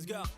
Let's go.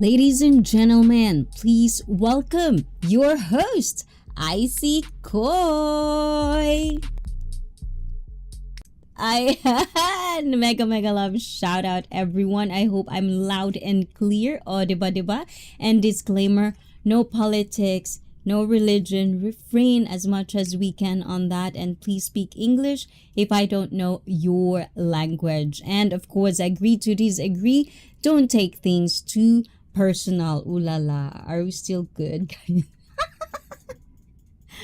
Ladies and gentlemen, please welcome your host, Icy Koi. Mega love shout out everyone. I hope I'm loud and clear. O, diba? And disclaimer, no politics, no religion. Refrain as much as we can on that, and please speak English if I don't know your language. And of course, agree to disagree. Don't take things too personal. Ooh la la. Are we still good, guys?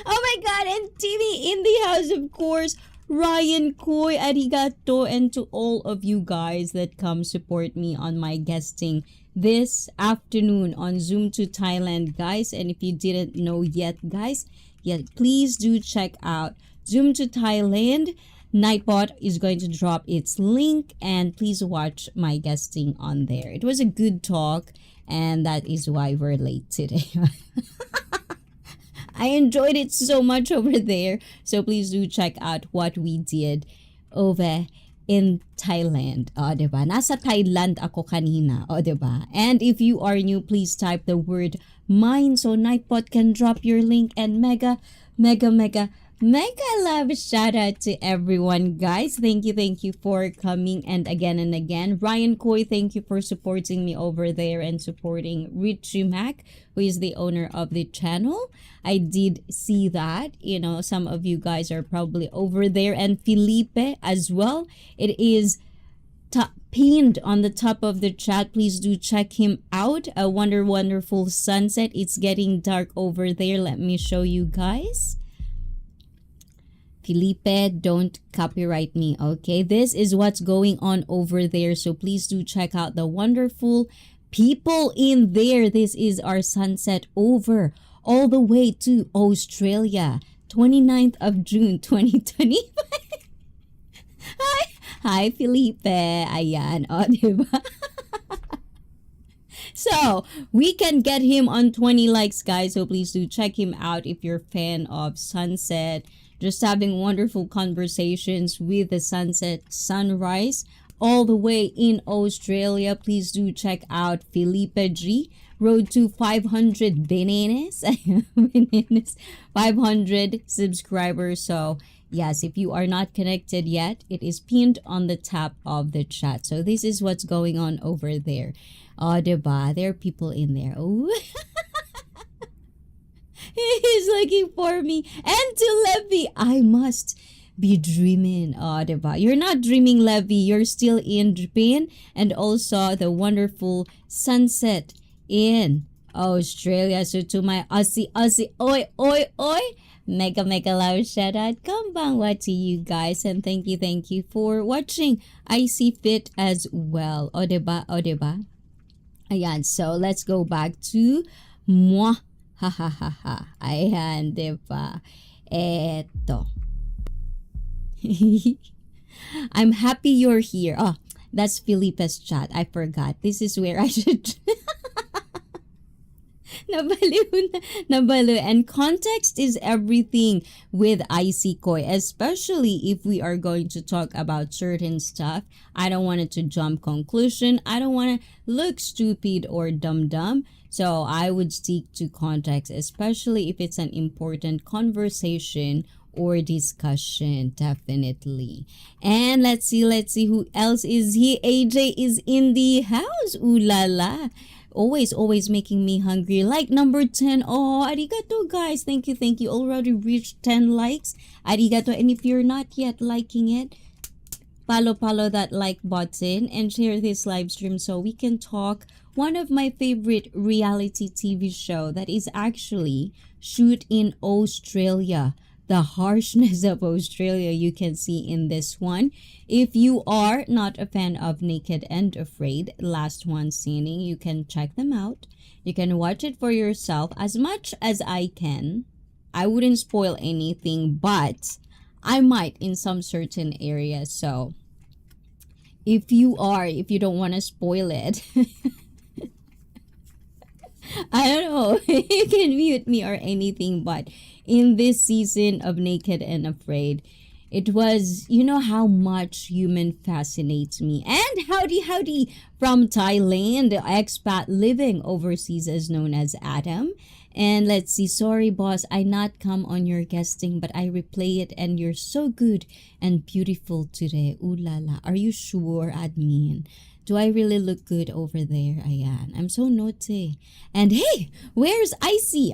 Oh my god, and TV in the house, of course. Ryan Koy, arigato, and to all of you guys that come support me on my guesting this afternoon on Zoom to Thailand, guys. And if you didn't know yet, guys, please do check out Zoom to Thailand. Nightbot is going to drop its link, and please watch my guesting on there. It was a good talk, and that is why we're late today. I enjoyed it so much over there. So please do check out what we did over in Thailand. O, diba? Nasa Thailand ako kanina. O, diba? And if you are new, please type the word mine so Nightbot can drop your link. And mega love shout out to everyone, guys. Thank you for coming, and again. Ryan Koy, thank you for supporting me over there and supporting Richie Mac, who is the owner of the channel. I did see that, some of you guys are probably over there, and Felipe as well. It is pinned on the top of the chat. Please do check him out. A wonderful sunset. It's getting dark over there. Let me show you guys. Felipe, don't copyright me, okay? This is what's going on over there. So please do check out the wonderful people in there. This is our sunset over all the way to Australia. 29th of June, 2025. Hi, Felipe. Ayan. O, diba? So, we can get him on 20 likes, guys. So, please do check him out if you're a fan of sunset. Just having wonderful conversations with the sunset, sunrise, all the way in Australia. Please do check out Felipe G. Road to 500 bananas. Bananas. 500 subscribers. So, yes, if you are not connected yet, it is pinned on the top of the chat. So, this is what's going on over there. Oh, diba? There are people in there. Oh. He's looking for me. And to Levy, I must be dreaming. Oh, diba? You're not dreaming, Levy. You're still in Japan. And also the wonderful sunset in Australia. So to my Aussie, oi, oi, oi. Mega love shout out. Konbanwa to you guys. And thank you for watching. I see fit as well. O, diba? O, diba? Ayan, so let's go back to moi. Ha ha ha ha. Ayan, diba? Eto. I'm happy you're here. Oh, that's Felipe's chat. I forgot. This is where I should... Nabaliw. And context is everything with IC Koi, especially if we are going to talk about certain stuff. I don't want it to jump conclusion. I don't want to look stupid or dumb. So I would stick to context, especially if it's an important conversation or discussion, definitely. And let's see who else is here. AJ is in the house. Ooh la la. Always making me hungry. Like number 10. Oh, arigato, guys. Thank you. Already reached 10 likes. Arigato. And if you're not yet liking it, follow that like button and share this live stream so we can talk one of my favorite reality TV show that is actually shoot in Australia. The harshness of Australia you can see in this one. If you are not a fan of Naked and Afraid, last one seen, you can check them out. You can watch it for yourself as much as I can. I wouldn't spoil anything, but I might in some certain areas. So if you don't want to spoil it, I don't know, you can mute me or anything, but in this season of Naked and Afraid, it was, you know how much human fascinates me. And howdy from Thailand, the expat living overseas is known as Adam. And let's see, sorry boss, I not come on your guesting, but I replay it and you're so good and beautiful today. Ooh la la, are you sure, admin? Do I really look good over there? Ayan, I'm so naughty. And hey, where's Icy?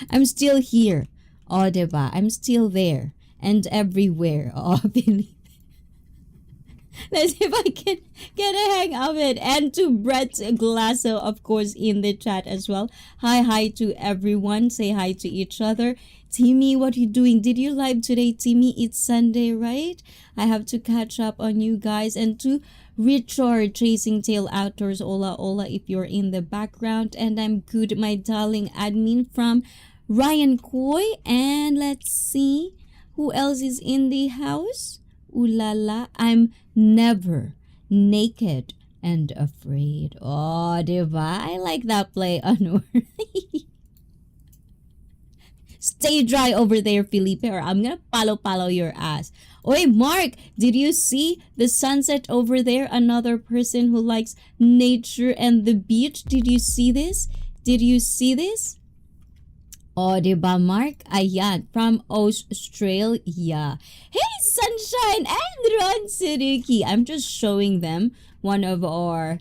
I'm still here. Oh, diba? I'm still there. And everywhere. Oh, believe. Let's see if I can get a hang of it. And to Brett Glasso, of course, in the chat as well. Hi to everyone. Say hi to each other. Timmy, what are you doing? Did you live today, Timmy? It's Sunday, right? I have to catch up on you guys. And to Richard, Chasing Tail Outdoors, Ola, if you're in the background. And I'm good, my darling admin from Ryan Koi. And let's see who else is in the house. Ooh la la, I'm never naked and afraid. Oh, diba? I like that play, Anwar. Stay dry over there, Felipe, or I'm gonna palo your ass. Oi, Mark, did you see the sunset over there? Another person who likes nature and the beach. Did you see this? Oh, diba, Mark? Ayan, from Australia. Hey, Sunshine and Ron Suzuki. I'm just showing them one of our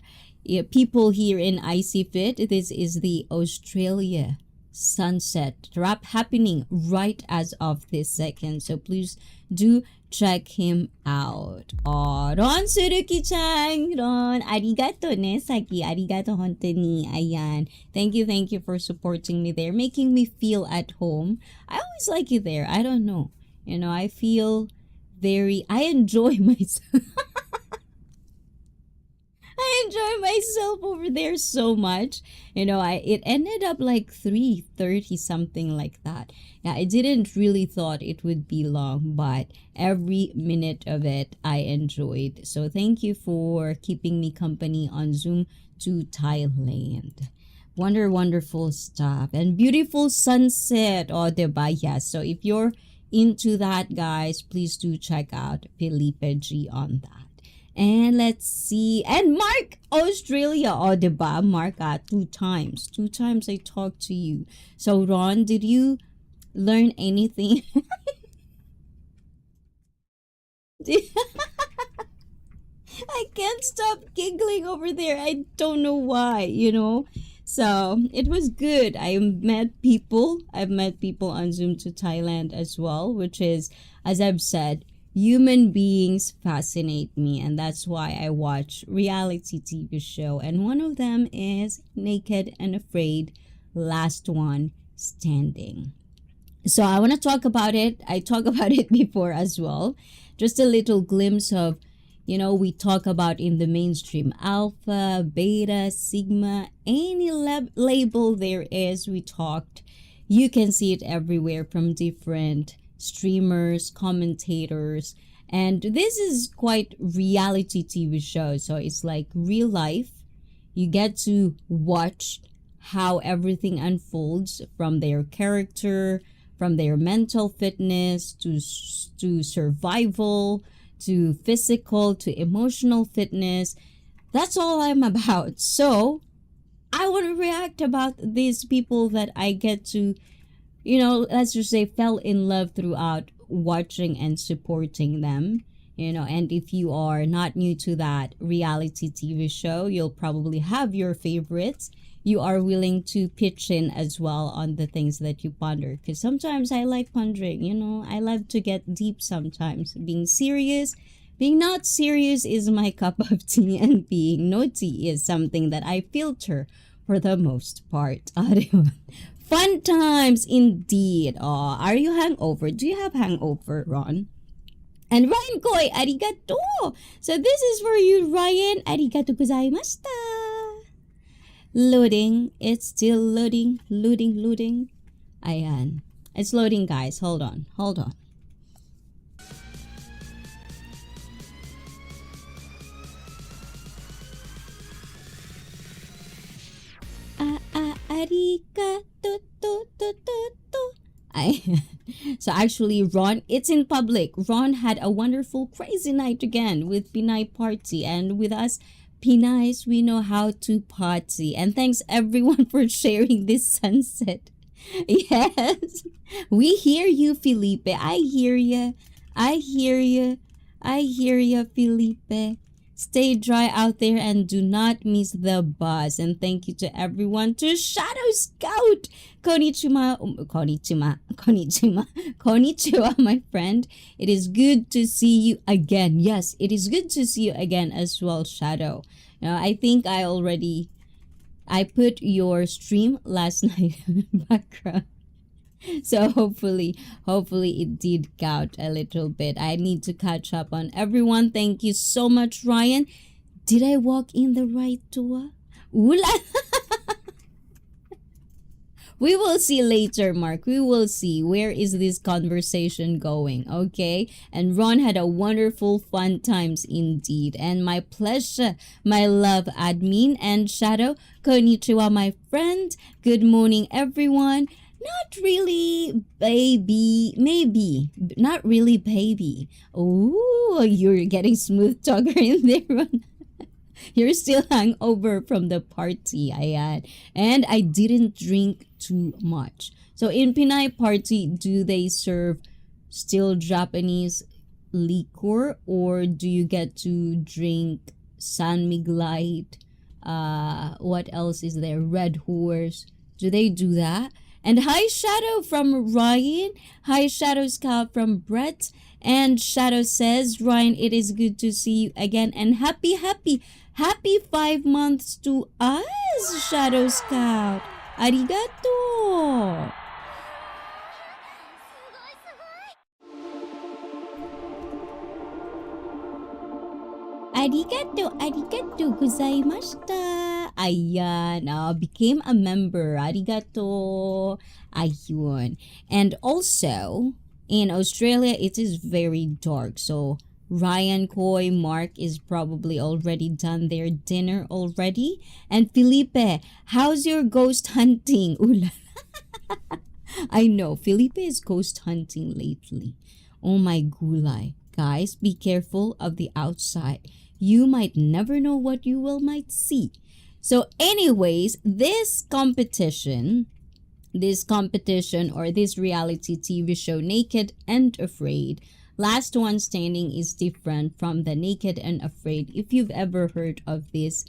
people here in IC Fit. This is the Australia sunset drop happening right as of this second. So please do check him out. Oh, Ron Suzuki-chan. Ron, arigato ne, Saki. Arigato honte ni. Ayan. Thank you for supporting me there, making me feel at home. I always like you there. I don't know. You know, I feel I enjoy myself. I enjoy myself over there so much. It ended up like 3:30, something like that. Yeah, I didn't really thought it would be long, but every minute of it I enjoyed. So thank you for keeping me company on Zoom to Thailand. Wonderful stuff. And beautiful sunset. Oh, diba? Yes. So if you're into that, guys, please do check out Felipe G on that. And let's see. And Mark, Australia. Oh, diba? Mark, two times. Two times I talked to you. So, Ron, did you learn anything? I can't stop giggling over there. I don't know why. So it was good. I've met people on Zoom to Thailand as well, which is, as I've said, human beings fascinate me. And that's why I watch reality TV show. And one of them is Naked and Afraid, Last One Standing. So I want to talk about it. I talked about it before as well. Just a little glimpse of, we talk about in the mainstream alpha, beta, sigma, any label there is, we talked. You can see it everywhere from different streamers, commentators. And this is quite reality TV show. So it's like real life. You get to watch how everything unfolds from their character, from their mental fitness to survival, to physical, to emotional fitness. That's all I'm about. So I want to react about these people that I get to, let's just say fell in love throughout watching and supporting them. And if you are not new to that reality TV show, you'll probably have your favorites. You are willing to pitch in as well on the things that you ponder. Because sometimes I like pondering, I love to get deep sometimes. Being serious, being not serious is my cup of tea, and being naughty is something that I filter for the most part. Fun times indeed. Oh, are you hangover? Do you have hangover, Ron? And Ryan Koy, arigato! So this is for you, Ryan. Arigato gozaimashita. Loading. It's still loading. Ayan. It's loading, guys. Hold on. Arigato. So actually, Ron, it's in public. Ron had a wonderful, crazy night again with Pinay Party. And with us, Pinays, we know how to party. And thanks everyone for sharing this sunset. Yes, we hear you, Felipe. I hear you, Felipe. Stay dry out there and do not miss the bus. And thank you to everyone. To Shadow Scout. Konnichiwa, my friend. It is good to see you again. Yes, it is good to see you again as well, Shadow. I think I put your stream last night in the background. So hopefully it did count a little bit. I need to catch up on everyone. Thank you so much, Ryan. Did I walk in the right door? Oola. We will see later, Mark. We will see where is this conversation going, okay? And Ron had a wonderful fun times indeed. And my pleasure, my love, admin and Shadow. Konnichiwa, my friend. Good morning, everyone. Not really baby, maybe. Not really baby. Oh, you're getting smooth talker in there, Ron. You're still hangover from the party I had. And I didn't drink too much. So in Pinay Party, do they serve still Japanese liquor, or do you get to drink San Mig Light? What else is there? Red Horse. Do they do that? And hi Shadow from Ryan. Hi Shadow Scout from Brett. And Shadow says, Ryan, it is good to see you again. And happy 5 months to us, Shadow Scout. Arigato. arigato gozaimashita. Ayan, became a member. Arigato. Ayun. And also, in Australia, it is very dark. So, Ryan, Coy, Mark is probably already done their dinner already. And Felipe, how's your ghost hunting? Ula. I know, Felipe is ghost hunting lately. Oh my gulay. Guys, be careful of the outside. You might never know what you will might see. So anyways, this competition or this reality TV show, Naked and Afraid, Last One Standing, is different from the Naked and Afraid. If you've ever heard of this,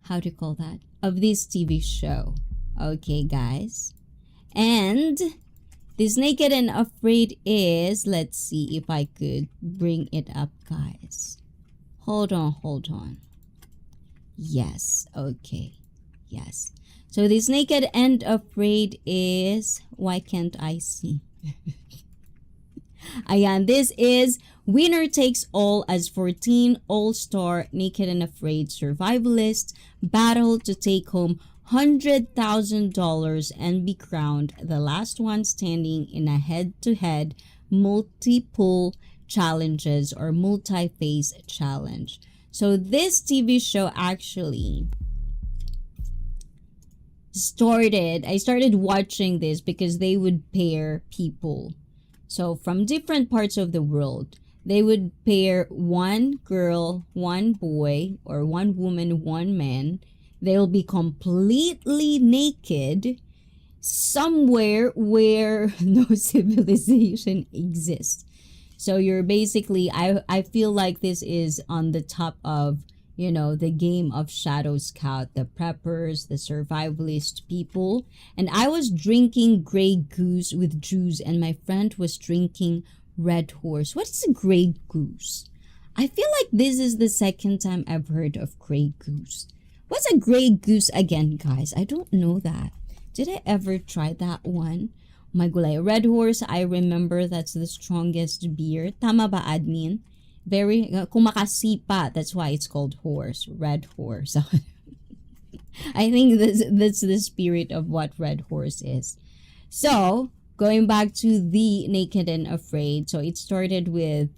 how do you call that? Of this TV show. Okay, guys. And this Naked and Afraid is, let's see if I could bring it up, guys. Hold on. Yes, okay. Yes. So this Naked and Afraid is, why can't I see? Ayan, this is winner takes all as 14 all-star Naked and Afraid survivalists battle to take home $100,000 and be crowned the last one standing in a head-to-head multiple challenges or multi-phase challenge. So this TV show actually I started watching this because they would pair people. So from different parts of the world, they would pair one girl, one boy, or one woman, one man. They'll be completely naked somewhere where no civilization exists. So you're basically, I feel like this is on the top of, the game of Shadow Scout, the preppers, the survivalist people. And I was drinking Grey Goose with juice and my friend was drinking Red Horse. What is a Grey Goose? I feel like this is the second time I've heard of Grey Goose. What's a Grey Goose again, guys? I don't know that. Did I ever try that one? My gulay. Red Horse, I remember that's the strongest beer. Tama ba, admin? Very, kumakasipa. That's why it's called horse. Red Horse. I think that's the spirit of what Red Horse is. So, going back to the Naked and Afraid. So, it started with,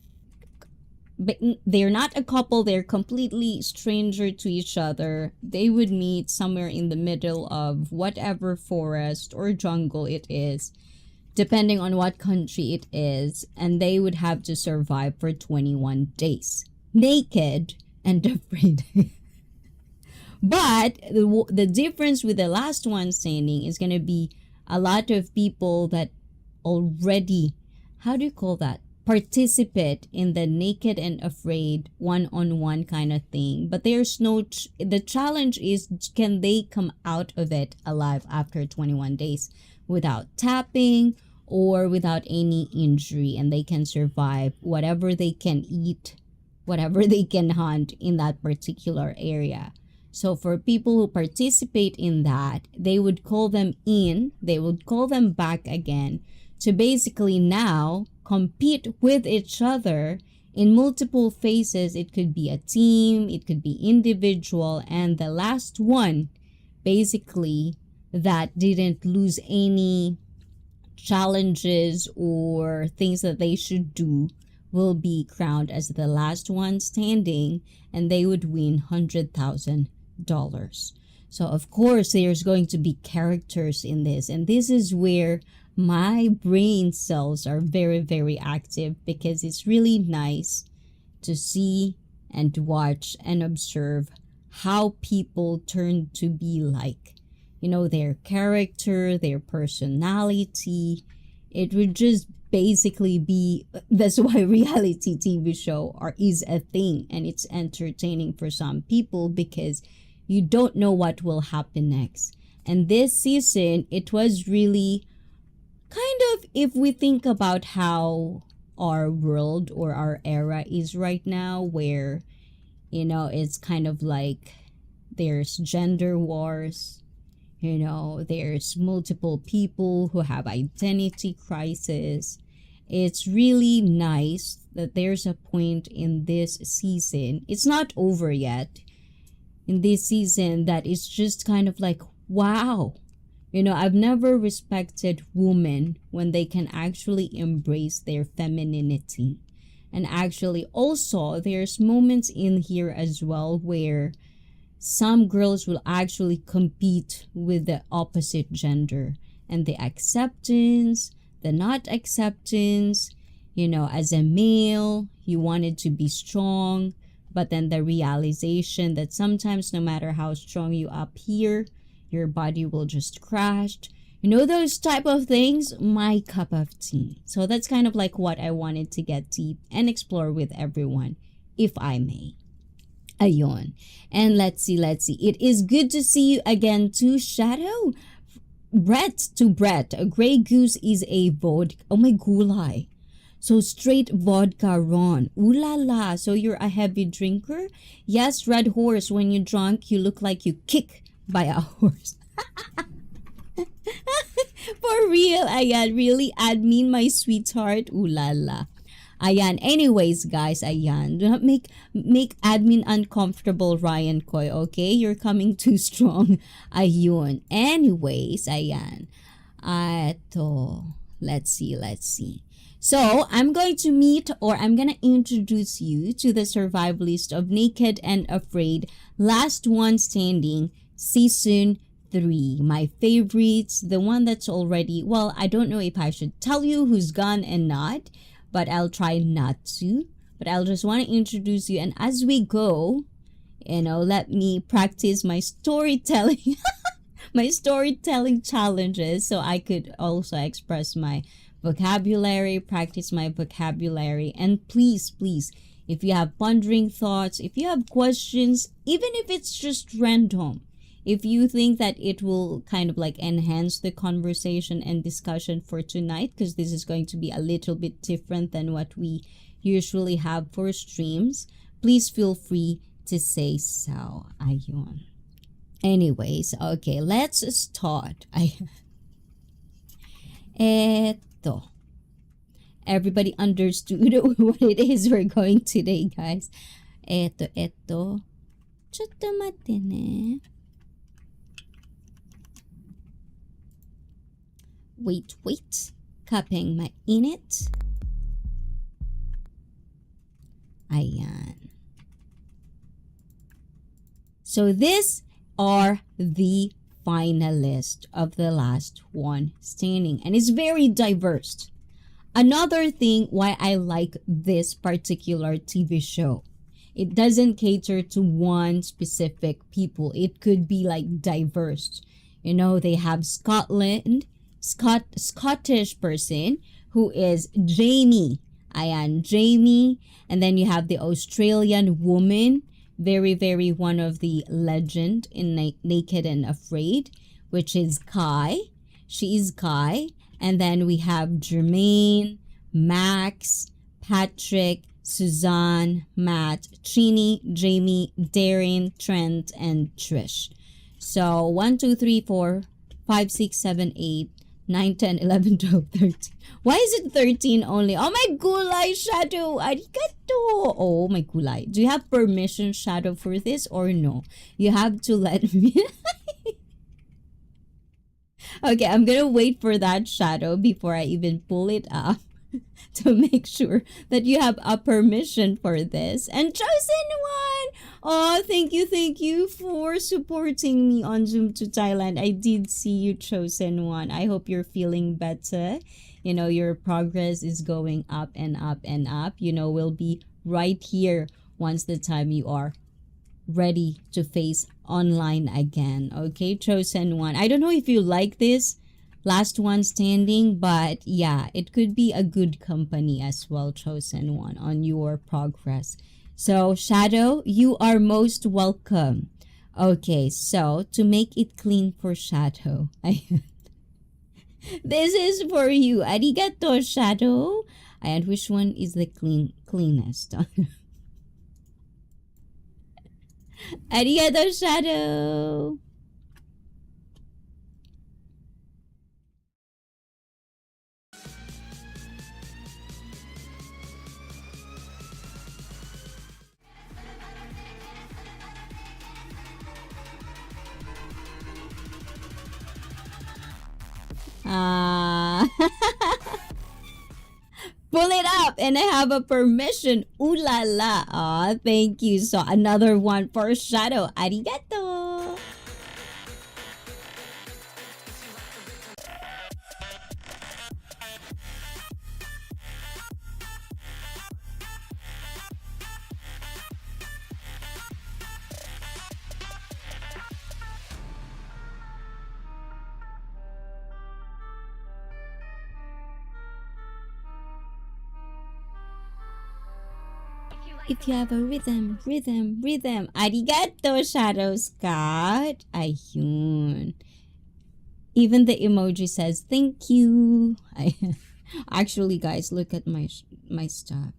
they're not a couple. They're completely stranger to each other. They would meet somewhere in the middle of whatever forest or jungle it is, depending on what country it is, and they would have to survive for 21 days, naked and afraid. But the difference with the last one standing is going to be a lot of people that already, how do you call that, participate in the Naked and Afraid one-on-one kind of thing. But there's no, the challenge is, can they come out of it alive after 21 days without tapping or without any injury, and they can survive whatever they can eat, whatever they can hunt in that particular area. So for people who participate in that, they would call them in, they would call them back again to basically now compete with each other in multiple phases. It could be a team, it could be individual, and the last one basically that didn't lose any challenges or things that they should do will be crowned as the last one standing, and they would win $100,000. So of course there's going to be characters in this, and this is where my brain cells are very, very active, because it's really nice to see and watch and observe how people turn to be like, their character, their personality. It would just basically be, that's why reality TV show is a thing, and it's entertaining for some people because you don't know what will happen next. And this season, it was really kind of, if we think about how our world or our era is right now, where it's kind of like there's gender wars, there's multiple people who have identity crisis, It's really nice that there's a point in this season. It's not over yet. In this season, that it's just kind of like, wow. I've never respected women when they can actually embrace their femininity. And actually, also, there's moments in here as well where some girls will actually compete with the opposite gender, and the acceptance, the not acceptance. As a male, you wanted to be strong, but then the realization that sometimes no matter how strong you appear, your body will just crash. Those type of things, my cup of tea. So that's kind of like what I wanted to get deep and explore with everyone, if I may. Ayon. And let's see. It is good to see you again too, Shadow. Brett. A Grey Goose is a vodka. Oh my gulay. So straight vodka Ron. Ooh la la. So you're a heavy drinker? Yes, Red Horse. When you're drunk, you look like you kick by a horse. For real. Ayan. Really, admin, my sweetheart. Ooh la la. Ayan. Anyways, guys, ayan. Do not make admin uncomfortable, Ryan Koy, okay? You're coming too strong. Ayun. Anyways, ayan. Ito. Let's see. So, I'm going to introduce you to the survivalist of Naked and Afraid, Last One Standing, Season 3. My favorites, the one that's already, well, I don't know if I should tell you who's gone and not, but I'll try not to. But I'll just want to introduce you. And as we go, let me practice my storytelling, my storytelling challenges, so I could also express my vocabulary, practice my vocabulary. And please, if you have pondering thoughts, if you have questions, even if it's just random, if you think that it will kind of like enhance the conversation and discussion for tonight, because this is going to be a little bit different than what we usually have for streams, please feel free to say so. Ayun. Anyways, okay, let's start. Eto. Everybody understood what it is we're going today, guys. Eto. Chotto matte ne. Wait. Cupping mainit. Ayan. So these are the finalists of the Last One Standing, and it's very diverse. Another thing why I like this particular TV show, it doesn't cater to one specific people. It could be like diverse. They have Scottish person who is Jamie. Ayan, Jamie. And then you have the Australian woman, very, very one of the legend in Naked and Afraid, which is Kai. She is Kai. And then we have Jermaine, Max, Patrick, Suzanne, Matt, Trini, Jamie, Darren, Trent, and Trish. So 1, 2, 3, 4, 5, 6, 7, 8, 9, 10, 11, 12, 13. Why is it 13 only? Oh my gulay, Shadow! Arigato! Oh my gulay. Do you have permission, Shadow, for this or no? You have to let me... Okay, I'm gonna wait for that, Shadow, before I even pull it up to make sure that you have a permission for this. And Chosen One! Oh, thank you for supporting me on Zoom to Thailand. I did see you, Chosen One. I hope you're feeling better. Your progress is going up and up and up. We'll be right here once the time you are ready to face online again. Okay, Chosen One. I don't know if you like this Last One Standing, but yeah, it could be a good company as well, Chosen One, on your progress. So, Shadow, you are most welcome. Okay, so to make it clean for Shadow, this is for you. Arigato, Shadow. And which one is the cleanest? Arigato, Shadow. Ah. Pull it up and I have a permission. Ooh la la. Ah, thank you. So another one for Shadow. Arigato. If you have a rhythm, rhythm, rhythm. Arigato, Shadow Scott. Ayun. Even the emoji says thank you. Actually, guys, look at my stuff.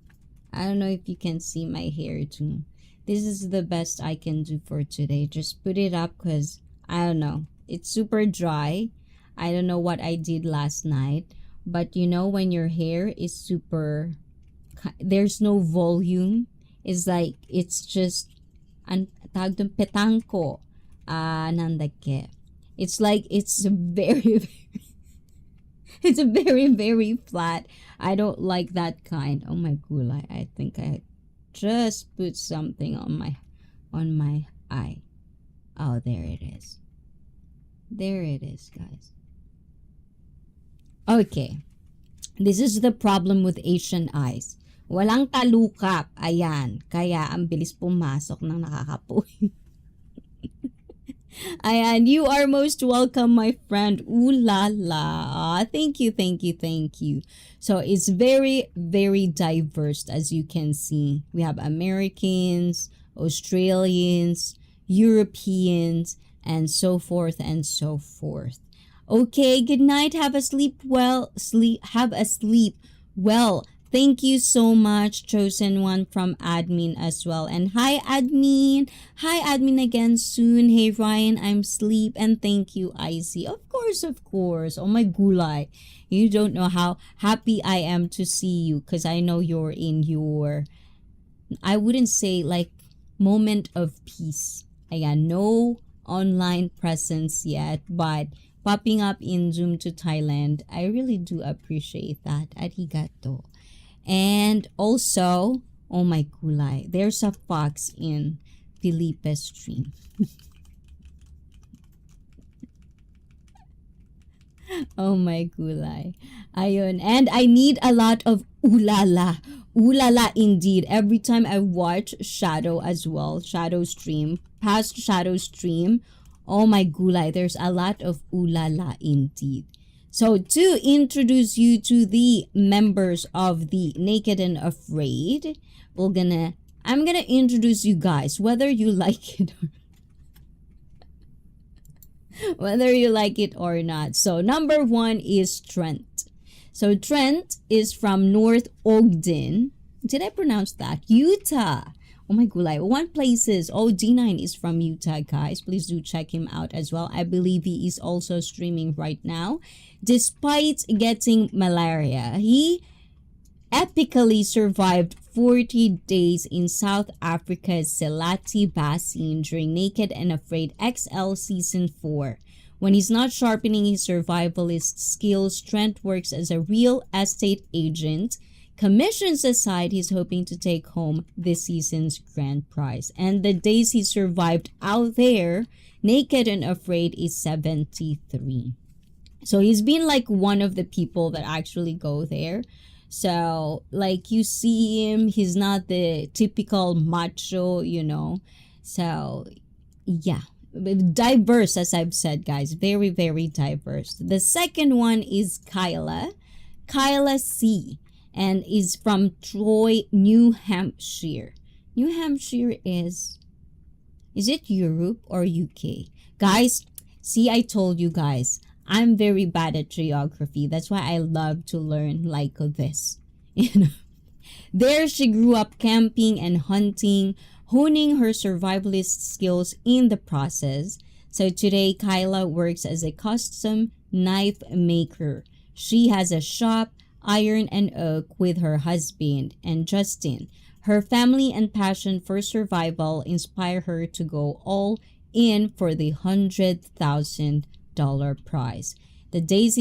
I don't know if you can see my hair too. This is the best I can do for today. Just put it up because I don't know. It's super dry. I don't know what I did last night. But you know when your hair is super... There's no volume. It's like, it's just... tawag dun, petangko. Nandake. It's like, it's very... it's a very, very flat. I don't like that kind. Oh my gulay. I think I just put something on my eye. Oh, there it is. There it is, guys. Okay. This is the problem with Asian eyes. Walang talukap. Ayan. Kaya ang bilis pumasok ng nakakapuhin. Ayan, you are most welcome, my friend. Ooh la la. Thank you, thank you, thank you. So it's very, very diverse, as you can see. We have Americans, Australians, Europeans, and so forth and so forth. Okay, good night. Have a sleep well. Have a sleep well. Thank you so much, chosen one from admin as well. And hi, admin. Hi, admin again soon. Hey, Ryan, I'm sleep. And thank you, Icy. Of course, of course. Oh my gulay. You don't know how happy I am to see you because I know you're in your, I wouldn't say like moment of peace. Ayan, no online presence yet, but popping up in Zoom to Thailand, I really do appreciate that. Arigato. And also, oh my gulay, there's a fox in Felipe's stream. Oh my gulay. Ayun. And I need a lot of ulala. Ulala indeed. Every time I watch Shadow as well, Shadow stream, past Shadow stream, oh my gulay, there's a lot of ulala indeed. So to introduce you to the members of the Naked and Afraid, I'm gonna introduce you guys, whether you like it or whether you like it or not. So number one is Trent. So Trent is from North Ogden. Did I pronounce that? Utah. Oh my gulay. One places. Oh, D9 is from Utah, guys. Please do check him out as well. I believe he is also streaming right now. Despite getting malaria, he epically survived 40 days in South Africa's Selati Basin during Naked and Afraid XL Season 4. When he's not sharpening his survivalist skills, Trent works as a real estate agent. Commissions aside, he's hoping to take home this season's grand prize. And the days he survived out there, Naked and Afraid, is 73. So he's been like one of the people that actually go there. So like you see him, he's not the typical macho, you know. So yeah, diverse, as I've said, guys. Very, very diverse. The second one is Kyla C. And is from Troy, New Hampshire. New Hampshire is it Europe or UK? Guys, see, I told you guys, I'm very bad at geography. That's why I love to learn like this. You know, there she grew up camping and hunting, honing her survivalist skills in the process. So today, Kyla works as a custom knife maker. She has a shop, Iron and Oak, with her husband and Justin. Her family and passion for survival inspire her to go all in for the $100,000 prize. The days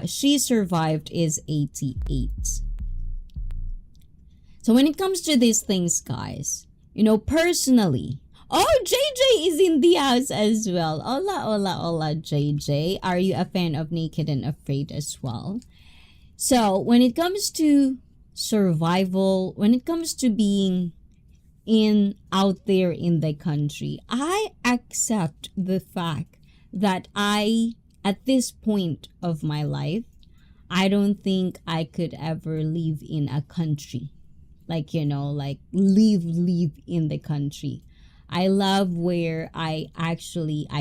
she survived is 88. So when it comes to these things, guys, personally, oh, JJ is in the house as well. Hola, hola, hola, JJ. Are you a fan of Naked and Afraid as well? So when it comes to survival, when it comes to being out there in the country, I accept the fact that at this point of my life, I don't think I could ever live in a country. Like, live in the country. I love where I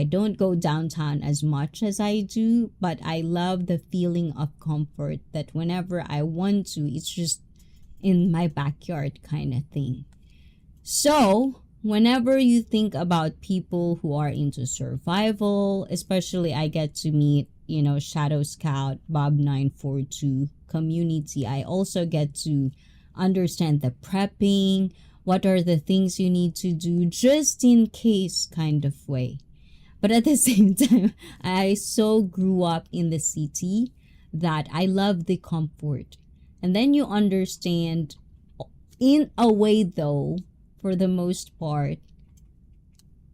don't go downtown as much as I do, but I love the feeling of comfort that whenever I want to, it's just in my backyard kind of thing. So, whenever you think about people who are into survival, especially I get to meet, Shadow Scout, Bob 942 community, I also get to understand the prepping, what are the things you need to do just in case kind of way. But at the same time, I so grew up in the city that I love the comfort. And then you understand, in a way though, for the most part,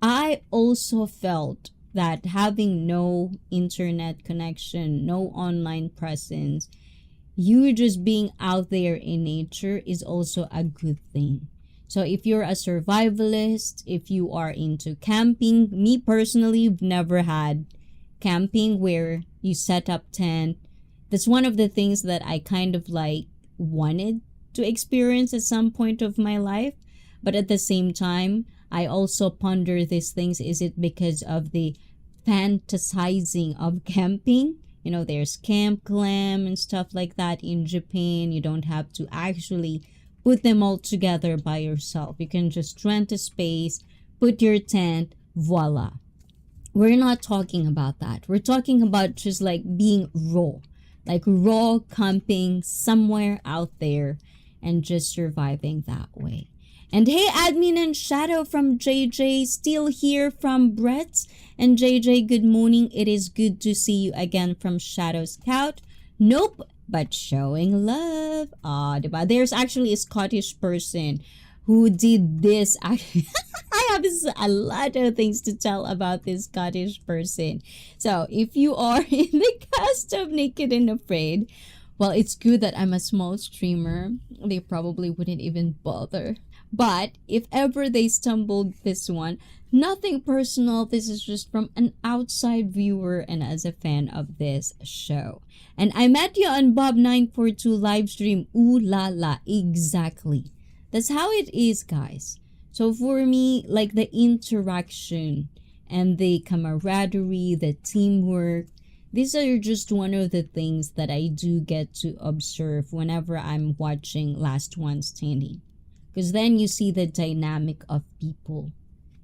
I also felt that having no internet connection, no online presence, you just being out there in nature is also a good thing. So if you're a survivalist, if you are into camping, me personally, never had camping where you set up tent. That's one of the things that I kind of wanted to experience at some point of my life. But at the same time, I also ponder these things. Is it because of the fantasizing of camping? There's Camp Glam and stuff like that in Japan. You don't have to actually put them all together by yourself. You can just rent a space, put your tent, voila. We're not talking about that. We're talking about just being raw camping somewhere out there and just surviving that way. And hey, admin and Shadow from JJ, still here from Brett. And JJ, good morning. It is good to see you again from Shadow Scout. Nope, but showing love. There's actually a Scottish person who did this. I have a lot of things to tell about this Scottish person. So if you are in the cast of Naked and Afraid, well, it's good that I'm a small streamer. They probably wouldn't even bother. But if ever they stumbled this one, nothing personal. This is just from an outside viewer and as a fan of this show. And I met you on Bob 942 live stream. Ooh la la, exactly. That's how it is, guys. So for me, the interaction and the camaraderie, the teamwork, these are just one of the things that I do get to observe whenever I'm watching Last One Standing. Because then you see the dynamic of people.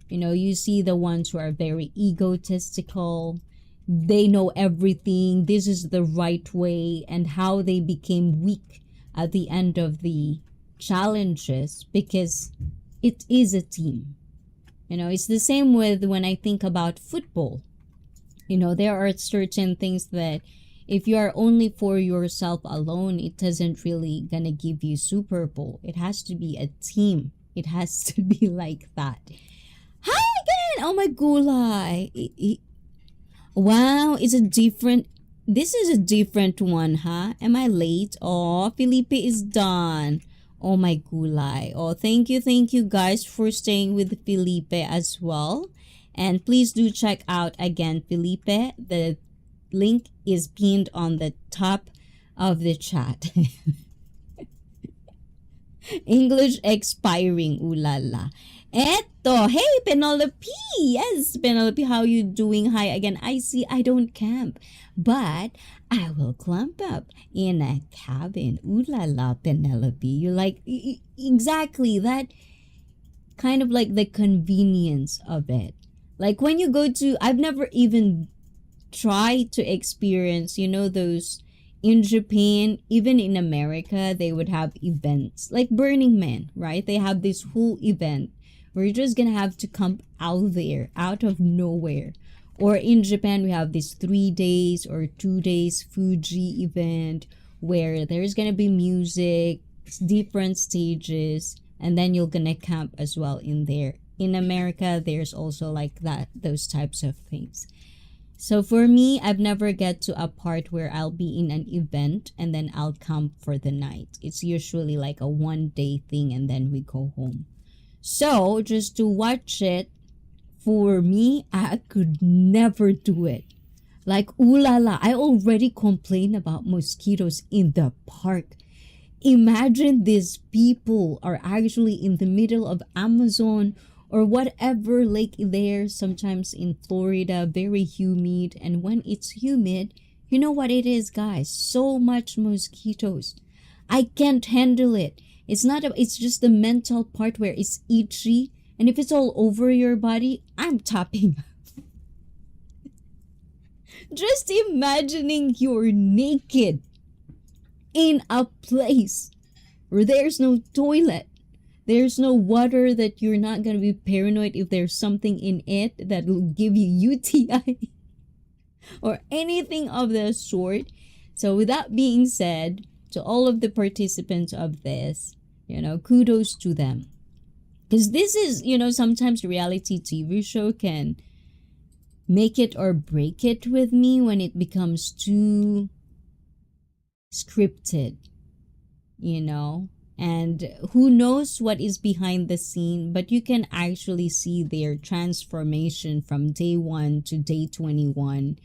You see the ones who are very egotistical. They know everything. This is the right way. And how they became weak at the end of the challenges. Because it is a team. It's the same with when I think about football. There are certain things that if you are only for yourself alone, it doesn't really gonna give you Super Bowl. It has to be a team. It has to be like that. Hi again! Oh my gulay! Wow, this is a different one, huh? Am I late? Oh, Felipe is done. Oh my gulay. Oh, thank you guys for staying with Felipe as well. And please do check out again Felipe. The link is pinned on the top of the chat. English expiring, ooh la la. Eto, hey Penelope, yes Penelope, how you doing? Hi again. I see I don't camp, but I will clump up in a cabin. Ooh la la, Penelope. You exactly that kind of the convenience of it. When you go to, I've never even tried to experience, those in Japan, even in America, they would have events like Burning Man, right? They have this whole event where you're just gonna have to camp out there, out of nowhere, Or in Japan, we have this 3 days or 2 days Fuji event where there's gonna be music, different stages, and then you're gonna camp as well in there. In America, there's also like that, those types of things. So for me, I've never get to a part where I'll be in an event and then I'll camp for the night. It's usually like a 1 day thing and then we go home. So just to watch it, for me, I could never do it. Like, ooh la la, I already complain about mosquitoes in the park. Imagine these people are actually in the middle of Amazon or whatever lake there, sometimes in Florida, very humid. And when it's humid, you know what it is, guys? So much mosquitoes. I can't handle it. It's just the mental part where it's itchy. And if it's all over your body, I'm tapping. Just imagining you're naked in a place where there's no toilet. There's no water that you're not going to be paranoid if there's something in it that will give you UTI or anything of the sort. So with that being said, to all of the participants of this, kudos to them. Because this is, sometimes reality TV show can make it or break it with me when it becomes too scripted, and who knows what is behind the scene, but you can actually see their transformation from day 1 to day 21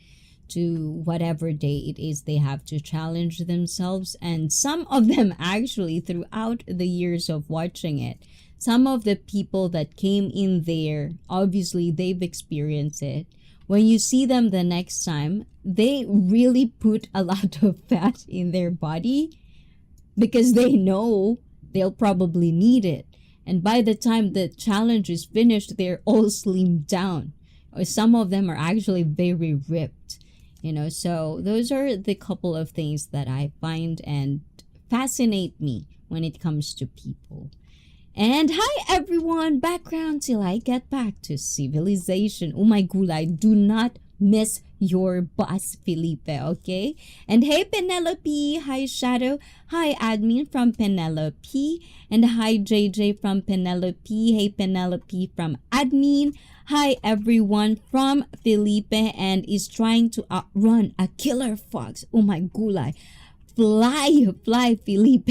to whatever day it is they have to challenge themselves. And some of them actually, throughout the years of watching it, some of the people that came in there, obviously they've experienced it. When you see them the next time, they really put a lot of fat in their body because they know they'll probably need it. And by the time the challenge is finished, they're all slimmed down. Or some of them are actually very ripped. So those are the couple of things that I find and fascinate me when it comes to people. And hi everyone, background till I get back to civilization. Oh my gulay, do not miss your boss Felipe, okay? And hey Penelope, hi Shadow, hi admin from Penelope, and hi JJ from Penelope, hey Penelope from admin, hi everyone from Felipe and is trying to outrun a killer fox. Oh my gulay, fly Felipe.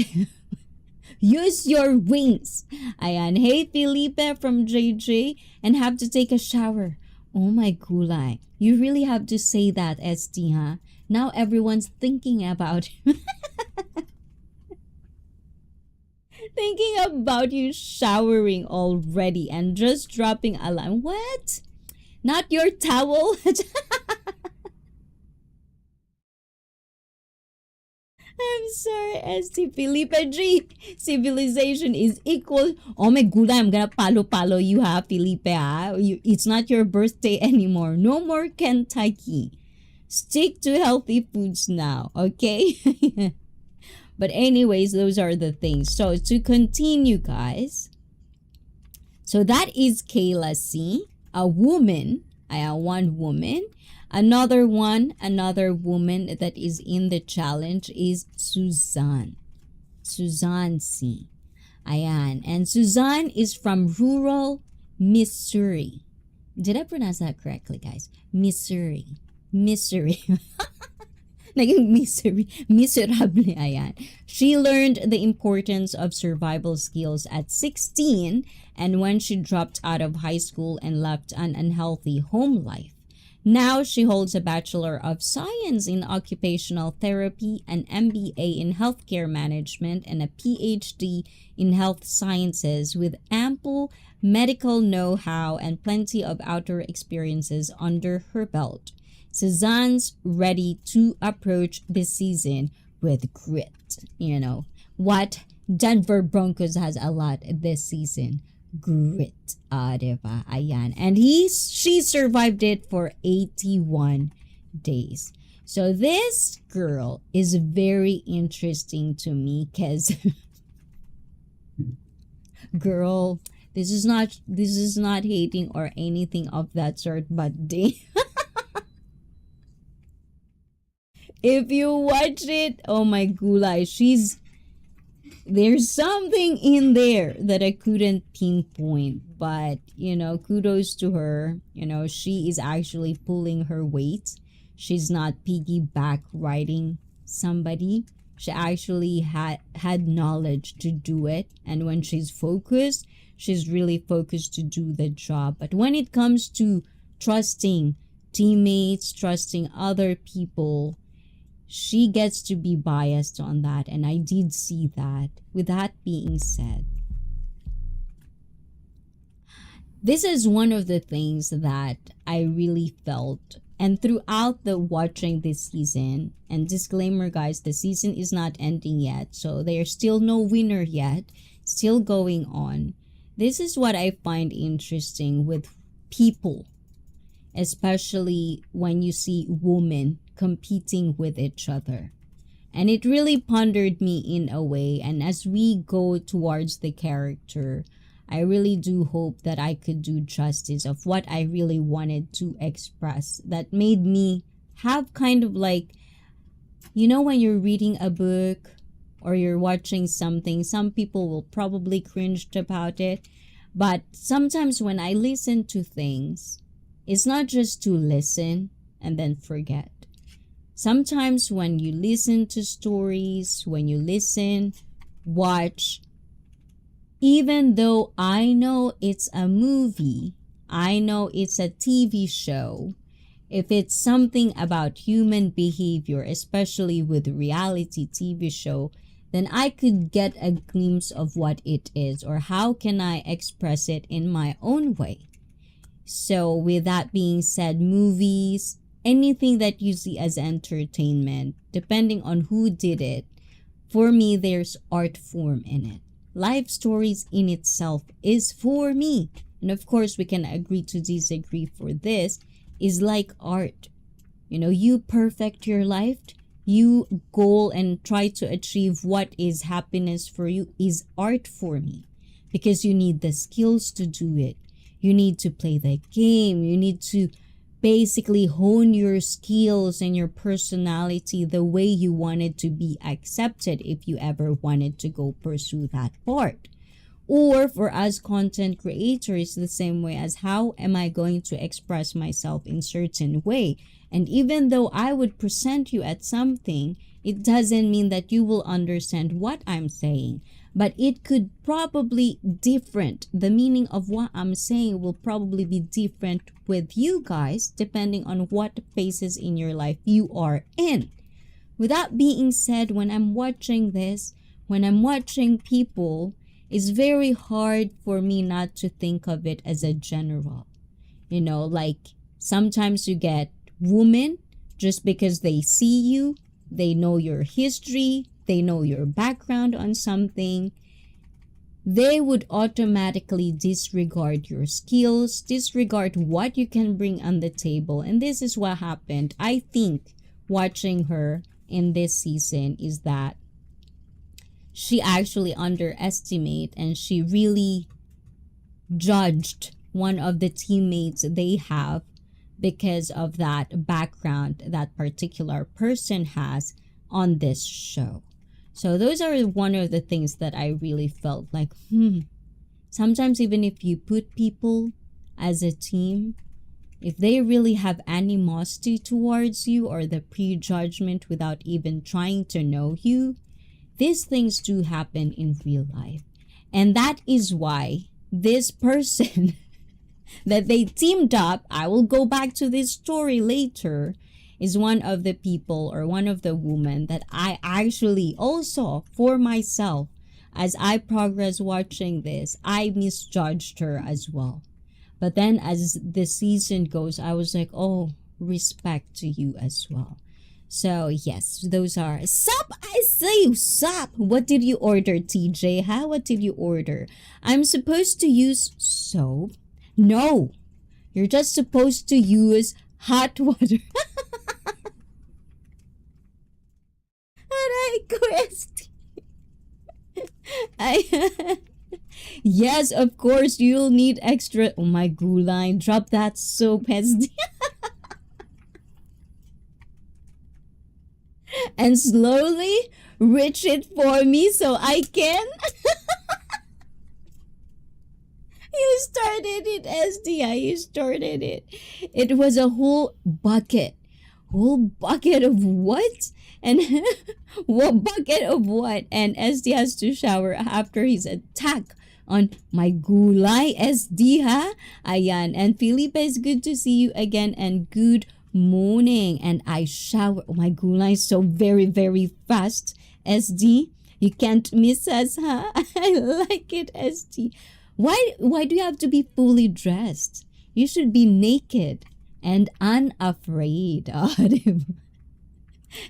Use your wings. Ayan. Hey, Felipe from JJ. And have to take a shower. Oh my gulay. You really have to say that, ST, huh? Now everyone's thinking about thinking about you showering already and just dropping a line. What? Not your towel? I'm sorry, ST Felipe G. Civilization is equal. Oh my god, I'm gonna palo you, ha, Felipe, ha? It's not your birthday anymore. No more Kentucky. Stick to healthy foods now, okay? But anyways, those are the things. So to continue, guys. So that is Kayla C. A woman. One woman. Another woman that is in the challenge is Suzanne. Suzanne C. Ayan. And Suzanne is from rural Missouri. Did I pronounce that correctly, guys? Missouri. Naging misery. Miserable, ayan. She learned the importance of survival skills at 16 and when she dropped out of high school and left an unhealthy home life. Now she holds a Bachelor of Science in Occupational Therapy, an MBA in Healthcare Management, and a PhD in Health Sciences with ample medical know-how and plenty of outdoor experiences under her belt. Suzanne's ready to approach this season with grit. What Denver Broncos has a lot this season. Grit. Diba? Ayan. And she survived it for 81 days. So this girl is very interesting to me because girl, this is not hating or anything of that sort, but If you watch it, oh my gulay, there's something in there that I couldn't pinpoint, but kudos to her. She is actually pulling her weight. She's not piggyback riding somebody. She actually had knowledge to do it, and when she's focused, she's really focused to do the job. But when it comes to trusting teammates, trusting other people, she gets to be biased on that, and I did see that. With that being said, this is one of the things that I really felt, and throughout the watching this season, and disclaimer guys, the season is not ending yet, so there's still no winner yet, still going on. This is what I find interesting with people, especially when you see women competing with each other. And it really pondered me in a way, and as we go towards the character, I really do hope that I could do justice of what I really wanted to express, that made me have kind of like, when you're reading a book or you're watching something, some people will probably cringe about it, but sometimes when I listen to things, it's not just to listen and then forget. Sometimes when you listen to stories, when you listen, watch, even though I know it's a movie, I know it's a TV show, if it's something about human behavior, especially with reality TV show, then I could get a glimpse of what it is, or how can I express it in my own way. So with that being said, movies, anything that you see as entertainment, depending on who did it, for me, there's art form in it. Life stories in itself is for me. And of course, we can agree to disagree for this, is like art. You perfect your life, you goal and try to achieve what is happiness for you is art for me. Because you need the skills to do it. You need to play the game. You need to basically hone your skills and your personality the way you wanted to be accepted if you ever wanted to go pursue that part. Or for us content creators, the same way as how am I going to express myself in certain way. And even though I would present you at something, it doesn't mean that you will understand what I'm saying. But it could probably different. The meaning of what I'm saying will probably be different with you guys, depending on what phases in your life you are in. With that being said, when I'm watching this, when I'm watching people, it's very hard for me not to think of it as a general. Like sometimes you get women just because they see you, they know your history, they know your background on something, they would automatically disregard your skills, disregard what you can bring on the table. And this is what happened. I think watching her in this season is that she actually underestimated and she really judged one of the teammates they have because of that background that particular person has on this show. So those are one of the things that I really felt like, sometimes even if you put people as a team, if they really have animosity towards you or the prejudgment without even trying to know you, these things do happen in real life. And that is why this person that they teamed up, I will go back to this story later, is one of the people or one of the women that I actually also, for myself, as I progress watching this, I misjudged her as well. But then as the season goes, I was like, oh, respect to you as well. So yes, those are sup. I say you sup. What did you order, TJ? What did you order? I'm supposed to use soap? No, you're just supposed to use hot water. Aray ko, Esti. Yes, of course, you'll need extra. Oh my gulay, drop that soap, Esti. and slowly reach it for me so I can. You started it, SDI. You started it. It was a whole bucket. Whole bucket of what? And what bucket of what? And SD has to shower after his attack on my gulay. SD ha? Ayan. And Felipe, it's good to see you again. And good morning. And I shower. Oh, my gulay is so very, very fast. SD, you can't miss us, huh? I like it, SD. Why do you have to be fully dressed? You should be naked and unafraid.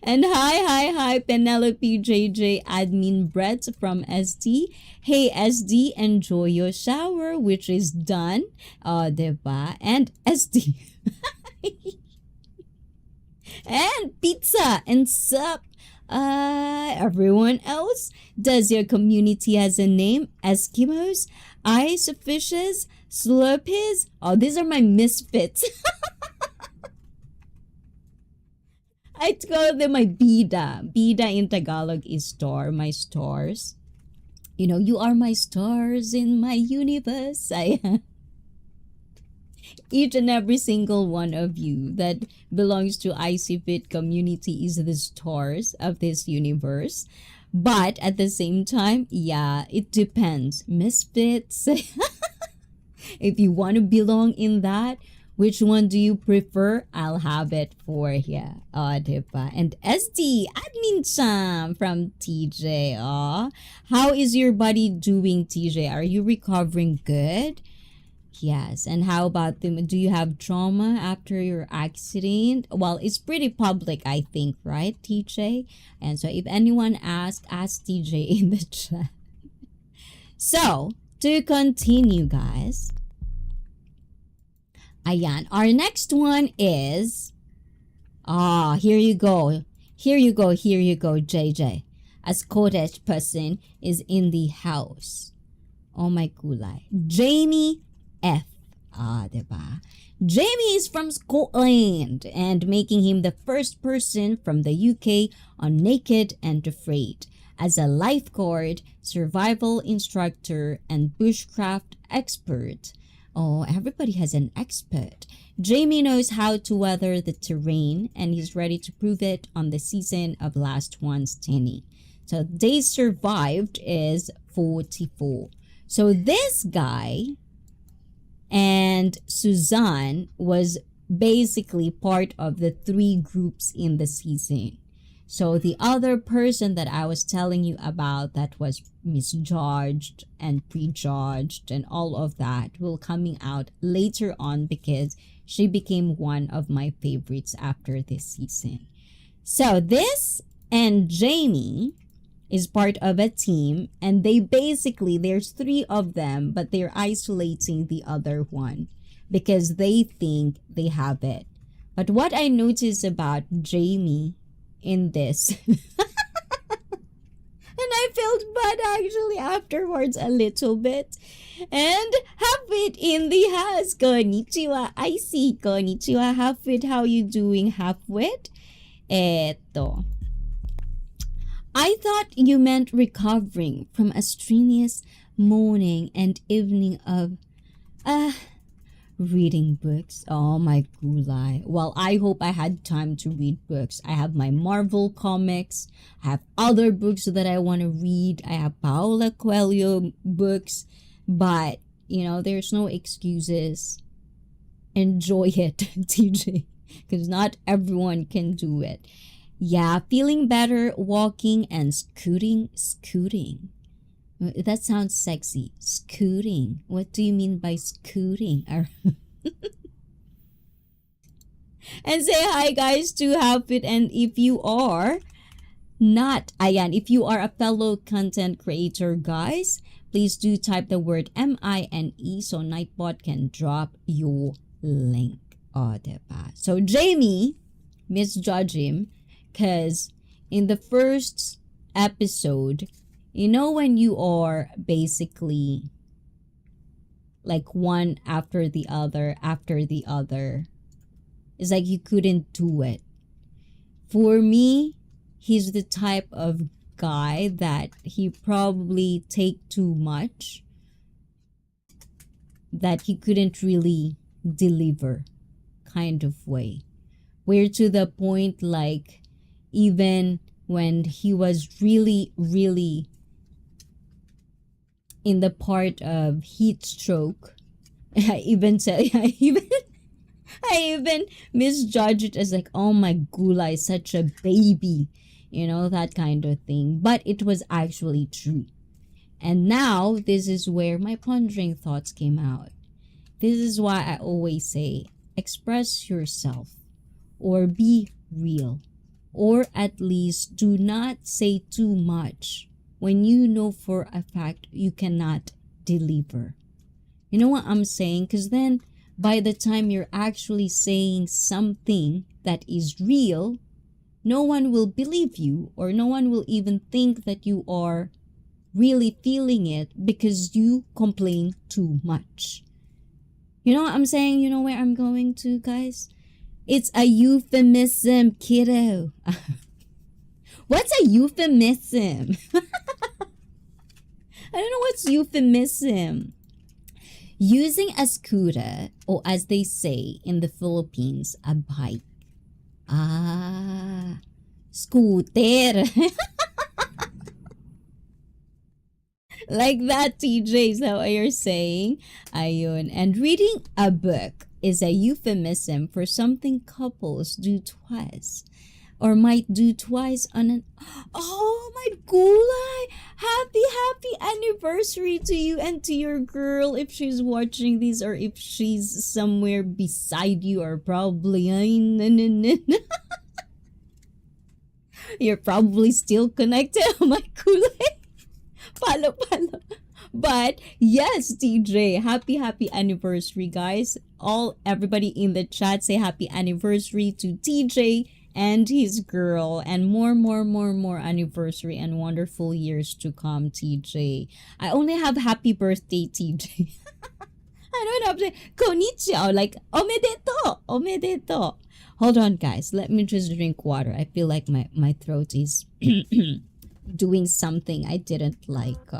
And hi, Penelope JJ admin Brett from SD. Hey SD, enjoy your shower, which is done. Diba? And SD. And pizza and sup. Everyone else? Does your community has a name? Eskimos? Ice fishes? Slurpees? Oh, these are my misfits. I call them my bida. Bida in Tagalog is star, my stars. You know, you are my stars in my universe. Each and every single one of you that belongs to ICFit community is the stars of this universe. But at the same time, yeah, it depends. Misfits. If you want to belong in that, which one do you prefer? I'll have it for you. Diba? And SD, admin Sam from TJ. How is your body doing, TJ? Are you recovering good? Yes. And how about them? Do you have trauma after your accident? Well, it's pretty public, I think, right, TJ? And so if anyone asks, ask TJ in the chat. So, to continue, guys. Ayan. Our next one is... here you go. Here you go, JJ. A Scottish person is in the house. Oh my gulay. Jamie F. Diba? Jamie is from Scotland and making him the first person from the UK on Naked and Afraid as a lifeguard, survival instructor, and bushcraft expert. Oh, everybody has an expert. Jamie knows how to weather the terrain and he's ready to prove it on the season of Last One Standing. So days survived is 44. So this guy and Suzanne was basically part of the 3 groups in the season. So the other person that I was telling you about that was misjudged and prejudged and all of that will coming out later on because she became one of my favorites after this season. So this and Jamie is part of a team and they basically, there's 3 of them, but they're isolating the other one because they think they have it. But what I noticed about Jamie in this, and I felt bad actually afterwards a little bit, and Hafid in the house. Konnichiwa. I see. Konnichiwa, Hafid. How you doing, Hafid? Eto. I thought you meant recovering from a strenuous morning and evening of reading books. Oh my gulay. Well, I hope I had time to read books. I have my Marvel comics. I have other books that I want to read. I have Paula Coelho books. But, you know, there's no excuses. Enjoy it, TJ. Because not everyone can do it. Yeah, feeling better, walking and scooting. That sounds sexy. Scooting. What do you mean by scooting? And say hi guys to Hafid. And if you are not, if you are a fellow content creator, guys, please do type the word MINE so Nightbot can drop your link. Diba? So Jamie misjudged him because in the first episode, you know when you are basically like one after the other, it's like you couldn't do it. For me, he's the type of guy that he probably take too much, that he couldn't really deliver kind of way. We're to the point like even when he was really, really in the part of heat stroke, I even said, I even misjudged it as like, oh my gulay, such a baby, that kind of thing. But it was actually true. And now this is where my pondering thoughts came out. This is why I always say, express yourself or be real, or at least do not say too much when you know for a fact you cannot deliver. You know what I'm saying? Because then by the time you're actually saying something that is real, no one will believe you, or no one will even think that you are really feeling it because you complain too much. You know what I'm saying? You know where I'm going to, guys? It's a euphemism, kiddo. What's a euphemism? I don't know what's euphemism. Using a scooter, or as they say in the Philippines, a bike. Ah, scooter. Like that, TJ, is that what you're saying? Ayun. And reading a book is a euphemism for something couples do twice, or might do twice on an... Oh my gulay! Happy anniversary to you and to your girl if she's watching this, or if she's somewhere beside you, or probably... You're probably still connected. Oh my gulay! Palo. But yes, TJ, happy anniversary, guys. Everybody in the chat say happy anniversary to TJ and his girl, and more anniversary and wonderful years to come, TJ. I only have happy birthday, TJ. I don't have to konnichiwa, like omedeto. Hold on, guys, let me just drink water. I feel like my throat is doing something I didn't like.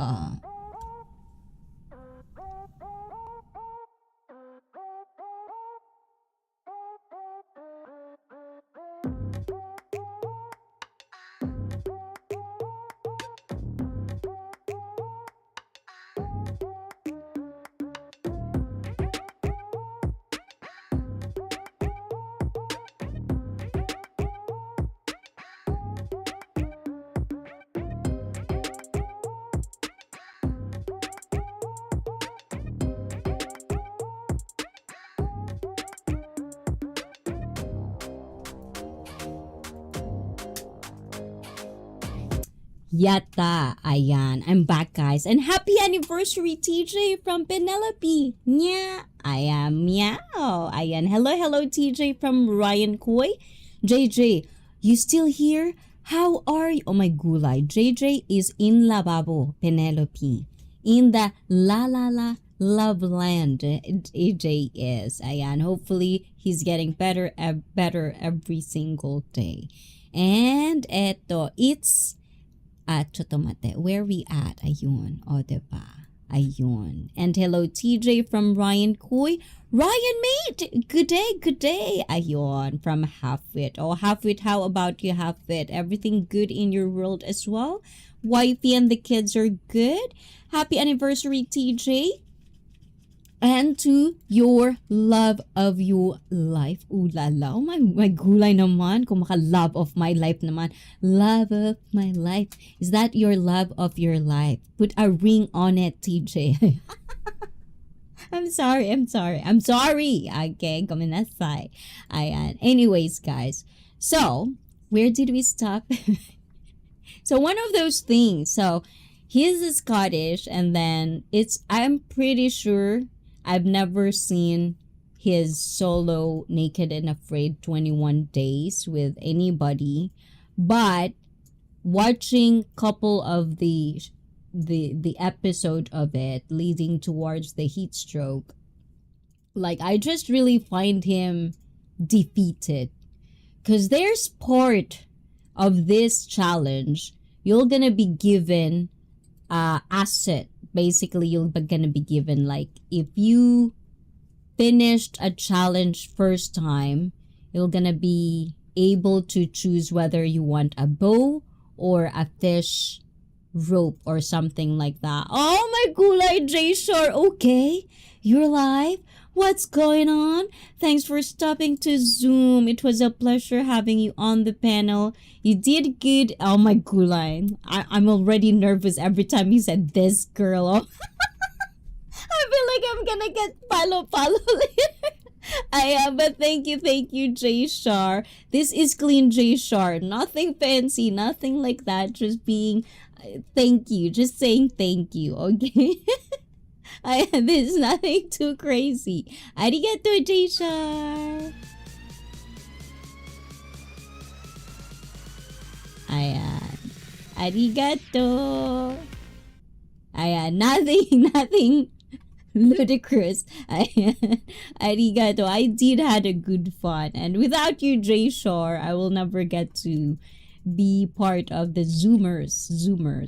Yata, ayan. I'm back, guys. And happy anniversary, TJ from Penelope. Nya, I am meow. Ayan. Hello, TJ from Ryan Koy. JJ, you still here? How are you? Oh my gulay. JJ is in Lababo, Penelope. In the La Love Land, AJ is. Ayan. Hopefully, he's getting better every single day. And eto, it's chotomate, where we at? Ayun. O, diba? Ayun. And hello, TJ from Ryan Koy. Ryan, mate! Good day. Ayun. From Halfwit. Oh, Halfwit, how about you, Halfwit? Everything good in your world as well? Wifey and the kids are good? Happy anniversary, TJ. And to your love of your life. Ooh la la. Oh my gulay naman. Kung maka-love of my life naman. Love of my life. Is that your love of your life? Put a ring on it, TJ. I'm sorry. Okay, gomenasai. Ayan. Anyways, guys. So, where did we stop? So, one of those things. So, he's Scottish, and then I'm pretty sure I've never seen his solo Naked and Afraid 21 days with anybody, but watching couple of the episode of it leading towards the heat stroke, like I just really find him defeated, because there's part of this challenge, you're gonna be given asset. Basically, you're gonna be given, like, if you finished a challenge first time, you're gonna be able to choose whether you want a bow or a fish rope or something like that. Oh my gulay, J Shore. Okay, you're live. What's going on? Thanks for stopping to Zoom. It was a pleasure having you on the panel. You did good. Oh my gulay. I'm already nervous every time you said this girl. Oh. I feel like I'm gonna get palo later. But thank you, J Shar. This is clean J Shar. Nothing fancy, nothing like that. Just being thank you. Just saying thank you, okay? There's nothing too crazy. Arigato, J Shar. Ayan. Arigato. Ayan. Nothing ludicrous. Arigato. I did had a good fun. And without you, J Shore, I will never get to be part of the Zoomers.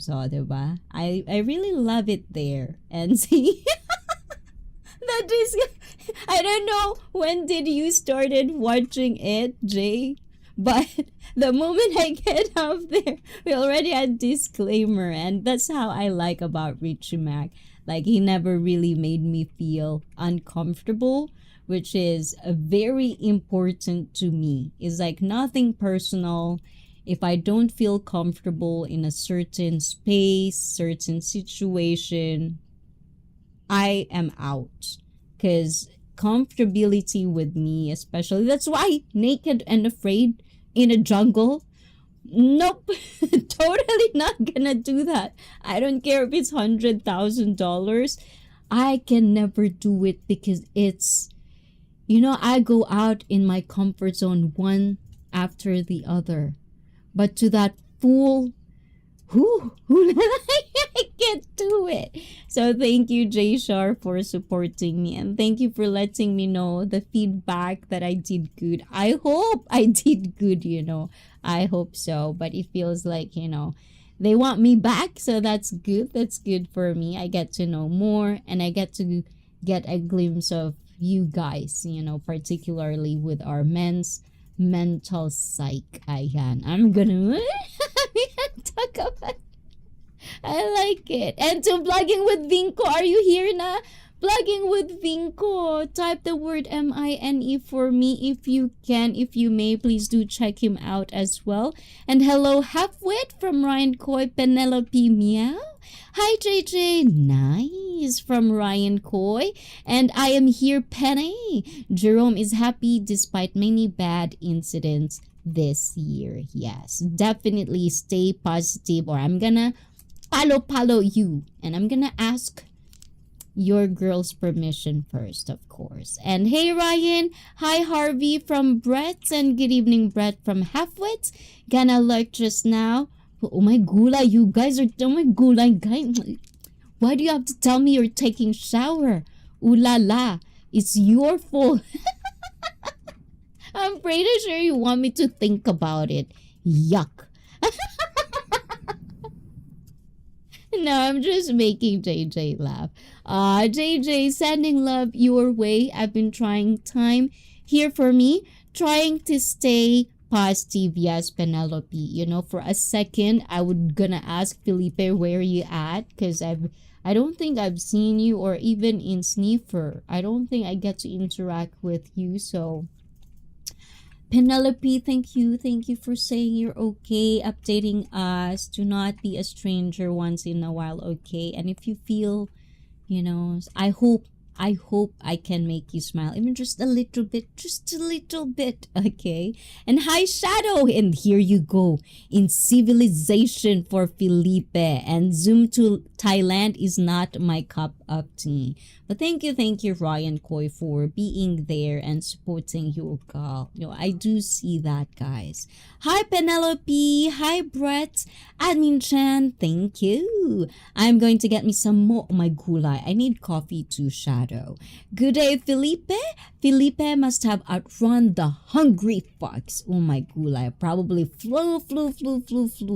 Oh, diba? I really love it there. And see, that is, I don't know when did you started watching it, Jay, but the moment I get out there, we already had disclaimer, and that's how I like about Richie Mac. Like, he never really made me feel uncomfortable, which is very important to me. It's like nothing personal. If I don't feel comfortable in a certain space, certain situation, I am out. Because comfortability with me, especially, that's why Naked and Afraid in a jungle. Nope, totally not gonna do that. I don't care if it's $100,000. I can never do it because it's, I go out in my comfort zone one after the other. But to that fool, I can't do it. So thank you, J Shar, for supporting me. And thank you for letting me know the feedback that I did good. I hope I did good, I hope so. But it feels like, they want me back. So that's good. That's good for me. I get to know more and I get to get a glimpse of you guys, particularly with our men's mental psych. Ayan. I'm gonna talk about. I like it. And to Blogging with Vinco, are you here na? Blogging with Vinco, type the word MINE for me if you can, if you may. Please do check him out as well. And hello, Halfwit from Ryan Coy, Penelope Meow. Hi, JJ. Nice from Ryan Coy. And I am here, Penny. Jerome is happy despite many bad incidents this year. Yes, definitely stay positive, or I'm gonna palo you. And I'm gonna ask your girl's permission first, of course. And hey, Ryan. Hi, Harvey from Brett's. And good evening, Brett from Halfwits. Gonna lurk just now. Oh my gulay, you guys are, oh my gulay, guys. Why do you have to tell me you're taking shower? Ooh la la, it's your fault. I'm pretty sure you want me to think about it. Yuck. No, I'm just making JJ laugh. JJ, sending love your way. I've been trying time here for me, trying to stay positive. Yes, Penelope. For a second, I would gonna ask Felipe where you at, because I don't think I've seen you, or even in Sniffer. I don't think I get to interact with you. So Penelope, thank you for saying you're okay, updating us. Do not be a stranger once in a while, okay? And if you feel, I hope I can make you smile, even just a little bit, okay? And hi, Shadow, and here you go, in civilization for Felipe, and Zoom to Thailand is not my cup of tea. But thank you, Ryan Coy, for being there and supporting your girl. I do see that, guys. Hi, Penelope. Hi, Brett. Admin Chan, thank you. I'm going to get me some more. Oh my gulay. I need coffee too, Shadow. Shadow. Good day, Felipe. Felipe must have outrun the hungry fox. Oh my gulay. Probably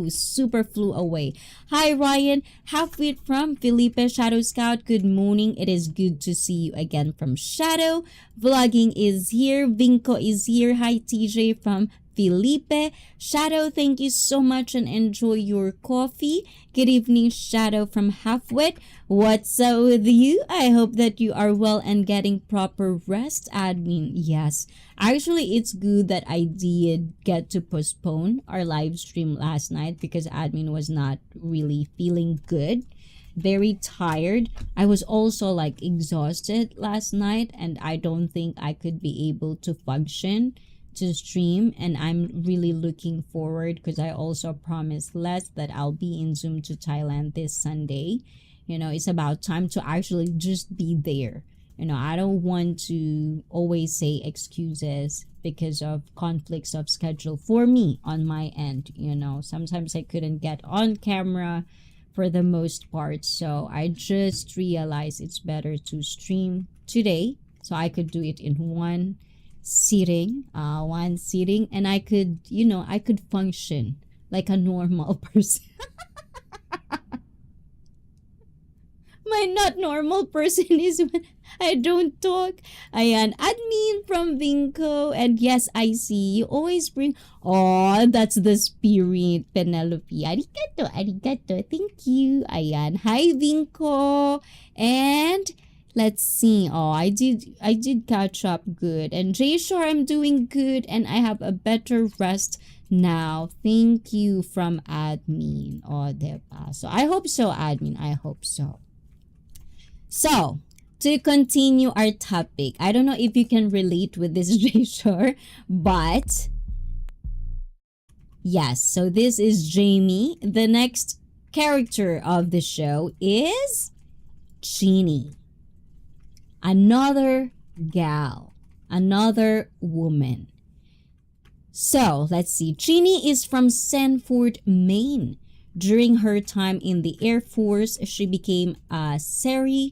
super flew away. Hi, Ryan. Halfway from Felipe Shadow Scout. Good morning. It is good to see you again from Shadow. Vlogging is here. Vinco is here. Hi, TJ from Felipe. Shadow, thank you so much and enjoy your coffee. Good evening, Shadow from Halfwit. What's up with you? I hope that you are well and getting proper rest, admin. Yes, actually, it's good that I did get to postpone our live stream last night because admin was not really feeling good. Very tired. I was also like exhausted last night and I don't think I could be able to function to stream, and I'm really looking forward because I also promised Les that I'll be in Zoom to Thailand this Sunday. You know, it's about time to actually just be there. You know, I don't want to always say excuses because of conflicts of schedule for me on my end. You know, sometimes I couldn't get on camera for the most part, so I just realized it's better to stream today so I could do it in one sitting and I could, you know, I could function like a normal person. My not normal person is when I don't talk. Ayan, admin from Vinco. And yes, I see you always bring, oh, that's the spirit, Penelope. Arigato, arigato. Thank you. Ayan, hi Vinco. And let's see. Oh, I did catch up good. And Jay Shore, I'm doing good and I have a better rest now. Thank you from admin. Oh, diba? So I hope so, admin. I hope so. So, to continue our topic, I don't know if you can relate with this, Jay Shore, but yes, so this is Jamie. The next character of the show is Jeannie. Another gal, another woman. So let's see. Jeannie is from Sanford, Maine. During her time in the Air Force, she became a sere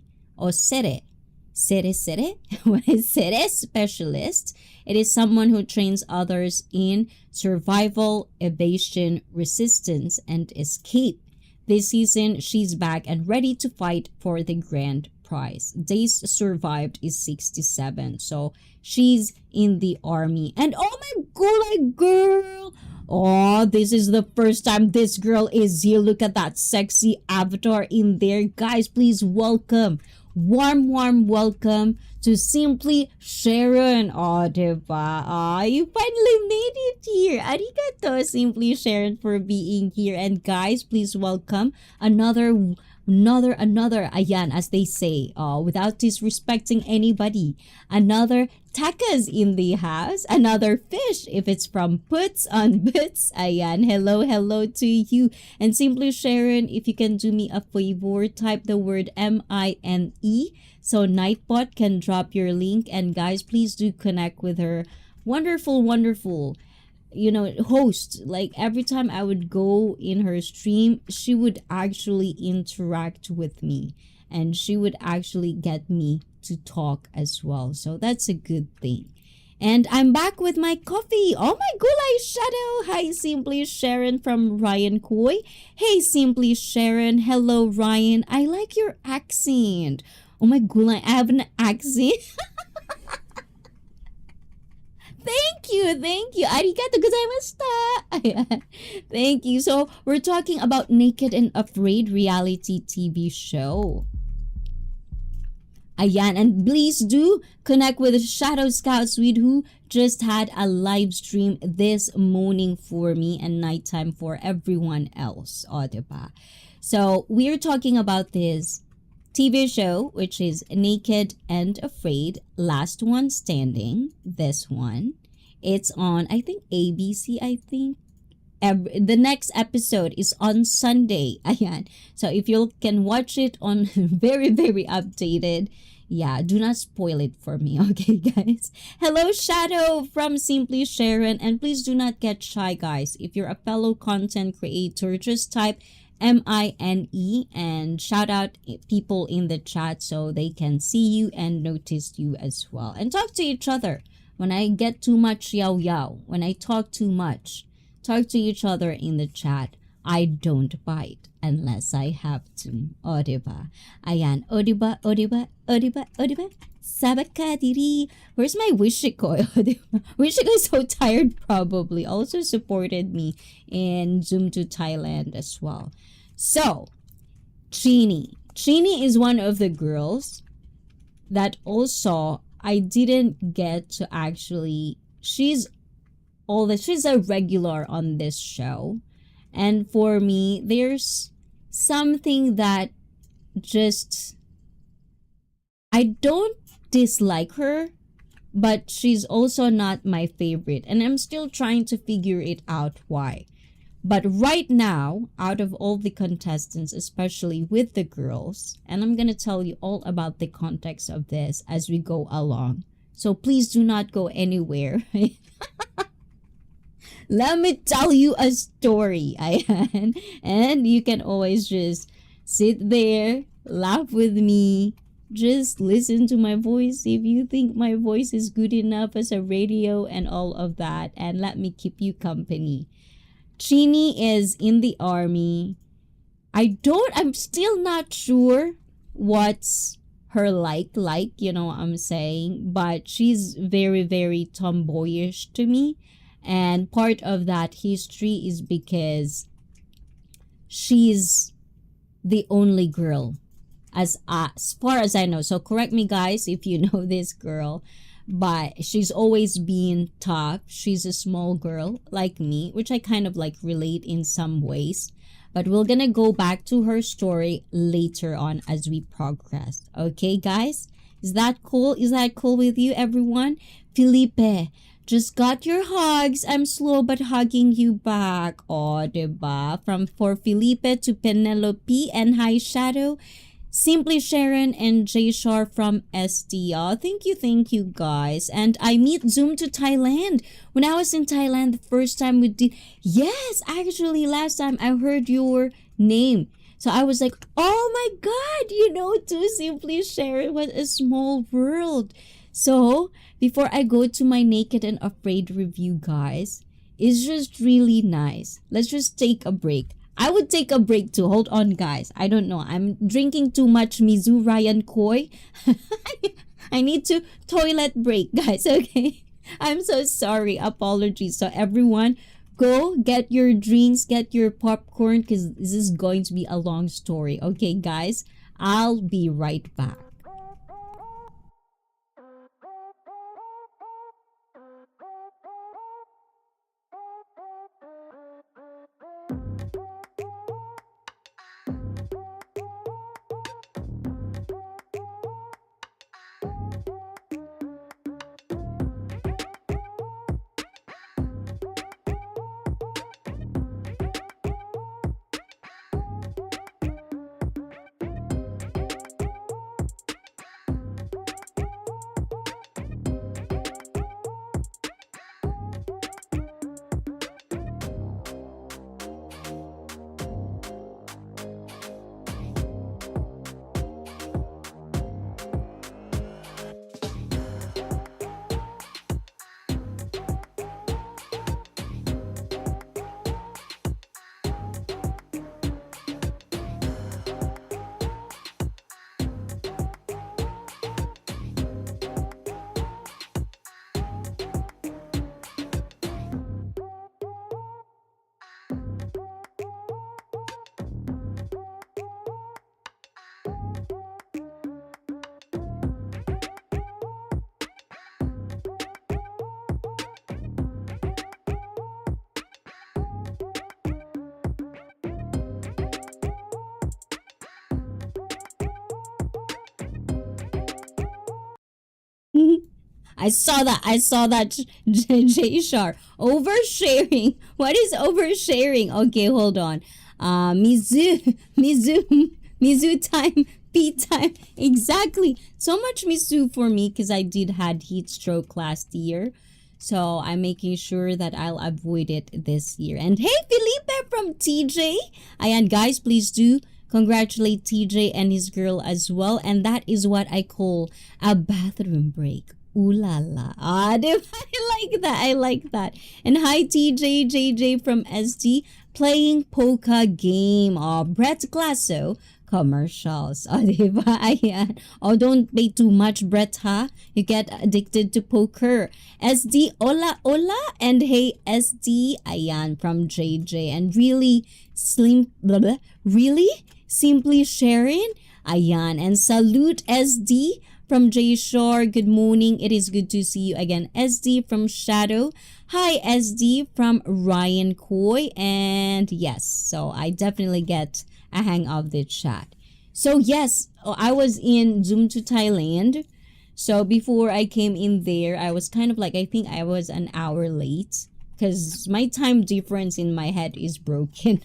specialist. It is someone who trains others in survival, evasion, resistance, and escape. This season, she's back and ready to fight for the grand prize. Days survived is 67. So she's in the army. And oh my god, girl. Oh, this is the first time this girl is here. Look at that sexy avatar in there. Guys, please welcome. Warm welcome to Simply Sharon. Oh, diba? Oh, you finally made it here. Arigato, Simply Sharon, for being here. And guys, please welcome another, ayan, as they say, without disrespecting anybody, another takas in the house, another fish if it's from Puts on Boots. Ayan, hello to you. And Simply Sharon, if you can do me a favor, type the word MINE so Nightbot can drop your link. And guys, please do connect with her. Wonderful, you know, host. Like every time I would go in her stream, she would actually interact with me and she would actually get me to talk as well. So that's a good thing. And I'm back with my coffee. Oh my gulay, Shadow. Hi, Simply Sharon from Ryan Koi. Hey, Simply Sharon. Hello, Ryan. I like your accent. Oh my gulay, I have an accent. Thank you. Arigato gozaimashita. Thank you. So, we're talking about Naked and Afraid reality TV show. Ayan, and please do connect with Shadow Scout Swede who just had a live stream this morning for me and nighttime for everyone else. O, diba? So, we're talking about this TV show, which is Naked and Afraid, Last One Standing. This one. It's on, I think, ABC, I think. The next episode is on Sunday. Ayan. So if you can watch it on very updated, yeah, do not spoil it for me, okay, guys? Hello, Shadow from Simply Sharon. And please do not get shy, guys. If you're a fellow content creator, just type Mine, and shout out people in the chat so they can see you and notice you as well. And talk to each other. When I get too much yaw yaw, when I talk too much, talk to each other in the chat. I don't bite unless I have to. O, diba? Ayan. O, diba? O, diba? O, diba? O, diba? Sabakadiri. Where's my Wishiko? Wishiko is so tired probably. Also supported me in Zoom to Thailand as well. So, Chini. Chini is one of the girls that also I didn't get to actually... She's a regular on this show. And for me, there's something that just... I don't dislike her, but she's also not my favorite. And I'm still trying to figure it out why. But right now, out of all the contestants, especially with the girls, and I'm going to tell you all about the context of this as we go along. So please do not go anywhere. Let me tell you a story. And you can always just sit there, laugh with me, just listen to my voice if you think my voice is good enough as a radio and all of that, and let me keep you company. Chini is in the army. I'm still not sure what's her like, you know what I'm saying, but she's very, very tomboyish to me. And part of that history is because she's the only girl as far as I know. So correct me guys if you know this girl, but she's always been tough. She's a small girl like me, which I kind of like relate in some ways. But we're gonna go back to her story later on as we progress. Okay, guys? Is that cool? Is that cool with you, everyone? Felipe, just got your hugs. I'm slow but hugging you back. Oh, diba? For Felipe to Penelope and High Shadow. Simply Sharon and J Shar from STR. Thank you guys. And I meet Zoom to Thailand. When I was in Thailand the first time we did... Yes, actually last time I heard your name. So I was like, oh my god, you know, to Simply Sharon, what a small world. So before I go to my Naked and Afraid review, guys, it's just really nice. Let's just take a break. I would take a break too. Hold on, guys. I don't know. I'm drinking too much Mizu Ryan Koi. I need to toilet break, guys. Okay. I'm so sorry. Apologies. So everyone, go get your drinks, get your popcorn, because this is going to be a long story. Okay, guys. I'll be right back. I saw that J Shar. Oversharing. What is oversharing? Okay, hold on. Mizu time, P time. Exactly. So much Mizu for me because I did had heat stroke last year. So I'm making sure that I'll avoid it this year. And hey, Felipe from TJ. Ayan, guys, please do congratulate TJ and his girl as well. And that is what I call a bathroom break. Ooh la la. Ah, diba? I like that. I like that. And hi, TJ, JJ from SD, playing poker game. Oh, Brett Glasso. Commercials. Oh, diba? Ayan. Oh, don't pay too much, Brett, ha? You get addicted to poker. SD, hola, hola. And hey, SD, ayan, from JJ. And really, blah, blah, really? Simply sharing? Ayan. And salute, SD, from J Shore. Good morning. It is good to see you again. SD from Shadow. Hi, SD from Ryan Coy. And yes, so I definitely get a hang of the chat. So yes, I was in Zoom to Thailand. So before I came in there, I was kind of like, I think I was an hour late because my time difference in my head is broken.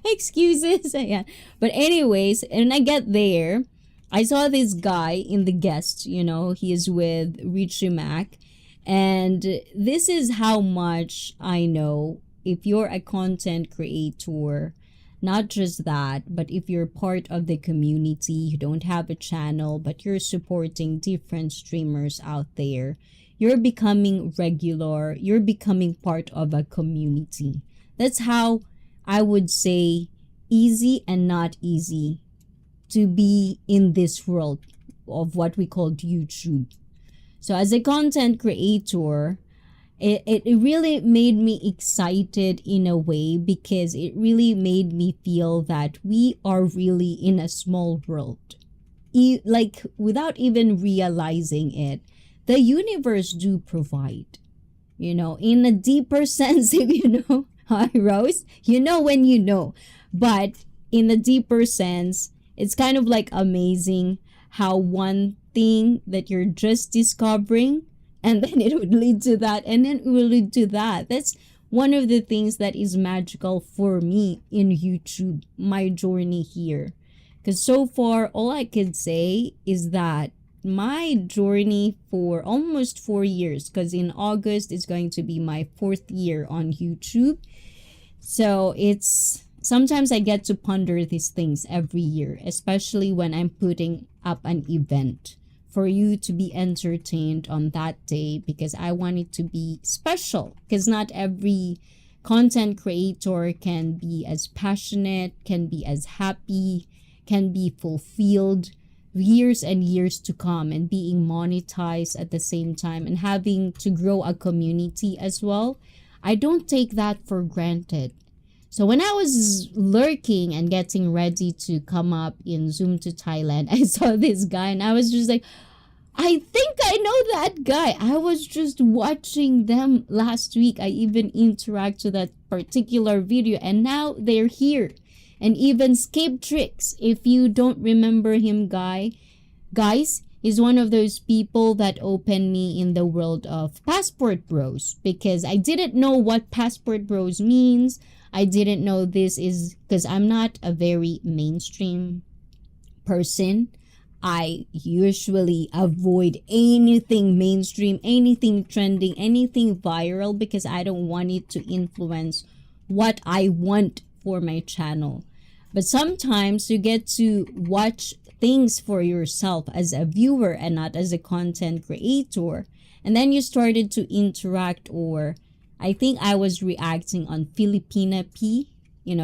Excuses. Yeah. But anyways, and I get there, I saw this guy in the guest, he is with Richie Mac. And this is how much I know if you're a content creator, not just that, but if you're part of the community, you don't have a channel, but you're supporting different streamers out there, you're becoming regular, you're becoming part of a community. That's how I would say easy and not easy to be in this world of what we call YouTube. So as a content creator, it really made me excited in a way because it really made me feel that we are really in a small world. Like without even realizing it, the universe do provide, in a deeper sense, if you know. Hi, Rose. You know when you know. But in a deeper sense, it's kind of like amazing how one thing that you're just discovering, and then it would lead to that, and then it will lead to that. That's one of the things that is magical for me in YouTube, my journey here. Because so far, all I could say is that my journey for almost 4 years, because in August is going to be my 4th year on YouTube. So it's sometimes I get to ponder these things every year, especially when I'm putting up an event for you to be entertained on that day, because I want it to be special, because not every content creator can be as passionate, can be as happy, can be fulfilled years and years to come, and being monetized at the same time and having to grow a community as well. I don't take that for granted. So when I was lurking and getting ready to come up in Zoom to Thailand, I saw this guy and I was just like, I think I know that guy. I was just watching them last week. I even interact to that particular video and now they're here. And even Scape Tricks, if you don't remember him, guys, is one of those people that opened me in the world of Passport Bros, because I didn't know what Passport Bros means. I didn't know this is because I'm not a very mainstream person. I usually avoid anything mainstream, anything trending, anything viral, because I don't want it to influence what I want for my channel. But sometimes you get to watch things for yourself as a viewer and not as a content creator. And then you started to interact, or I think I was reacting on Filipina P,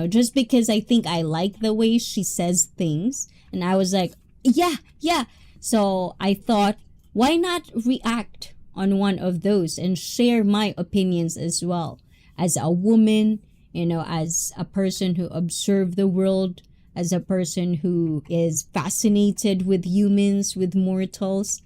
just because I think I like the way she says things. And I was like, yeah. So I thought, why not react on one of those and share my opinions as well? As a woman, as a person who observes the world, as a person who is fascinated with humans, with mortals.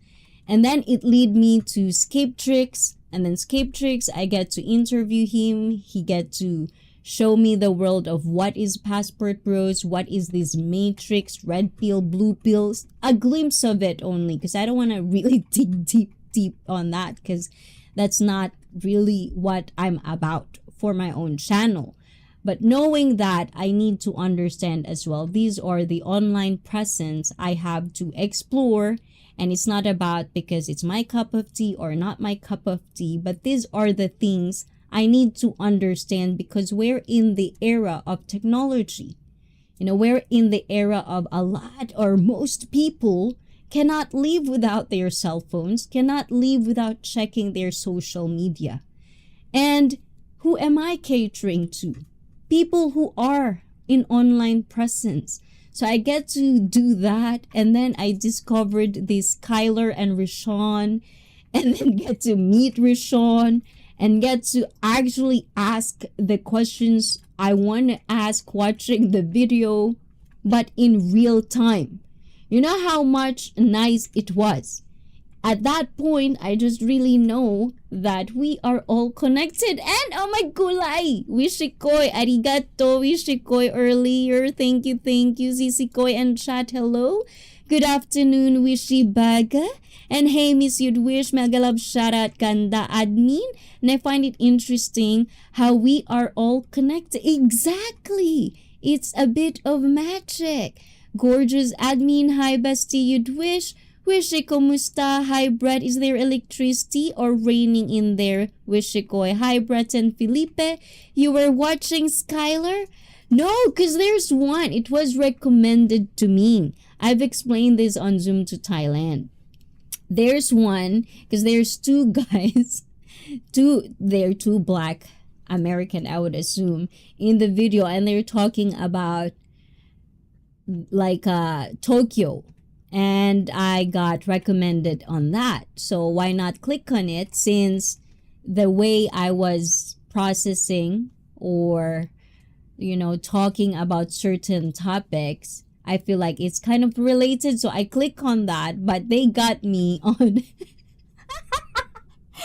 And then it led me to Scape Tricks. And then Scape Tricks, I get to interview him. He get to show me the world of what is Passport Bros, what is this Matrix, red pill, blue pills, a glimpse of it only, because I don't want to really dig deep on that, because that's not really what I'm about for my own channel. But knowing that, I need to understand as well, these are the online presence I have to explore And it's not about because it's my cup of tea or not my cup of tea, but these are the things I need to understand because we're in the era of technology. We're in the era of a lot or most people cannot live without their cell phones, cannot live without checking their social media. And who am I catering to? People who are in online presence. So I get to do that, and then I discovered this Kyler and Rishon, and then get to meet Rishon and get to actually ask the questions I want to ask watching the video, but in real time. You know how much nice it was. At that point, I just really know that we are all connected. And oh my gulay! Wishikoy, arigato, Wishikoy earlier. Thank you, Sisikoy and chat, hello. Good afternoon, Wishibaga. And hey, Miss Yudwish, Magalab Sharat Kanda Admin. And I find it interesting how we are all connected. Exactly. It's a bit of magic. Gorgeous admin, hi bestie Yudwish. Wishy kumusta? Hi Brett, is there electricity or raining in there? Wishikoy. Hi Brett and Felipe. You were watching Skylar? No, because there's one. It was recommended to me. I've explained this on Zoom to Thailand. There's one, because there's two guys. They're two black American, I would assume, in the video. And they're talking about like Tokyo. And I got recommended on that. So why not click on it, since the way I was processing or, talking about certain topics, I feel like it's kind of related. So I click on that, but they got me on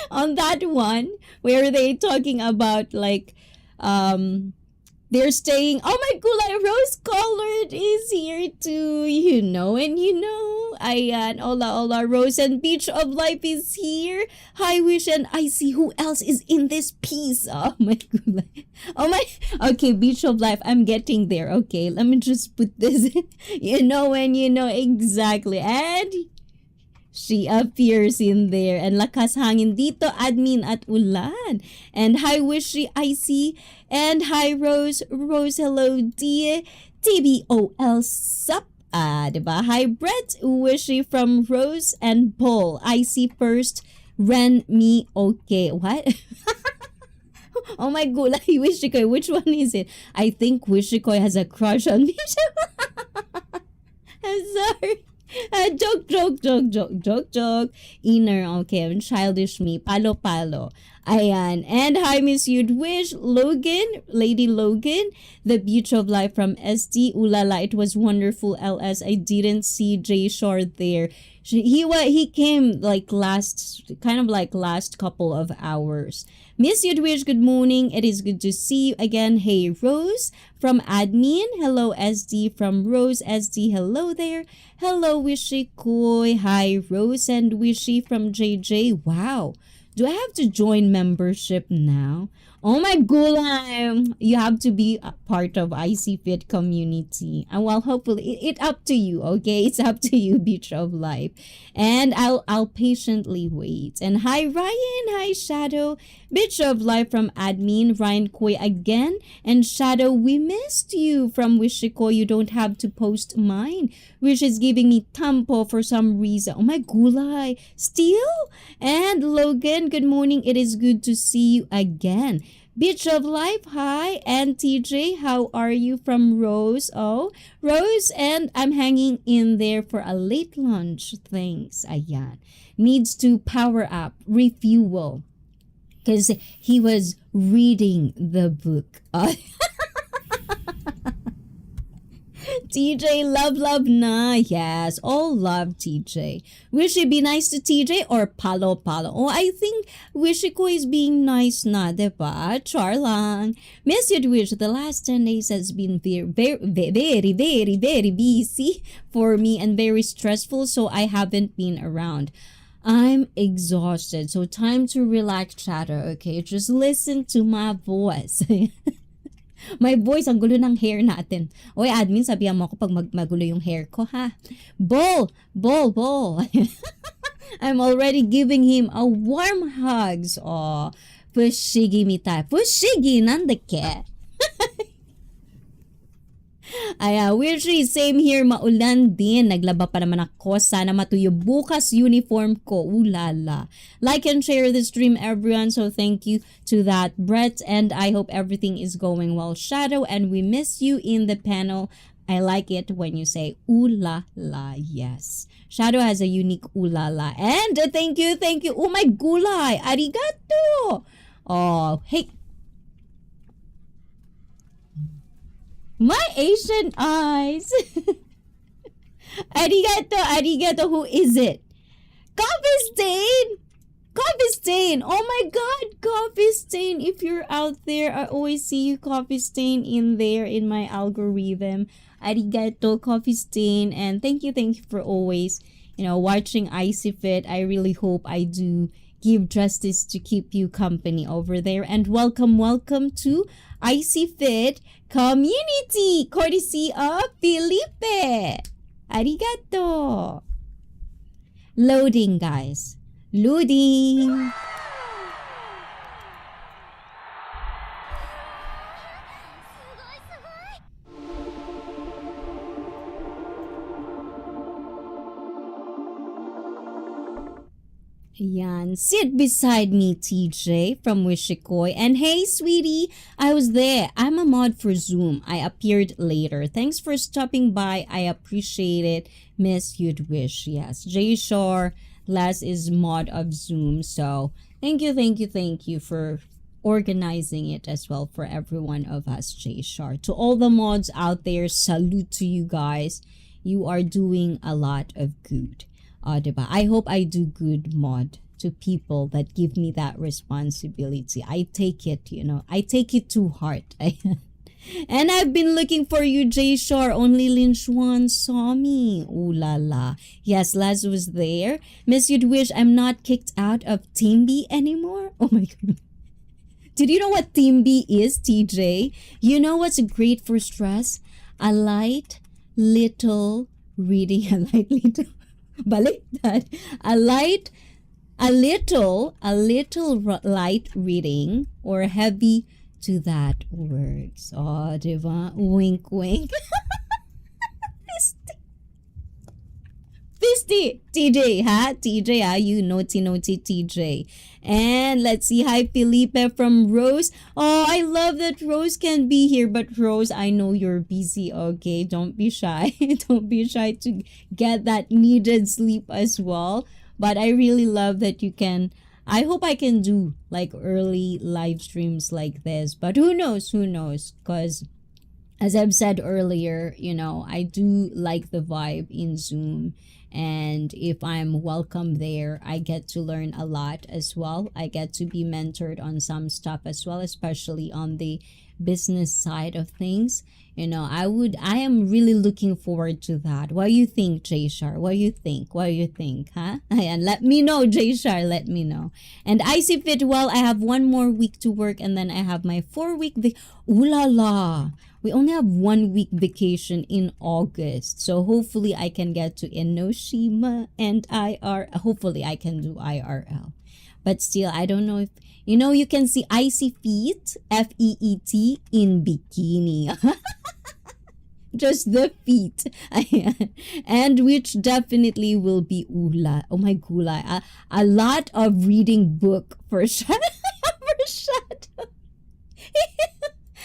on that one where they talking about like they're staying, oh my gulay, rose colored is here too, ayan, hola, Rose and Beach of Life is here. Hi, Wish, and I see who else is in this piece. Oh my gulay. Okay, Beach of Life, I'm getting there. Okay, let me just put this, exactly. And she appears in there. And lakas hangin dito, admin at ulan. And hi, Wishy, I see. And hi, Rose, hello, dear. TBOL, sup? Diba? Hi, Brett, Wishy from Rose and Paul. I see first, Ren, me, okay. What? Oh my gulay, Wishikoy, which one is it? I think Wishikoy has a crush on me. I'm sorry. Joke. Inner, okay. Childish me. Palo. Ayan. And hi, Miss Yudwish. Logan, Lady Logan. The Beach of Life from SD. Ulala, it was wonderful, LS. I didn't see Jay Shore there. He came like last couple of hours. Miss Yudwish, good morning. It is good to see you again. Hey, Rose from admin. Hello, SD from Rose. SD, hello there. Hello, Wishy Koi. Hi, Rose and Wishy from JJ. Wow. Do I have to join membership now? Oh my gulay. You have to be a part of IC Fit community. And well, hopefully it up to you, okay? It's up to you, Beach of Life. And I'll patiently wait. And hi Ryan, hi Shadow. Beach of Life from admin, Ryan Koi again. And Shadow, we missed you from Wishiko. You don't have to post mine. Wish is giving me tampo for some reason. Oh my gulay. Still? And Logan, good morning. It is good to see you again. Beach of Life, hi. And TJ, how are you from Rose? Oh, Rose, and I'm hanging in there for a late lunch. Thanks. Ayan. Needs to power up, refuel. Because he was reading the book. TJ, love na. Yes, all love TJ. Wish it be nice to TJ or palo. Oh, I think Wishiko is being nice na, diba? Char lang. Miss Yudwish, the last 10 days has been very busy for me and very stressful, so I haven't been around. I'm exhausted, so time to relax, chatter, okay? Just listen to my voice. My voice, ang gulo ng hair natin. Oy, admin, sabihan mo ako pag magulo yung hair ko, ha? Ball! Ball! Ball! I'm already giving him a warm hugs. Oh, fushigi mitai. Fushigi, nandake? Ay, Wirshi, same here, maulan din. Naglaba pa naman ako. Sana matuyo bukas uniform ko. Ulala. Like and share the stream, everyone. So thank you to that, Brett. And I hope everything is going well. Shadow, and we miss you in the panel. I like it when you say ulala. Yes. Shadow has a unique ulala. And thank you. Oh my gulay. Arigato. Oh, hey. My Asian eyes. Arigato. Who is it? Coffee Stain. Coffee Stain. Oh my God, Coffee Stain. If you're out there, I always see you, Coffee Stain, in there in my algorithm. Arigato, Coffee Stain. And thank you for always, watching Icy Fit. I really hope I do give justice to keep you company over there. And welcome to Icy Fit Community, courtesy of Felipe. Arigato. Loading, guys. Loading. Yan. Sit beside me, TJ from Wishikoi. And hey, sweetie, I was there. I'm a mod for Zoom. I appeared later. Thanks for stopping by. I appreciate it. Miss, you'd wish. Yes. J Shore, Les is mod of Zoom. So thank you for organizing it as well for every one of us, J Shore. To all the mods out there, salute to you guys. You are doing a lot of good. Diba? I hope I do good, mod, to people that give me that responsibility. I take it, I take it to heart. And I've been looking for you, Jay Shore. Only Lin Xuan saw me. Ooh la la. Yes, Les was there. Miss, you'd wish I'm not kicked out of Team B anymore? Oh my God. Did you know what Team B is, TJ? You know what's great for stress? A light little reading. Balik that. A little light reading or heavy to that works. Oh, diba? Wink, wink. Fisty. TJ, ha? TJ, ha? You naughty TJ. And let's see. Hi, Felipe from Rose. Oh, I love that Rose can be here. But Rose, I know you're busy, okay? Don't be shy. Don't be shy to get that needed sleep as well. But I really love that you can. I hope I can do like early live streams like this. But who knows? Because as I've said earlier, I do like the vibe in Zoom. And if I'm welcome there, I get to learn a lot as well. I get to be mentored on some stuff as well, especially on the business side of things. I am really looking forward to that. What do you think, Jay Shar? What do you think, huh? And let me know, Jay Shar, let me know. And I see fit well, I have 1 more week to work and then I have my 4-week Ooh la la. We only have 1 week vacation in August. So hopefully I can get to Enoshima and hopefully I can do IRL. But still, I don't know if, you can see Icy Feet, FEET, in bikini. Just the feet. And which definitely will be ula. Oh my gulay. A lot of reading book for Shadow. For Shadow.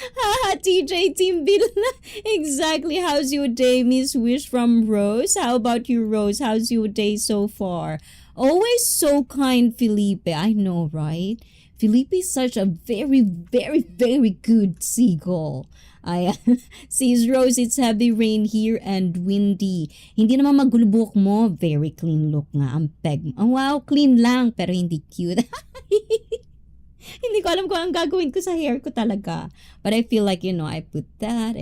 Haha, TJ Team Bill. Exactly. How's your day, Miss Wish from Rose? How about you, Rose? How's your day so far? Always so kind, Felipe. I know, right? Felipe is such a very, very, very good seagull. Says Rose, it's heavy rain here and windy. Hindi naman magulubok mo. Very clean look nga ang peg. Oh, wow, clean lang pero hindi cute. Hindi ko alam kung ang gagawin ko sa hair ko talaga. But I feel like, I put that.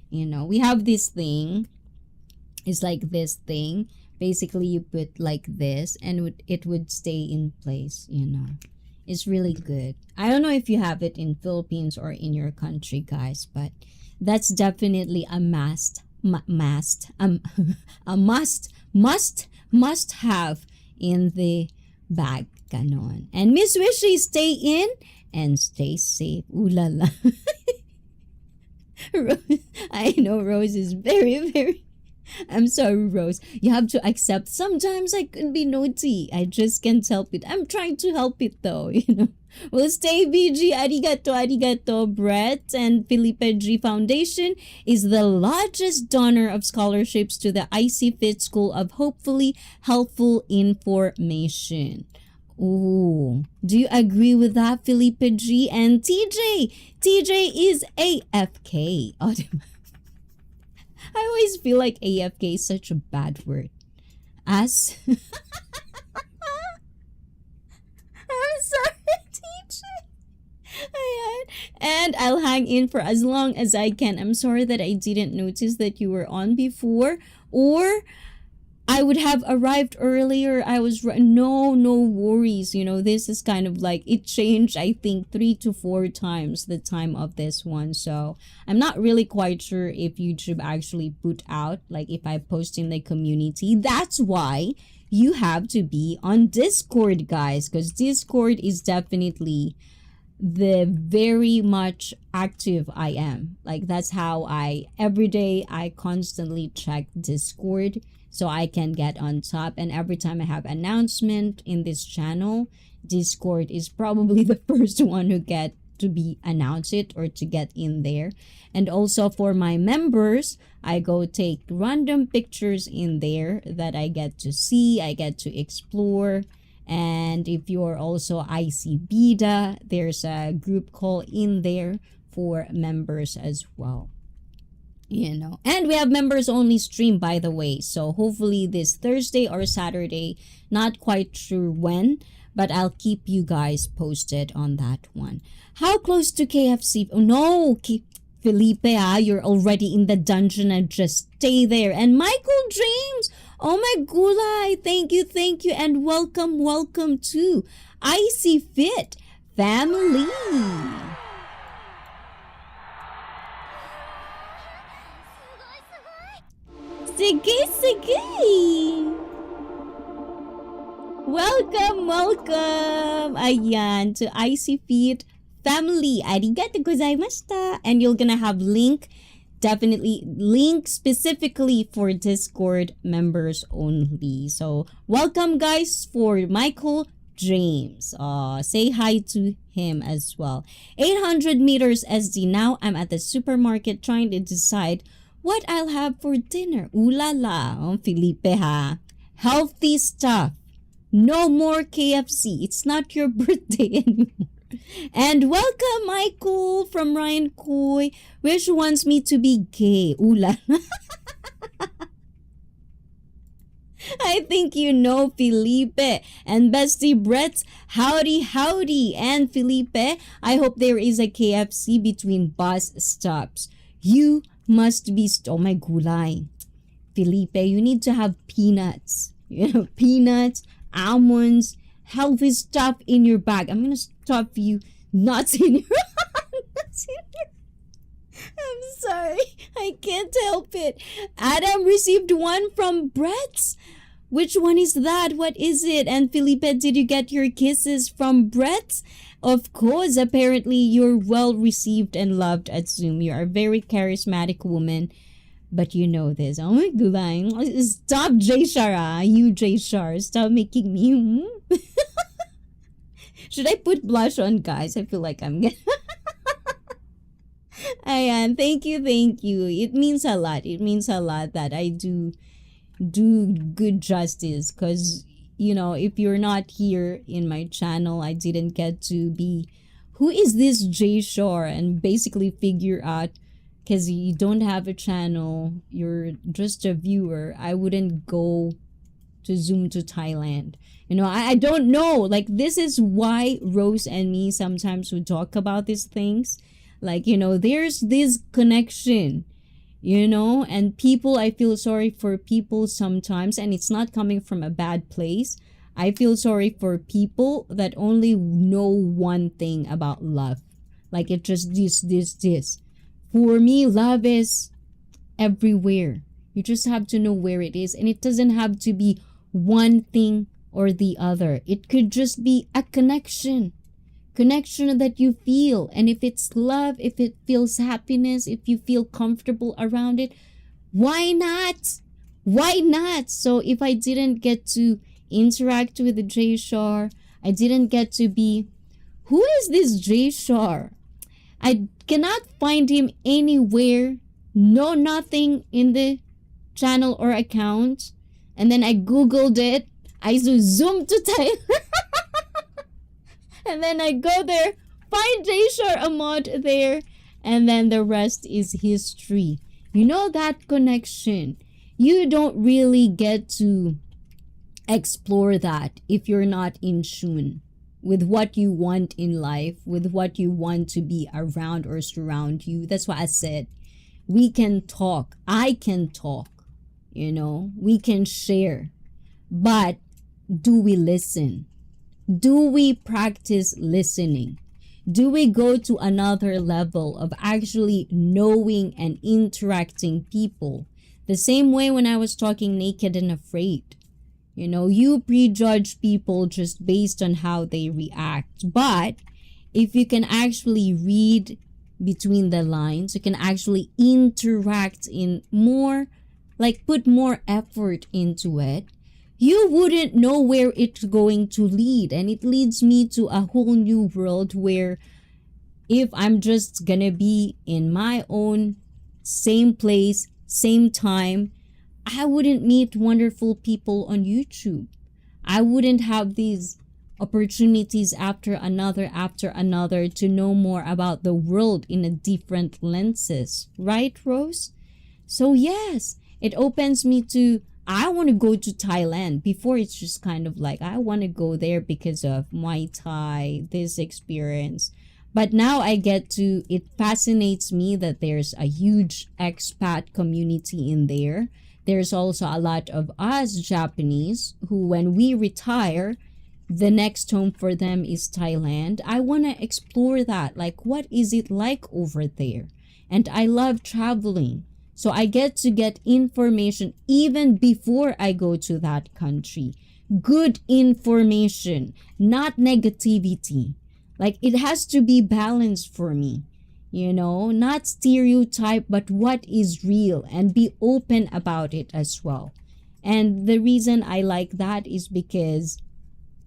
We have this thing. It's like this thing. Basically, you put like this and it would stay in place, It's really good. I don't know if you have it in Philippines or in your country, guys, but that's definitely a a must have in the bag. Ganon. And Miss Wishy, stay in and stay safe. Ooh la la. Rose, I know Rose is very, very. I'm sorry, Rose. You have to accept. Sometimes I can be naughty. I just can't help it. I'm trying to help it though, you know. Well, stay BG. Arigato, arigato. Brett and Felipe G Foundation is the largest donor of scholarships to the IC Fit School of Hopefully Helpful Information. Ooh, do you agree with that, Felipe G? And TJ? TJ is AFK. Oh, I always feel like AFK is such a bad word. As I'm sorry, TJ. Ayan. And I'll hang in for as long as I can. I'm sorry that I didn't notice that you were on before, or I would have arrived earlier. No worries. You know, this is kind of like, it changed, I think, 3 to 4 times the time of this one. So I'm not really quite sure if YouTube actually put out, like if I post in the community. That's why you have to be on Discord, guys, because Discord is definitely the very much active I am. Like that's how every day I constantly check Discord so I can get on top. And every time I have announcement in this channel, Discord is probably the first one who get to be announced it or to get in there. And also for my members, I go take random pictures in there that I get to see, I get to explore. And if you're also IC Beta, there's a group call in there for members as well. You know, and we have members only stream, by the way, so hopefully this Thursday or Saturday, not quite sure when, but I'll keep you guys posted on that one. How close to KFC? Oh no, Felipe, you're already in the dungeon and just stay there. And Michael James, oh my gulay, thank you, and welcome to IC Fit family. Sige. Welcome. Ayan, to IC Fit family. Arigatou gozaimashita. And you're gonna have definitely link specifically for Discord members only. So welcome, guys, for Michael James. Say hi to him as well. 800 meters SD. Now I'm at the supermarket trying to decide what I'll have for dinner. Ooh la la, Felipe ha. Healthy stuff. No more KFC. It's not your birthday anymore. And welcome, Michael from Ryan Koy. Wish wants me to be gay. Ooh la la. I think you know Felipe. And Bestie Brett, howdy. And Felipe, I hope there is a KFC between bus stops. You must be oh my gulay. Felipe, you need to have peanuts. You know, peanuts, almonds, healthy stuff in your bag. I'm gonna stuff you nuts in your nuts in your... I'm sorry, I can't help it. Adam received one from Brett's. Which one is that? What is it? And Felipe, did you get your kisses from Brett's? Of course, apparently you're well received and loved at Zoom. You are a very charismatic woman. But you know this. Oh my god. Stop, J Shara. You, J Shar. Stop making me... Should I put blush on, guys? I feel like I'm gonna... Ayan, thank you. It means a lot. It means a lot that I do good justice, because you know, if you're not here in my channel, I didn't get to be who is this J Shore and basically figure out, because you don't have a channel, you're just a viewer. I wouldn't go to Zoom to Thailand. You know, I don't know, like this is why Rose and me sometimes would talk about these things. Like, you know, there's this connection, you know, and people, I feel sorry for people sometimes, and it's not coming from a bad place. I feel sorry for people that only know one thing about love. Like it just this. For me, love is everywhere. You just have to know where it is. And it doesn't have to be one thing or the other. It could just be a connection. Connection that you feel. And if it's love, if it feels happiness, if you feel comfortable around it, why not? Why not? So if I didn't get to interact with the J Shar, I didn't get to be, who is this J Shar? I cannot find him anywhere. No, nothing in the channel or account. And then I googled it. I zoom to type. And then I go there, find J Shar Ahmad there, and then the rest is history. You know, that connection, you don't really get to explore that if you're not in tune with what you want in life, with what you want to be around or surround you. That's why I said we can talk. I can talk, you know, we can share. But do we listen? Do we practice listening? Do we go to another level of actually knowing and interacting people? The same way when I was talking Naked and Afraid. You know, you prejudge people just based on how they react. But if you can actually read between the lines, you can actually interact in more, like put more effort into it, you wouldn't know where it's going to lead. And it leads me to a whole new world where if I'm just gonna be in my own same place, same time, I wouldn't meet wonderful people on YouTube. I wouldn't have these opportunities after another to know more about the world in a different lenses. Right, Rose? So yes, it opens me to, I want to go to Thailand. Before it's just kind of like, I want to go there because of Muay Thai, this experience. But now I get to, it fascinates me that there's a huge expat community in there. There's also a lot of us Japanese who, when we retire, the next home for them is Thailand. I want to explore that. Like, what is it like over there? And I love traveling. So I get to get information even before I go to that country. Good information, not negativity. Like, it has to be balanced for me. You know, not stereotype, but what is real, and be open about it as well. And the reason I like that is because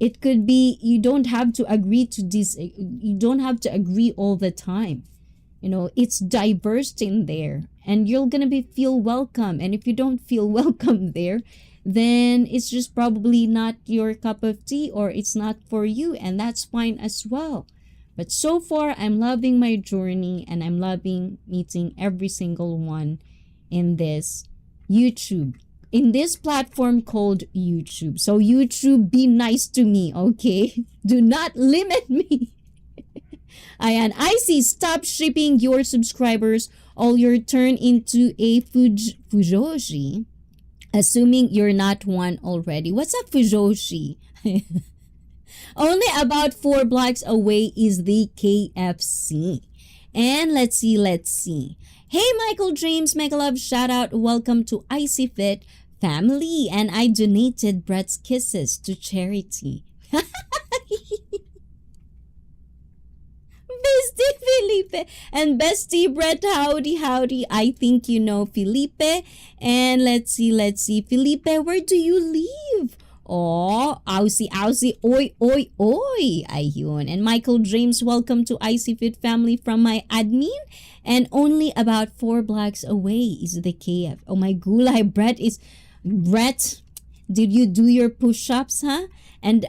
it could be, you don't have to agree to this, you don't have to agree all the time. You know, it's diverse in there and you're gonna be feel welcome. And if you don't feel welcome there, then it's just probably not your cup of tea, or it's not for you, and that's fine as well. But so far, I'm loving my journey, and I'm loving meeting every single one in this YouTube, in this platform called YouTube. So YouTube, be nice to me, okay? Do not limit me. Ayan, I see, stop shipping your subscribers or you'll turn into a Fujoshi. Assuming you're not one already. What's up, Fujoshi? Only about 4 blocks away is the KFC. And let's see. Hey, Michael James, mega love, shout out. Welcome to Icy Fit family. And I donated Brett's kisses to charity. Bestie Felipe and Bestie Brett, howdy. I think you know Felipe. And let's see. Felipe, where do you live? Oh, Aussie, oi. Ayun. And Michael James, welcome to Icy Fit family from my admin. And only about 4 blocks away is the KF. Oh my gulay, Brett, did you do your push-ups, huh? And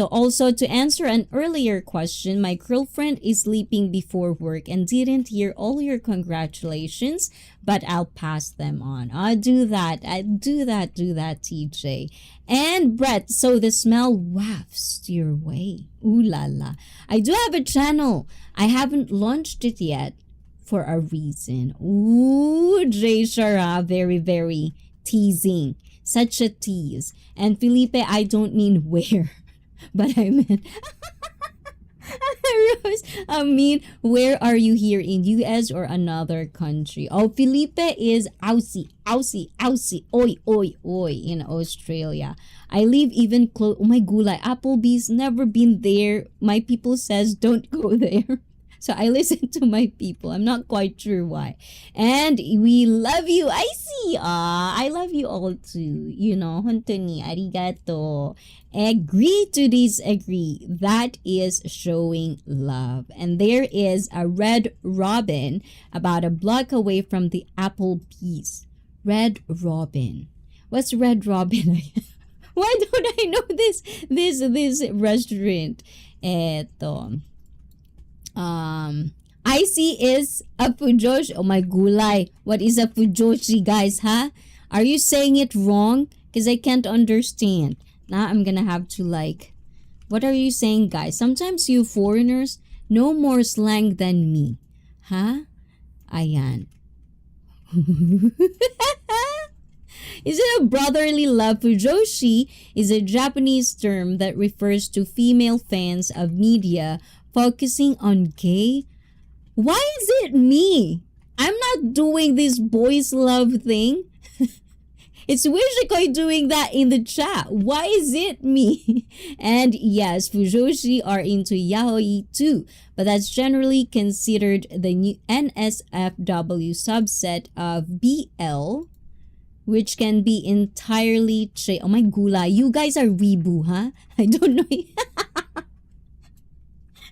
also to answer an earlier question, my girlfriend is sleeping before work and didn't hear all your congratulations, but I'll pass them on. I do that, TJ. And Brett, so the smell wafts your way. Ooh la la. I do have a channel. I haven't launched it yet for a reason. Ooh, Jay Shara, very, very teasing. Such a tease. And Felipe, I don't mean where, but I meant Rose, I mean, where are you here in US or another country? Oh, Felipe is Aussie, Aussie, Aussie, oi, oi, oi in Australia. I live even close. Oh my gulay, Applebee's, never been there. My people says don't go there. So I listen to my people. I'm not quite sure why. And we love you. I see. I love you all too. You know, hontoni, arigato. Agree to disagree. That is showing love. And there is a red robin about a block away from the Applebee's. Red Robin. What's Red Robin? Why don't I know this restaurant? Eto. Icy is a fujoshi. Oh my gulay. What is a fujoshi, guys, huh? Are you saying it wrong? Because I can't understand. Now I'm gonna have to like, what are you saying, guys? Sometimes you foreigners know more slang than me. Huh? Ayan. Is it a brotherly love? Fujoshi is a Japanese term that refers to female fans of media focusing on gay. Why is it me? I'm not doing this boys love thing. It's Wishikoi doing that in the chat. Why is it me? And yes, Fujoshi are into yaoi too, but that's generally considered the new NSFW subset of BL, which can be entirely oh my gula, you guys are weeboo, huh? I don't know.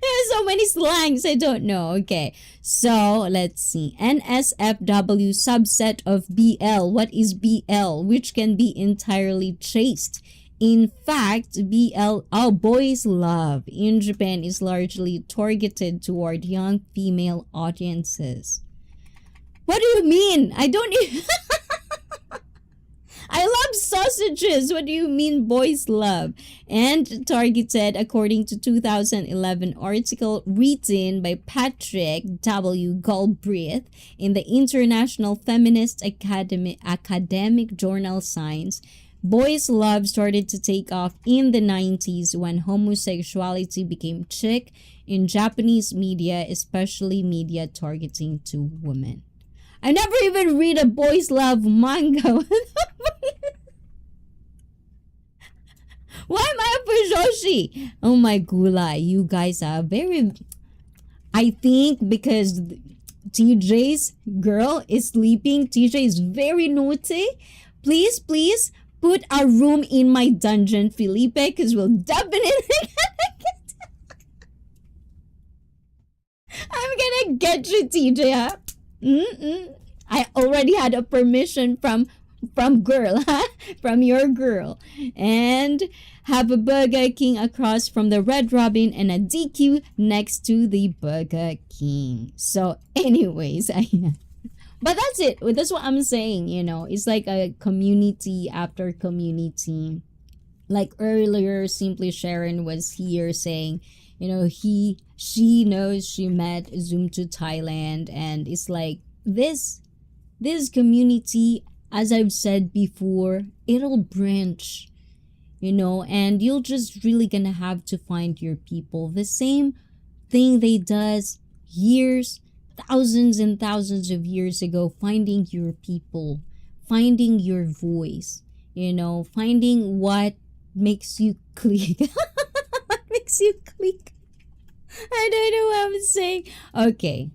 There's so many slangs I don't know. Okay, so let's see. NSFW subset of BL. What is BL? Which can be entirely chaste. In fact, BL, boys love in Japan is largely targeted toward young female audiences. What do you mean? I don't even... I love sausages. What do you mean boys love? And targeted according to 2011 article written by Patrick W. Galbraith in the International Feminist Academic Journal Science. Boys love started to take off in the 90s when homosexuality became chic in Japanese media, especially media targeting to women. I never even read a boys love manga. Why am I a fujoshi? Oh my gulay, you guys are very... I think because TJ's girl is sleeping, TJ is very naughty. Please, please put a room in my dungeon, Felipe, because we'll definitely I'm gonna get you, TJ, huh? I already had a permission from girl, huh? From your girl. And have a Burger King across from the Red Robin and a DQ next to the Burger King. So anyways, but that's it. That's what I'm saying, you know. It's like a community after community. Like earlier, Simply Sharon was here saying, you know, she knows she met Zoom to Thailand, and it's like this community, as I've said before, it'll branch, you know, and you're just really gonna have to find your people. The same thing they does years, thousands and thousands of years ago, finding your people, finding your voice, you know, finding what makes you click. What makes you click? I don't know what I'm saying. Okay.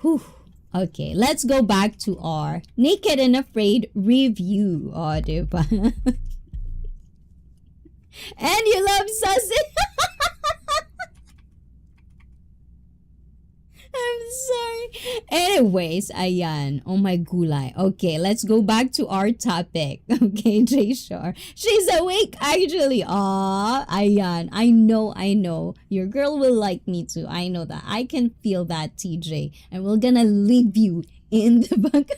Whew. Okay, let's go back to our Naked and Afraid review. Oh, diba? And you love sausage. I'm sorry. Anyways, ayan. Oh my gulay. Okay, let's go back to our topic. Okay, Jay Shore. She's awake actually. Aw, ayan. I know. Your girl will like me too. I know that. I can feel that, TJ. And we're gonna leave you in the bunk.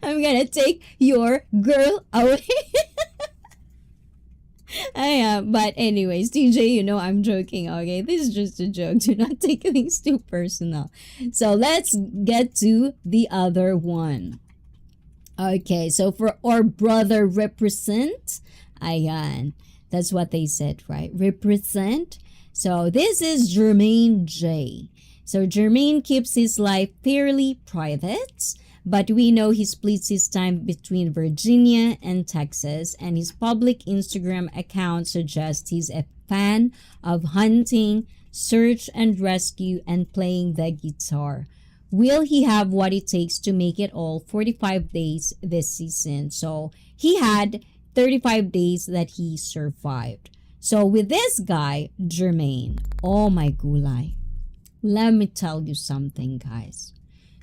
I'm gonna take your girl away. But anyways, TJ, you know I'm joking, okay? This is just a joke. Do not take things too personal. So let's get to the other one. Okay, so for our brother represent, ayan, that's what they said, right? Represent. So this is Jermaine J. So Jermaine keeps his life fairly private, but we know he splits his time between Virginia and Texas, and his public Instagram account suggests he's a fan of hunting, search and rescue, and playing the guitar. Will he have what it takes to make it all 45 days this season? So he had 35 days that he survived. So with this guy, Jermaine, oh my gulay. Let me tell you something, guys.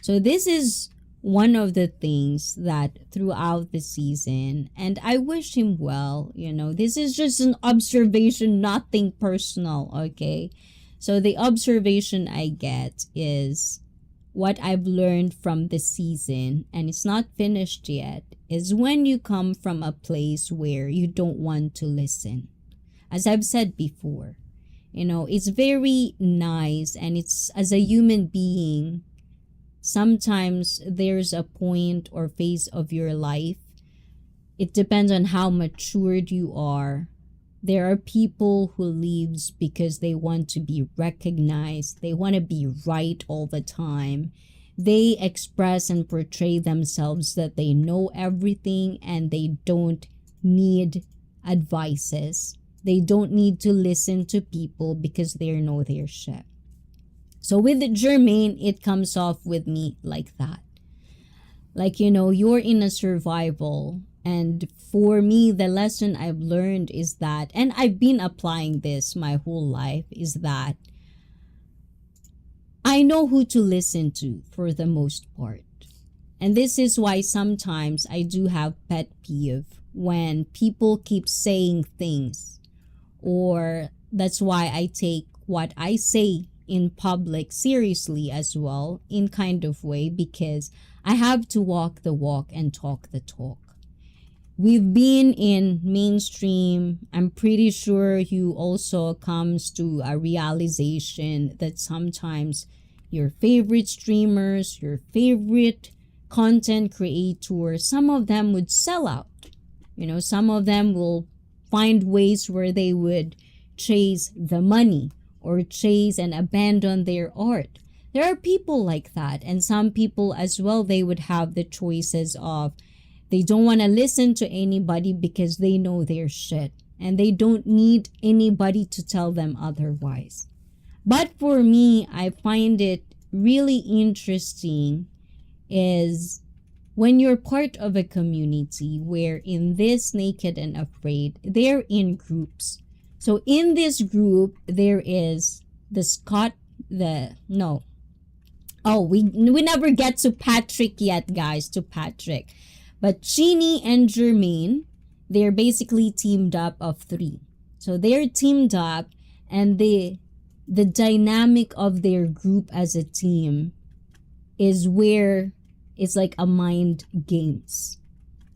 So this is one of the things that throughout the season, and I wish him well, this is just an observation, nothing personal, okay? So the observation I get is what I've learned from the season, and it's not finished yet, is when you come from a place where you don't want to listen. As I've said before, it's very nice, and it's as a human being, sometimes there's a point or phase of your life. It depends on how matured you are. There are people who leaves because they want to be recognized. They want to be right all the time. They express and portray themselves that they know everything and they don't need advices. They don't need to listen to people because they know their shit. So with Jermaine, it comes off with me like that. Like, you're in a survival. And for me, the lesson I've learned is that, and I've been applying this my whole life, is that I know who to listen to for the most part. And this is why sometimes I do have pet peeve when people keep saying things. Or that's why I take what I say in public seriously as well, in kind of way, because I have to walk the walk and talk the talk. We've been in mainstream. I'm pretty sure you also comes to a realization that sometimes your favorite streamers, your favorite content creators, some of them would sell out. Some of them will find ways where they would chase the money or chase and abandon their art. There are people like that, and some people as well, they would have the choices of they don't want to listen to anybody because they know their shit and they don't need anybody to tell them otherwise. But for me, I find it really interesting is when you're part of a community where in this Naked and Afraid, they're in groups. So in this group, there is we never get to Patrick yet, guys, to Patrick. But Chini and Jermaine, they're basically teamed up of 3. So they're teamed up, and the dynamic of their group as a team is where it's like a mind games.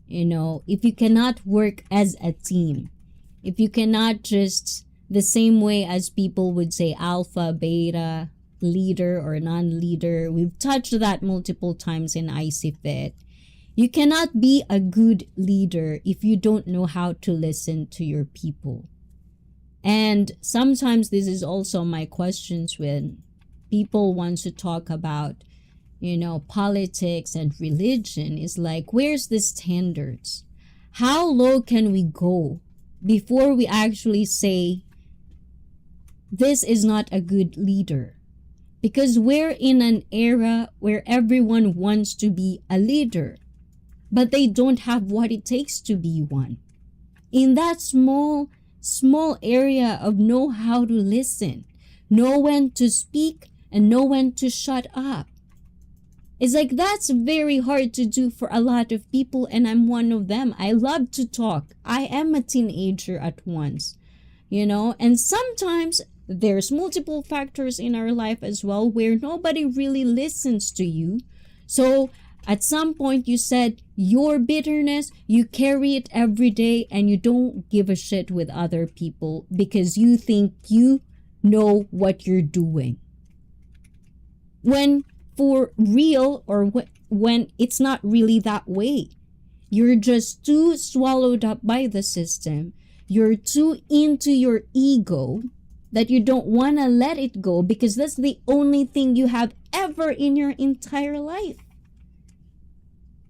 If you cannot work as a team, if you cannot just the same way as people would say alpha, beta, leader or non-leader, we've touched that multiple times in Icy Fit. You cannot be a good leader if you don't know how to listen to your people. And sometimes this is also my questions when people want to talk about, politics and religion, is like, where's the standards? How low can we go before we actually say this is not a good leader? Because we're in an era where everyone wants to be a leader, but they don't have what it takes to be one. In that small area of know how to listen, know when to speak, and know when to shut up. It's like that's very hard to do for a lot of people, and I'm one of them. I love to talk. I am a teenager at once, and sometimes there's multiple factors in our life as well where nobody really listens to you. So at some point you said your bitterness, you carry it every day and you don't give a shit with other people because you think you know what you're doing. When for real, or when it's not really that way. You're just too swallowed up by the system. You're too into your ego that you don't want to let it go because that's the only thing you have ever in your entire life.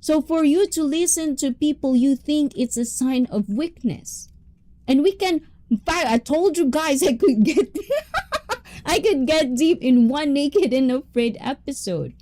So for you to listen to people, you think it's a sign of weakness. And we can, in fact, I told you guys I could get I could get deep in one Naked and Afraid episode.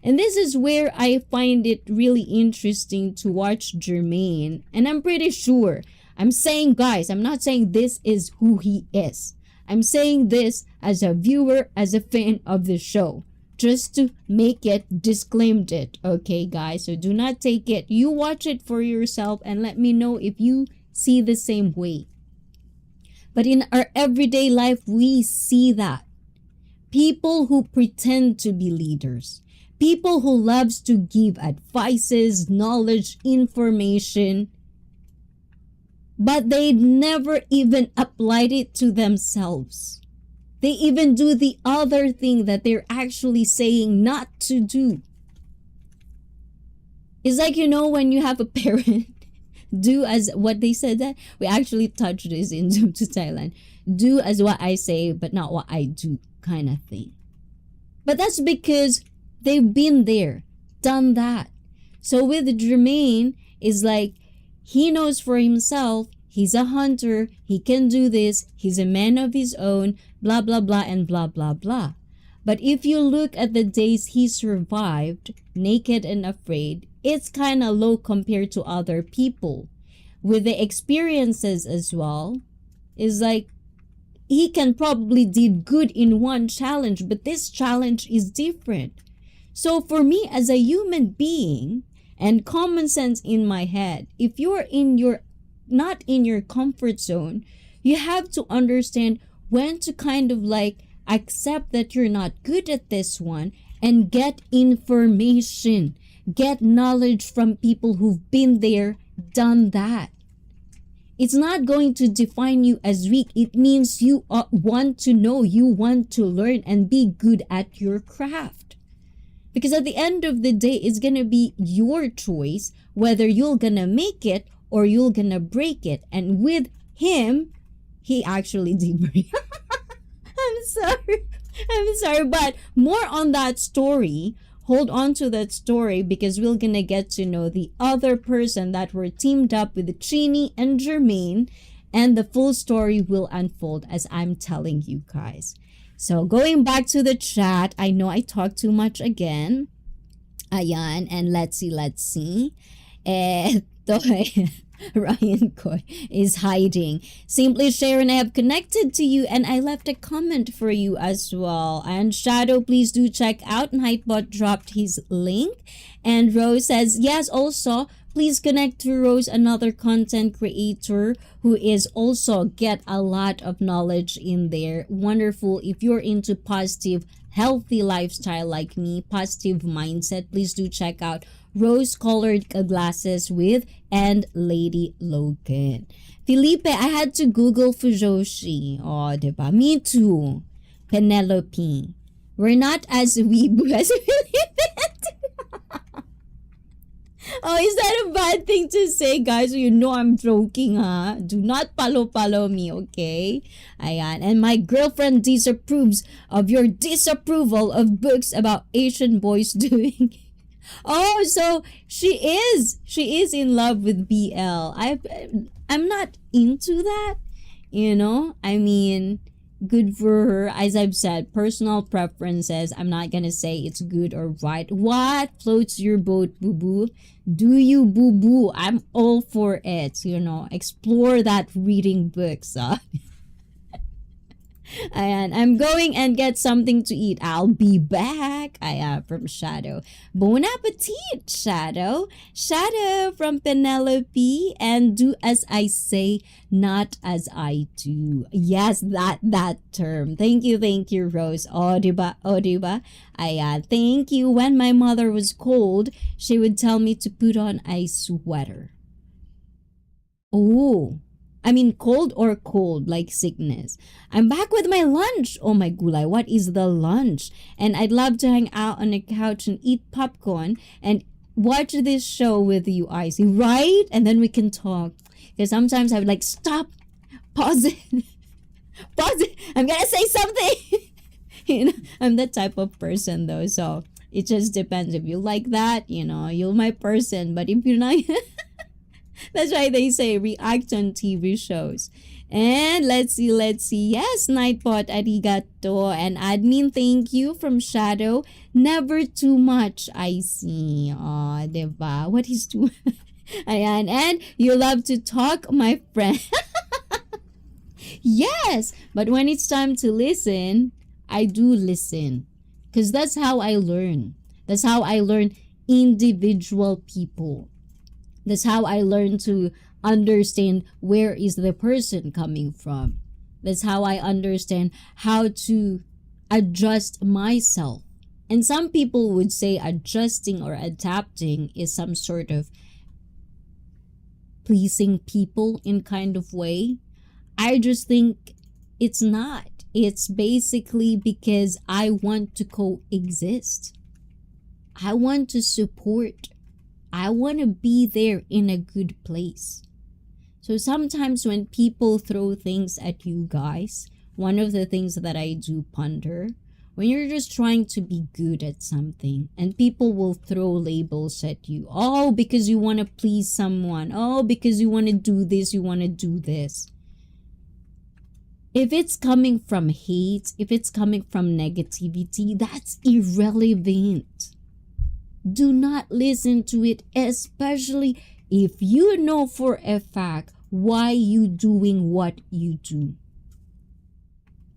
And this is where I find it really interesting to watch Jermaine. And I'm pretty sure, I'm saying, guys, I'm not saying this is who he is. I'm saying this as a viewer, as a fan of the show. Just to make it, disclaimed it, okay, guys? So do not take it. You watch it for yourself and let me know if you see the same way. But in our everyday life, we see that. People who pretend to be leaders. People who loves to give advices, knowledge, information. But they never even applied it to themselves. They even do the other thing that they're actually saying not to do. It's like, when you have a parent, do as what they said that. We actually touched this in Zoom to Thailand. Do as what I say, but not what I do kind of thing. But that's because they've been there, done that. So with Jermaine, it's like, he knows for himself, he's a hunter, he can do this, he's a man of his own, blah, blah, blah, and blah, blah, blah. But if you look at the days he survived, naked and afraid, it's kind of low compared to other people. With the experiences as well, it's like, he can probably did good in one challenge, but this challenge is different. So for me as a human being, and common sense in my head, if you're not in your comfort zone, you have to understand when to kind of like accept that you're not good at this one and get information, get knowledge from people who've been there, done that. It's not going to define you as weak. It means you want to know, you want to learn and be good at your craft. Because at the end of the day, it's going to be your choice whether you're going to make it or you're going to break it. And with him, he actually did break. I'm sorry. But more on that story. Hold on to that story because we're going to get to know the other person that were teamed up with Chini and Jermaine. And the full story will unfold as I'm telling you guys. So, going back to the chat, I know I talked too much again. Ayan, and let's see. Ryan Koy is hiding. Simply Sharon, I have connected to you and I left a comment for you as well. And Shadow, please do check out. Nightbot dropped his link. And Rose says, yes, also, please connect to Rose, another content creator who is also get a lot of knowledge in there. Wonderful. If you're into positive, healthy lifestyle like me, positive mindset, please do check out Rose-Colored Glasses with and Lady Logan. Felipe, I had to Google Fujoshi. Oh, diba? Me too. Penelope. We're not as weebu as Felipe. Oh, is that a bad thing to say, guys? You know I'm joking, huh? Do not follow me, okay? Ayan. And my girlfriend disapproves of your disapproval of books about Asian boys doing. Oh, so she is in love with BL. I'm not into that, I mean, good for her. As I've said, personal preferences. I'm not gonna say it's good or right. What floats your boat, boo boo? Do you, boo boo? I'm all for it. Explore that reading books. And I'm going and get something to eat. I'll be back. From Shadow. Bon appetit, Shadow. Shadow from Penelope. And do as I say, not as I do. Yes, that term. Thank you, Rose. Oh, diba? Thank you. When my mother was cold, she would tell me to put on a sweater. Oh. I mean, cold like sickness. I'm back with my lunch. Oh my gulay, what is the lunch? And I'd love to hang out on a couch and eat popcorn and watch this show with you, Icy, right? And then we can talk. Because sometimes I would like, stop, pause it, pause it. I'm gonna say something. You know, I'm that type of person though. So it just depends. If you like that, you know, you're my person. But if you're not, that's why they say react on TV shows. And let's see. Yes, Nightbot, arigato. And admin, thank you from Shadow. Never too much, I see. Oh, diba? What is too Ayan. And you love to talk, my friend. Yes, but when it's time to listen, I do listen. Because that's how I learn. That's how I learn individual people. That's how I learn to understand where is the person coming from. That's how I understand how to adjust myself. And some people would say adjusting or adapting is some sort of pleasing people in kind of way. I just think it's not. It's basically because I want to coexist. I want to support. I want to be there in a good place. So sometimes when people throw things at you guys, one of the things that I do ponder, when you're just trying to be good at something and people will throw labels at you. Oh, because you want to please someone. Oh, because you want to do this, you want to do this. If it's coming from hate, if it's coming from negativity, that's irrelevant. Do not listen to it, especially if you know for a fact why you doing what you do.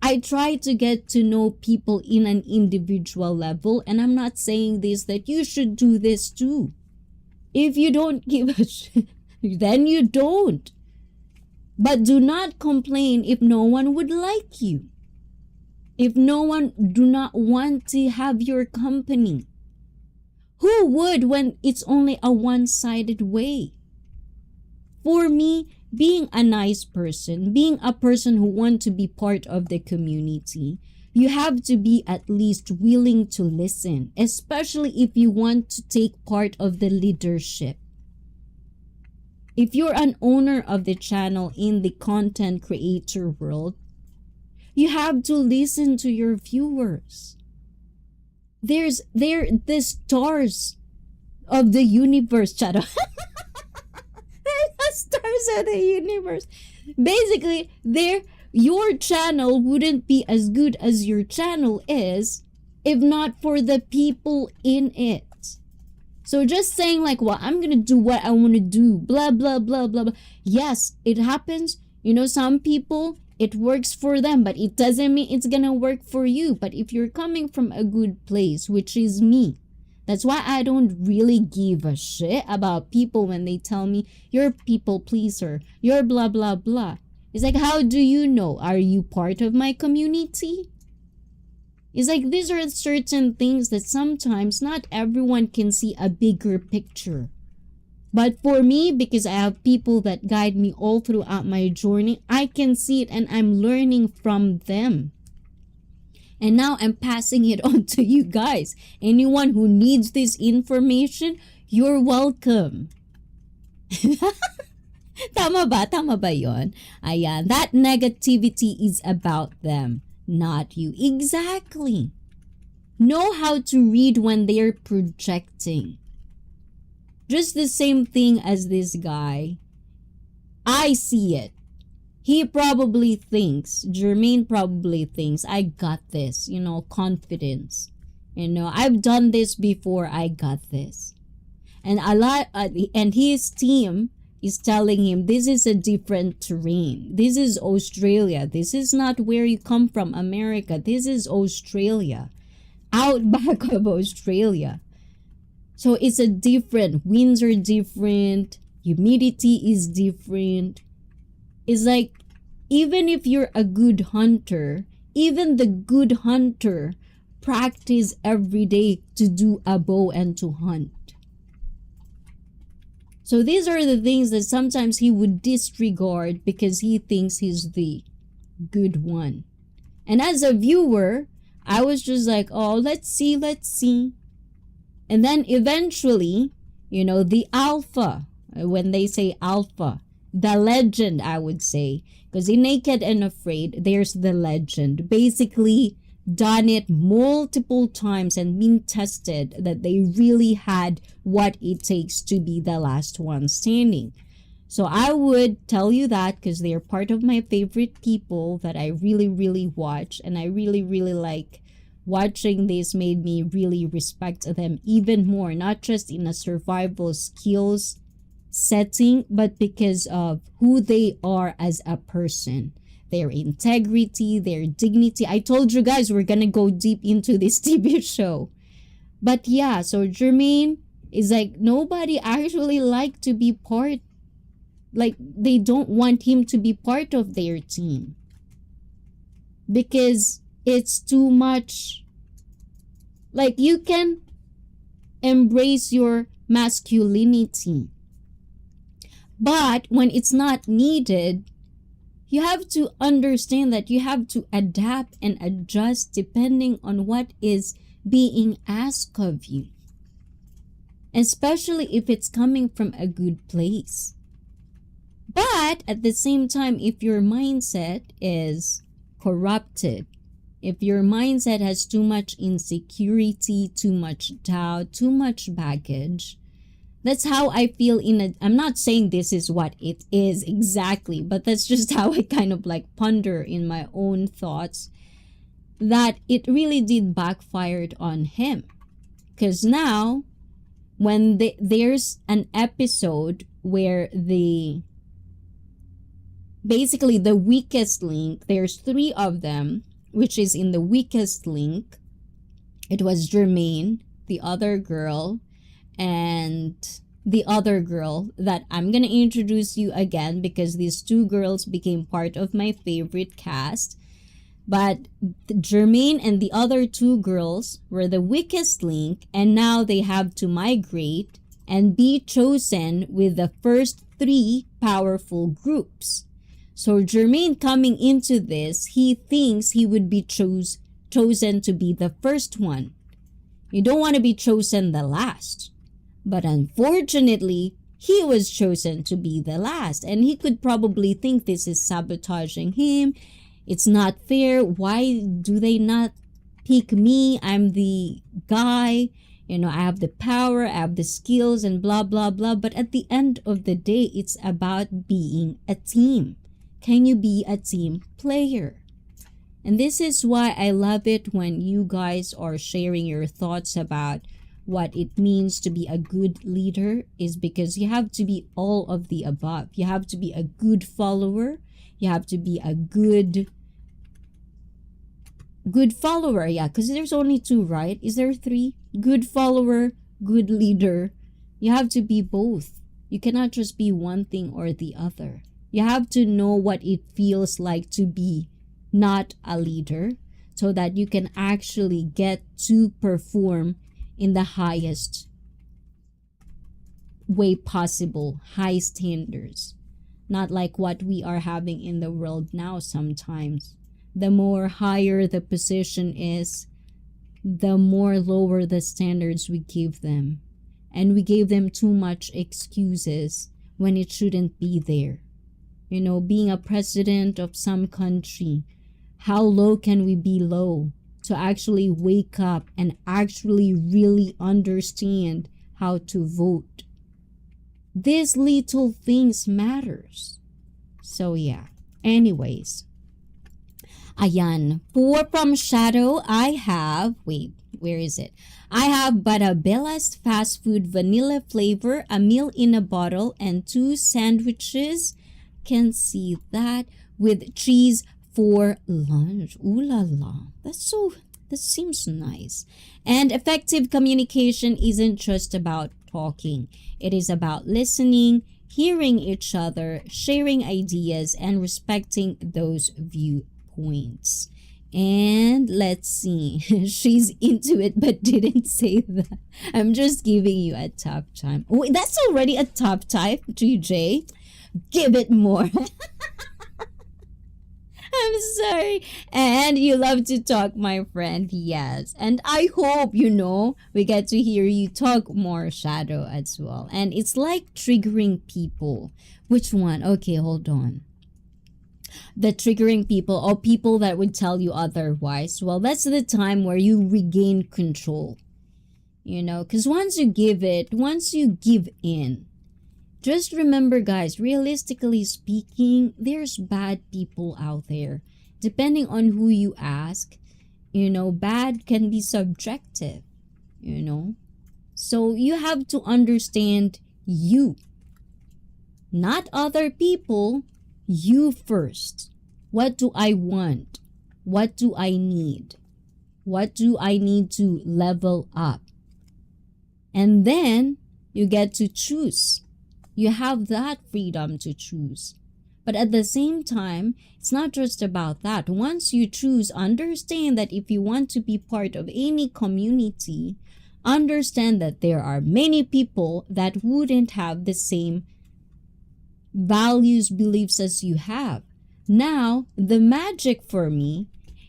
I try to get to know people in an individual level, and I'm not saying this that you should do this too. If you don't give a shit, then you don't. But do not complain if no one would like you. If no one do not want to have your company. Who would when it's only a one-sided way? For me, being a nice person, being a person who wants to be part of the community, you have to be at least willing to listen, especially if you want to take part of the leadership. If you're an owner of the channel in the content creator world, you have to listen to your viewers. They're the stars of the universe, Charo. They're the stars of the universe. Basically, your channel wouldn't be as good as your channel is if not for the people in it. So just saying like, well, I'm going to do what I want to do, blah, blah, blah, blah, blah. Yes, it happens. You know, some people, it works for them, but it doesn't mean it's going to work for you. But if you're coming from a good place, which is me, that's why I don't really give a shit about people when they tell me, you're a people pleaser, you're blah, blah, blah. It's like, how do you know? Are you part of my community? It's like these are certain things that sometimes not everyone can see a bigger picture. But for me, because I have people that guide me all throughout my journey, I can see it and I'm learning from them. And now I'm passing it on to you guys. Anyone who needs this information, you're welcome. Tama ba? Tama ba yun? Ayan, that negativity is about them. Not you. Exactly. Know how to read when they're projecting. Just the same thing as this guy. I see it. He probably thinks, Jermaine probably thinks, I got this, you know, confidence. You know, I've done this before, I got this. And and his team is telling him this is a different terrain. This is Australia. This is not where you come from, America. This is Australia. Out back of Australia. So it's a different, winds are different, humidity is different. It's like, even if you're a good hunter, even the good hunter practice every day to do a bow and to hunt. So these are the things that sometimes he would disregard because he thinks he's the good one. And as a viewer, I was just like, oh, let's see. And then eventually, You know, the alpha. When they say alpha, the legend, I would say. Because in Naked and Afraid, there's the legend. Basically, done it multiple times and been tested that they really had what it takes to be the last one standing. So I would tell you that because they're part of my favorite people that I really, really watch. And I really, really like watching this. Made me really respect them even more. Not just in a survival skills setting, but because of who they are as a person. Their integrity, their dignity. I told you guys we're gonna go deep into this TV show. But yeah, so Jermaine is like, nobody actually like to be part, like they don't want him to be part of their team. Because it's too much. Like, you can embrace your masculinity. But when it's not needed, you have to understand that you have to adapt and adjust depending on what is being asked of you. Especially if it's coming from a good place. But at the same time, if your mindset is corrupted, if your mindset has too much insecurity, too much doubt, too much baggage, that's how I feel I'm not saying this is what it is exactly, but that's just how I kind of like ponder in my own thoughts, that it really did backfired on him. Because now, when there's an episode where basically the weakest link, there's 3 of them, which is in the weakest link. It was Jermaine, the other girl, and the other girl that I'm gonna introduce you again because these 2 girls became part of my favorite cast. But Jermaine and the other 2 girls were the weakest link, and now they have to migrate and be chosen with the first 3 powerful groups. So Jermaine coming into this, he thinks he would be chosen to be the first one. You don't want to be chosen the last. But unfortunately, he was chosen to be the last. And he could probably think this is sabotaging him. It's not fair. Why do they not pick me? I'm the guy. You know, I have the power, I have the skills, and blah, blah, blah. But at the end of the day, it's about being a team. Can you be a team player? And this is why I love it when you guys are sharing your thoughts about what it means to be a good leader, is because you have to be all of the above. You have to be a good follower. You have to be a good follower. Yeah, because there's only 2, right? Is there 3? Good follower, good leader. You have to be both. You cannot just be one thing or the other. You have to know what it feels like to be not a leader, so that you can actually get to perform in the highest way possible, high standards. Not like what we are having in the world now sometimes. The more higher the position is, the more lower the standards we give them. And we gave them too much excuses when it shouldn't be there. You know, being a president of some country, how low can we be low to actually wake up and actually really understand how to vote? These little things matters. So yeah. Anyways. Ayan. For From Shadow, I have, wait, where is it? I have Barabella's fast food vanilla flavor, a meal in a bottle, and 2 sandwiches. Can see that, with cheese for lunch. Ooh la la. That seems nice. And effective communication isn't just about talking. It is about listening, hearing each other, sharing ideas, and respecting those viewpoints. And let's see. She's into it but didn't say that. I'm just giving you a tough time. Oh, that's already a tough type, GJ. Give it more. I'm sorry. And you love to talk, my friend. Yes. And I hope, we get to hear you talk more, Shadow, as well. And it's like triggering people. Which one? Okay, hold on. The triggering people or people that would tell you otherwise. Well, that's the time where you regain control. Because once you give in, just remember, guys, realistically speaking, there's bad people out there. Depending on who you ask, bad can be subjective, So you have to understand you, not other people, you first. What do I want? What do I need? What do I need to level up? And then you get to choose. You have that freedom to choose. But at the same time, it's not just about that. Once you choose, understand that if you want to be part of any community, understand that there are many people that wouldn't have the same values, beliefs as you have. Now, the magic for me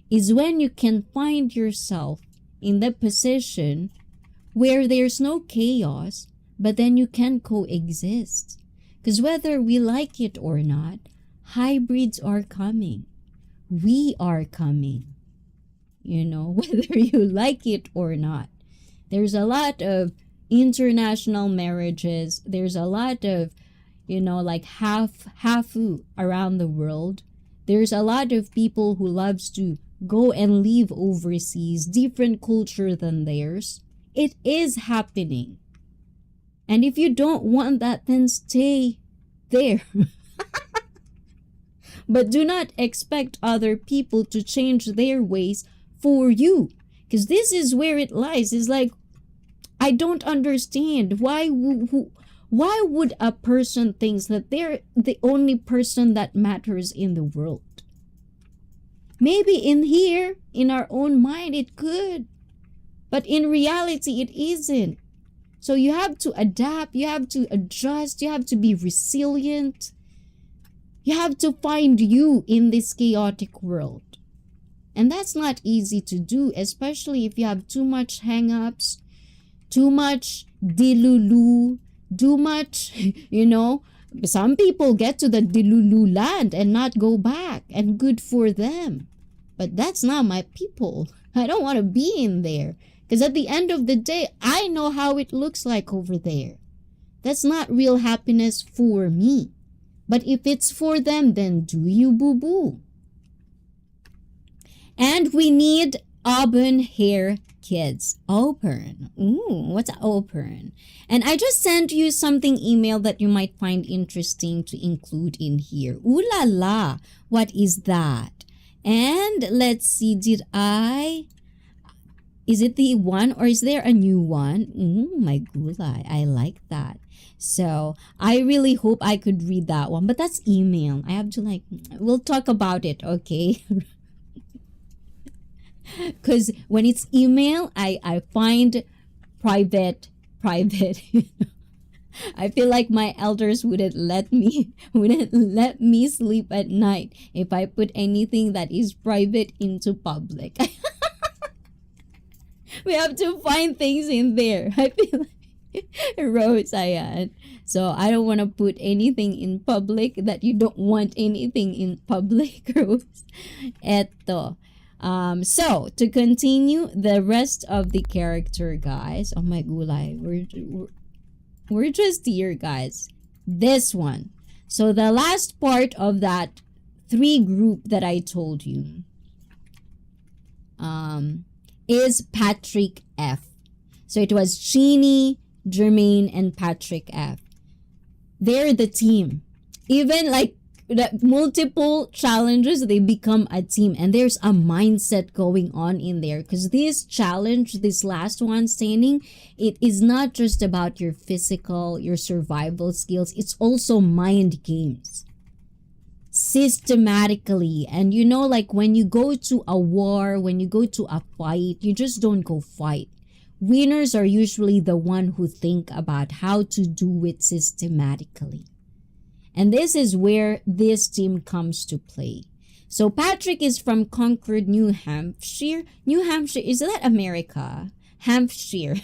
is when you can find yourself in the position where there's no chaos, but then you can coexist. Because whether we like it or not, hybrids are coming. We are coming. Whether you like it or not. There's a lot of international marriages. There's a lot of, like hafu around the world. There's a lot of people who loves to go and live overseas, different culture than theirs. It is happening. And if you don't want that, then stay there. But do not expect other people to change their ways for you. Because this is where it lies. It's like, I don't understand. Why would a person think that they're the only person that matters in the world? Maybe in our own mind, it could. But in reality, it isn't. So you have to adapt, you have to adjust, you have to be resilient. You have to find you in this chaotic world. And that's not easy to do, especially if you have too much hang-ups, too much dilulu, too much, Some people get to the dilulu land and not go back, and good for them. But that's not my people. I don't want to be in there. Because at the end of the day, I know how it looks like over there. That's not real happiness for me. But if it's for them, then do you, boo-boo. And we need auburn hair kids. Auburn. Ooh, what's auburn? And I just sent you something email that you might find interesting to include in here. Ooh la la. What is that? And let's see, is it the one or is there a new one? My gulay. I like that. So I really hope I could read that one. But that's email. I have to we'll talk about it, okay? Because when it's email, I find private. I feel like my elders wouldn't let me sleep at night if I put anything that is private into public. We have to find things in there. I feel like Rose, so I don't want to put anything in public that you don't want anything in public, Rose. Eto. So to continue the rest of the character, guys. Oh my gulay, we're just here, guys. This one. So the last part of that 3 group that I told you, is Patrick F. So it was Jeannie, Jermaine, and Patrick F. They're the team. Even the multiple challenges, they become a team. And there's a mindset going on in there. Because this challenge, this last one standing, it is not just about your physical, your survival skills. It's also mind games. Systematically. And when you go to a war, when you go to a fight, you just don't go fight. Winners are usually the one who think about how to do it systematically. And this is where this team comes to play. So Patrick is from Concord, New Hampshire. New Hampshire, is that America? Hampshire.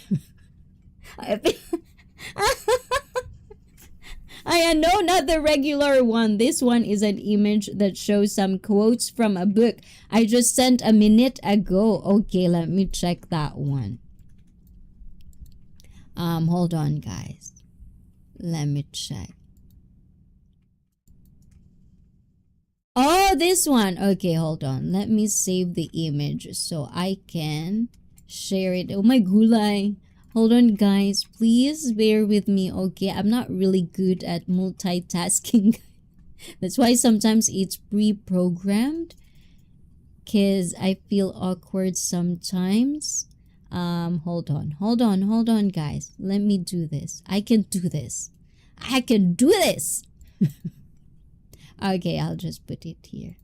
I know, not the regular one. This one is an image that shows some quotes from a book I just sent a minute ago. Okay, let me check that one. Hold on, guys. Let me check. Oh, this one. Okay, hold on. Let me save the image so I can share it. Oh my gulay. Hold on, guys. Please bear with me. Okay, I'm not really good at multitasking. That's why sometimes it's pre-programmed. Because I feel awkward sometimes. Hold on, guys. Let me do this. I can do this. I can do this. Okay, I'll just put it here.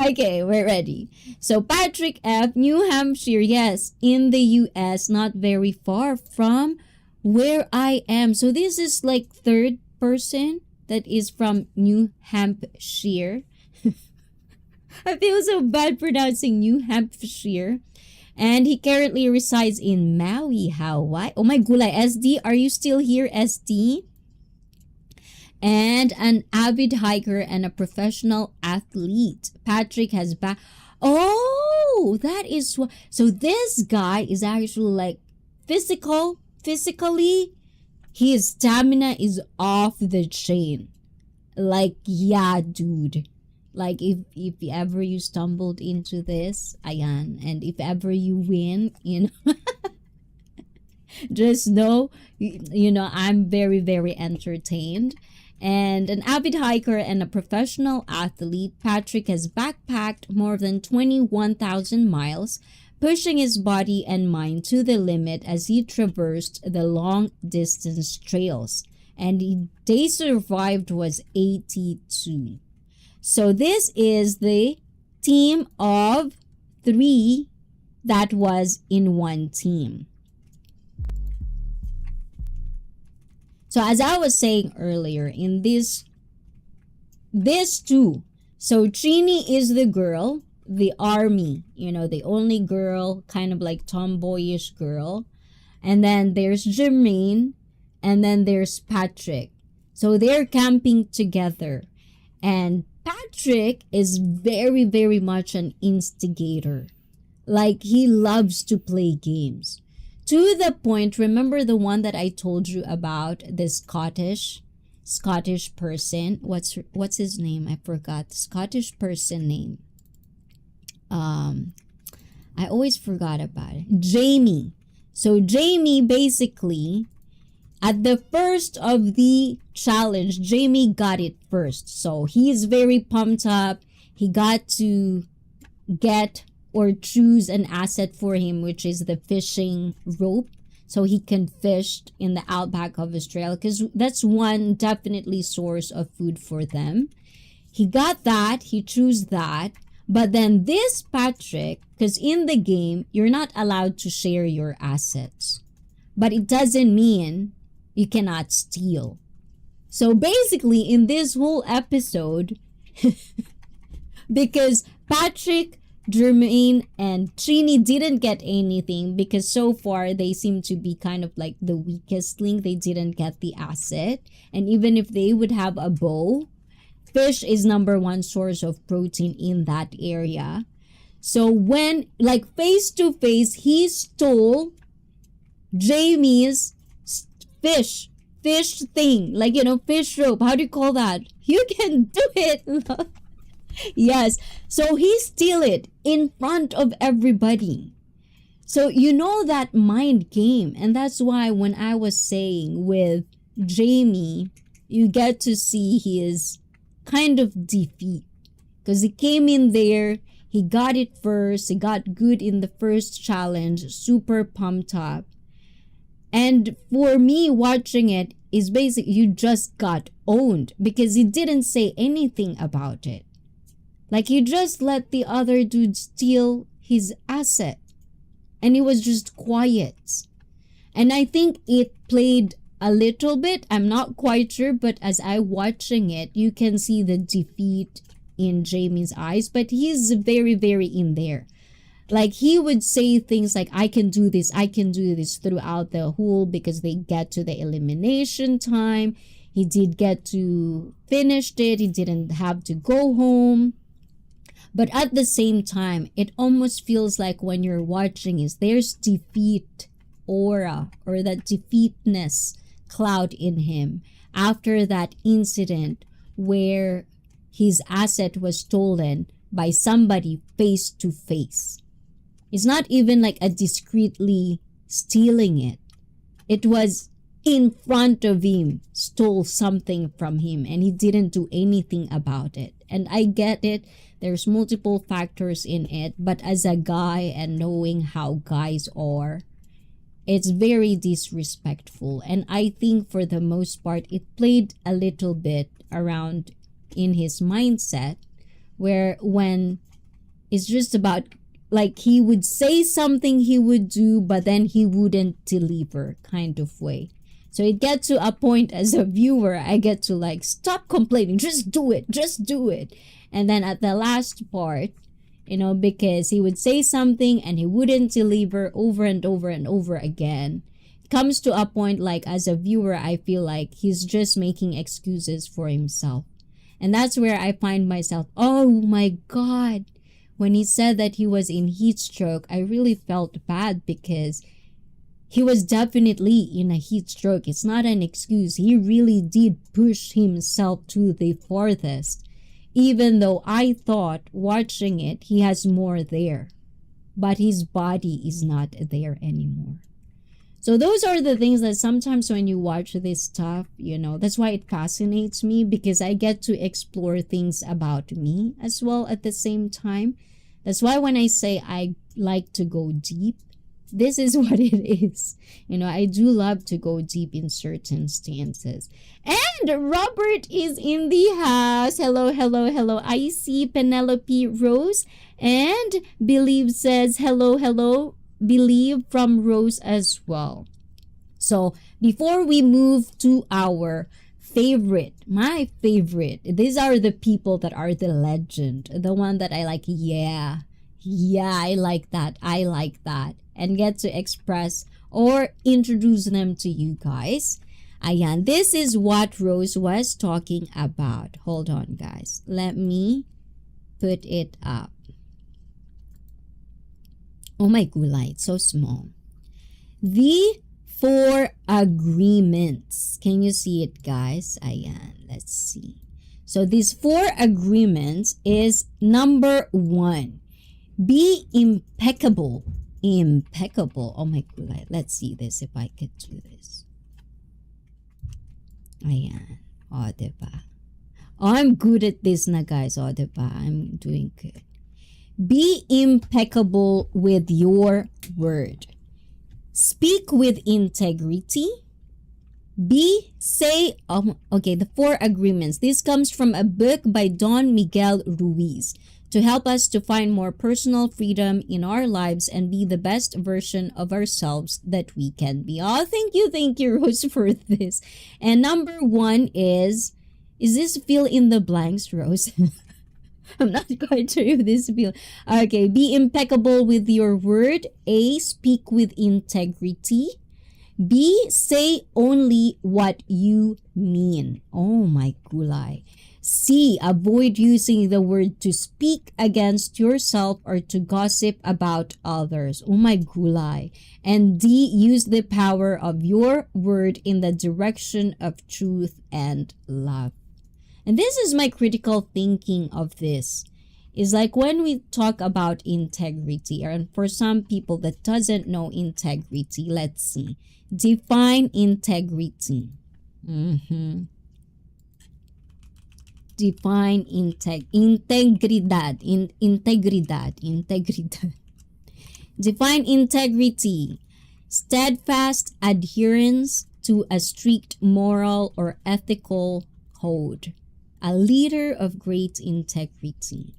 Okay, we're ready. So Patrick F., New Hampshire, yes, in the US, not very far from where I am. So this is like third person that is from New Hampshire. I feel so bad pronouncing New Hampshire. And he currently resides in Maui, Hawaii. Oh my gulay, SD, are you still here, SD? And an avid hiker and a professional athlete. Patrick has Oh, that is what. So this guy is actually like physically, his stamina is off the chain. Like, yeah, dude. Like, if ever you stumbled into this, ayan, and if ever you win, you know, just know, I'm very, very entertained. And an avid hiker and a professional athlete, Patrick has backpacked more than 21,000 miles, pushing his body and mind to the limit as he traversed the long-distance trails. And the day survived was 82. So this is the team of 3 that was in one team. So as I was saying earlier, in this two, so Trini is the girl, the army, the only girl, kind of like tomboyish girl. And then there's Jermaine, and then there's Patrick. So they're camping together. And Patrick is very, very much an instigator. Like, he loves to play games. To the point, remember the one that I told you about, the Scottish person? What's his name? I forgot. The Scottish person name. I always forgot about it. Jamie. So Jamie, basically, at the first of the challenge, Jamie got it first. So he's very pumped up. He got to get or choose an asset for him, which is the fishing rope, so he can fish in the outback of Australia, because that's one definitely source of food for them. He got that, he chose that. But then this Patrick, because in the game you're not allowed to share your assets, but it doesn't mean you cannot steal. So basically in this whole episode, because Patrick, Jermaine, and Trini didn't get anything, because so far they seem to be kind of like the weakest link. They didn't get the asset. And even if they would have a bow, fish is number one source of protein in that area. So when, like, face to face, he stole Jamie's fish thing. Like, fish rope. How do you call that? You can do it. Yes. So he steal it in front of everybody. So that mind game. And that's why when I was saying with Jamie, you get to see his kind of defeat. Because he came in there, he got it first, he got good in the first challenge, super pumped up. And for me, watching it is basically, you just got owned, because he didn't say anything about it. Like, he just let the other dude steal his asset. And he was just quiet. And I think it played a little bit. I'm not quite sure, but as I watching it, you can see the defeat in Jamie's eyes, but he's very, very in there. Like, he would say things like, I can do this throughout the whole, because they get to the elimination time. He did get to finish it. He didn't have to go home. But at the same time, it almost feels like when you're watching is there's defeat aura, or that defeatness cloud in him after that incident where his asset was stolen by somebody face to face. It's not even like a discreetly stealing it. It was in front of him, stole something from him, and he didn't do anything about it. And I get it. There's multiple factors in it. But as a guy and knowing how guys are, it's very disrespectful. And I think for the most part, it played a little bit around in his mindset, where when it's just about, like, he would say something he would do, but then he wouldn't deliver, kind of way. So it gets to a point as a viewer, I get to like, stop complaining, just do it. And then at the last part, you know, because he would say something and he wouldn't deliver over and over and over again. It comes to a point, like, as a viewer, I feel like he's just making excuses for himself. And that's where I find myself, oh my God. When he said that he was in heat stroke, I really felt bad, because he was definitely in a heat stroke. It's not an excuse. He really did push himself to the farthest. Even though I thought watching it, he has more there. But his body is not there anymore. So those are the things that sometimes when you watch this stuff, you know, that's why it fascinates me, because I get to explore things about me as well at the same time. That's why when I say I like to go deep, this is what it is. You know, I do love to go deep in certain stances. And Robert is in the house. Hello. I see Penelope Rose. And Believe says hello. Believe from Rose as well. So before we move to our my favorite, these are the people that are the legend, the one that I like. Yeah, I like that, and get to express or introduce them to you guys. Ayan, this is what Rose was talking about. Hold on, guys, let me put it up. Oh my gulay, it's so small. The 4 agreements. Can you see it, guys? Ayan, let's see. So these 4 agreements is number 1. Be impeccable. Oh my gulay. Let's see this, if I could do this. Ayan. O, diba? I'm good at this na, guys. O, diba? I'm doing good. Be impeccable with your word. Speak with integrity. Okay, the 4 agreements. This comes from a book by Don Miguel Ruiz to help us to find more personal freedom in our lives and be the best version of ourselves that we can be. Oh, thank you, Rose, for this. And number 1 is this fill in the blanks, Rose? I'm not quite sure if this will. Okay, be impeccable with your word. A, speak with integrity. B, say only what you mean. Oh my gulay. C, avoid using the word to speak against yourself or to gossip about others. Oh my gulay. And D, use the power of your word in the direction of truth and love. And this is my critical thinking of this. Is like when we talk about integrity, and for some people that doesn't know integrity, let's see. Define integrity. Define integridad. Define integrity. Steadfast adherence to a strict moral or ethical code. A leader of great integrity.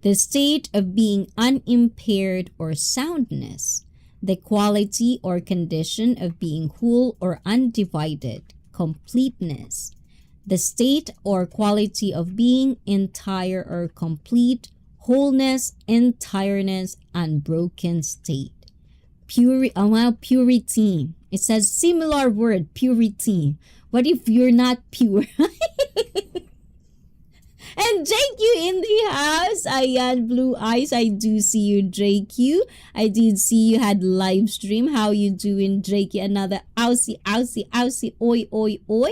The state of being unimpaired or soundness. the quality or condition of being whole or undivided, completeness, the state or quality of being entire or complete, wholeness, entireness, unbroken state. Purity. It says similar word, purity. What if you're not pure? And JQ in the house. Ayan, Blue Eyes. I do see you, JQ. I did see you had live stream. How you doing, JQ? Another aussie, oi, oi, oi.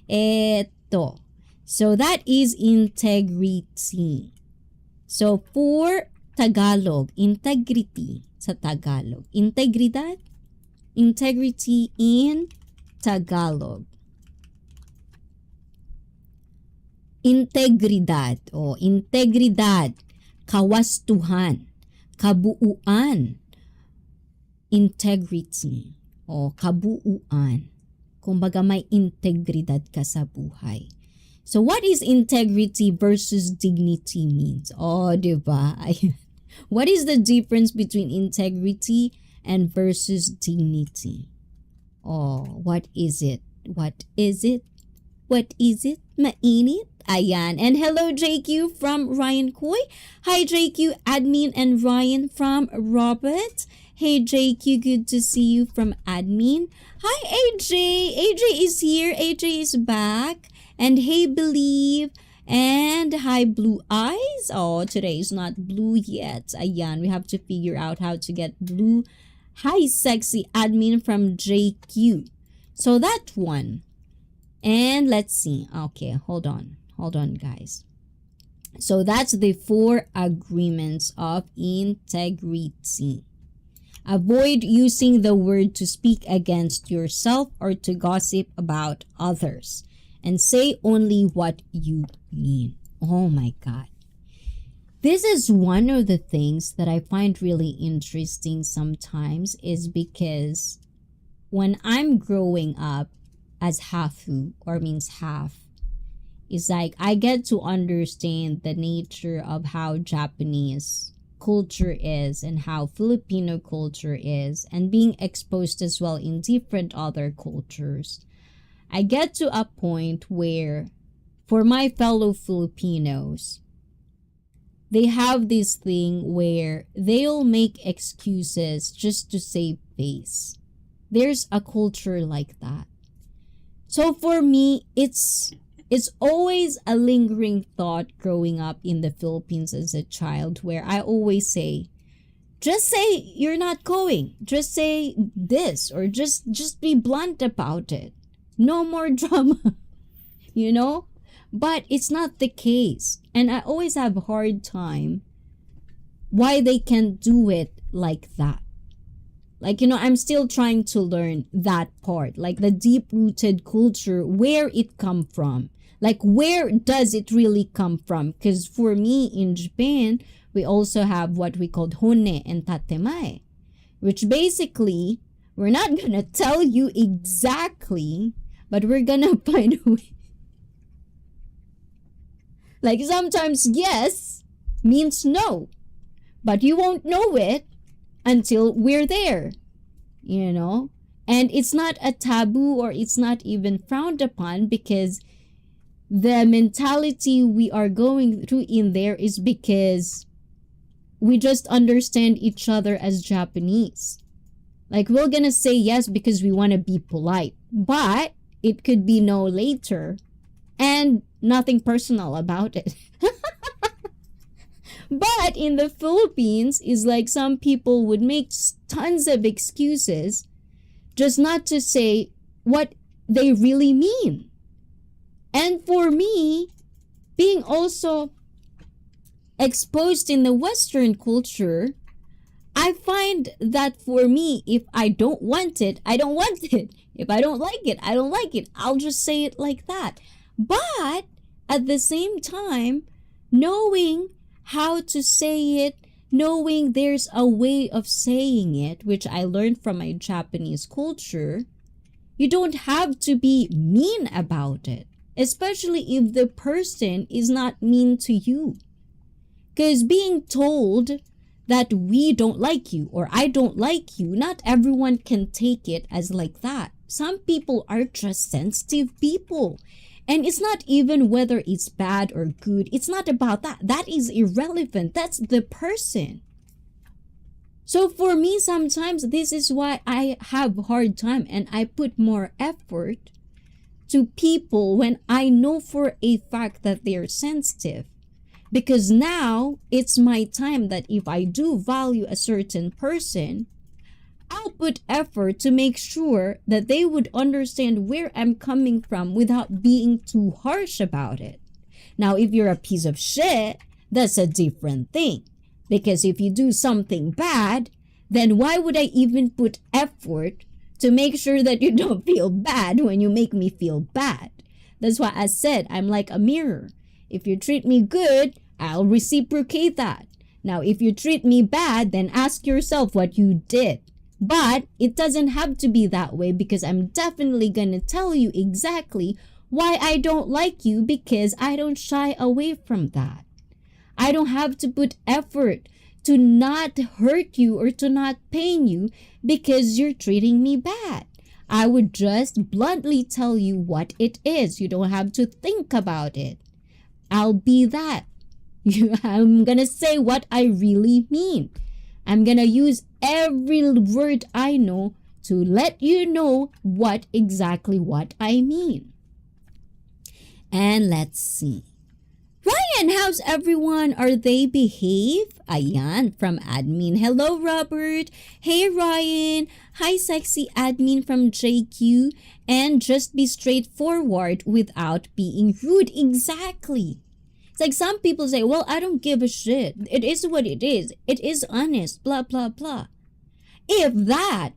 Eto. So that is integrity. So for Tagalog, integrity sa Tagalog. Integridad? Integrity in Tagalog. Integridad o integridad, kawastuhan, kabuuan, integrity o kabuuan. Kumbaga may integridad ka sa buhay. So what is integrity versus dignity means? Oh, diba? What is the difference between integrity and versus dignity? Oh, what is it? What is it? What is it? Mainit? Ayan. And hello, JQ from Ryan Koy. Hi, JQ, admin, and Ryan from Robert. Hey, JQ, good to see you from admin. Hi, AJ. AJ is here. AJ is back. And hey, Believe. And hi, Blue Eyes. Oh, today is not blue yet. Ayan, we have to figure out how to get blue. Hi, sexy admin from JQ. So that one. And let's see. Okay, hold on. Hold on, guys. So that's the 4 agreements of integrity. Avoid using the word to speak against yourself or to gossip about others. And say only what you mean. Oh my God. This is one of the things that I find really interesting sometimes, is because when I'm growing up as hafu, or means half, it's like I get to understand the nature of how Japanese culture is and how Filipino culture is, and being exposed as well in different other cultures. I get to a point where, for my fellow Filipinos, they have this thing where they'll make excuses just to save face. There's a culture like that. So for me, it's always a lingering thought growing up in the Philippines as a child, where I always say, just say you're not going. Just say this, or just be blunt about it. No more drama, you know? But it's not the case. And I always have a hard time why they can't do it like that. Like, you know, I'm still trying to learn that part, like the deep-rooted culture, where it come from. Like, where does it really come from? Because for me, in Japan, we also have what we call hone and tatemae, which basically, we're not gonna tell you exactly, but we're gonna find a way. Like, sometimes yes means no, but you won't know it until we're there, you know? And it's not a taboo, or it's not even frowned upon, because the mentality we are going through in there is because we just understand each other as Japanese. Like, we're gonna say yes because we want to be polite, but it could be no later, and nothing personal about it. But in the Philippines, is like some people would make tons of excuses just not to say what they really mean. And for me, being also exposed in the Western culture, I find that for me, if I don't want it, I don't want it. If I don't like it, I don't like it. I'll just say it like that. But at the same time, knowing how to say it, knowing there's a way of saying it, which I learned from my Japanese culture, you don't have to be mean about it, especially if the person is not mean to you. Because being told that we don't like you or I don't like you, not everyone can take it as like that. Some people are just sensitive people. And it's not even whether it's bad or good. It's not about that. That is irrelevant. That's the person. So for me, sometimes this is why I have a hard time and I put more effort to people when I know for a fact that they're sensitive. Because now it's my time that if I do value a certain person, I'll put effort to make sure that they would understand where I'm coming from without being too harsh about it. Now, if you're a piece of shit, that's a different thing. Because if you do something bad, then why would I even put effort to make sure that you don't feel bad when you make me feel bad? That's why I said I'm like a mirror. If you treat me good, I'll reciprocate that. Now, if you treat me bad, then ask yourself what you did. But it doesn't have to be that way because I'm definitely going to tell you exactly why I don't like you because I don't shy away from that. I don't have to put effort to not hurt you or to not pain you because you're treating me bad. I would just bluntly tell you what it is. You don't have to think about it. I'll be that. I'm going to say what I really mean. I'm going to use every word I know to let you know what I mean. And let's see. Ryan, how's everyone? Are they behave? Ayan, from admin. Hello, Robert. Hey, Ryan. Hi, sexy admin from JQ. And just be straightforward without being rude. Exactly. It's like some people say, well, I don't give a shit. It is what it is. It is honest, blah, blah, blah. If that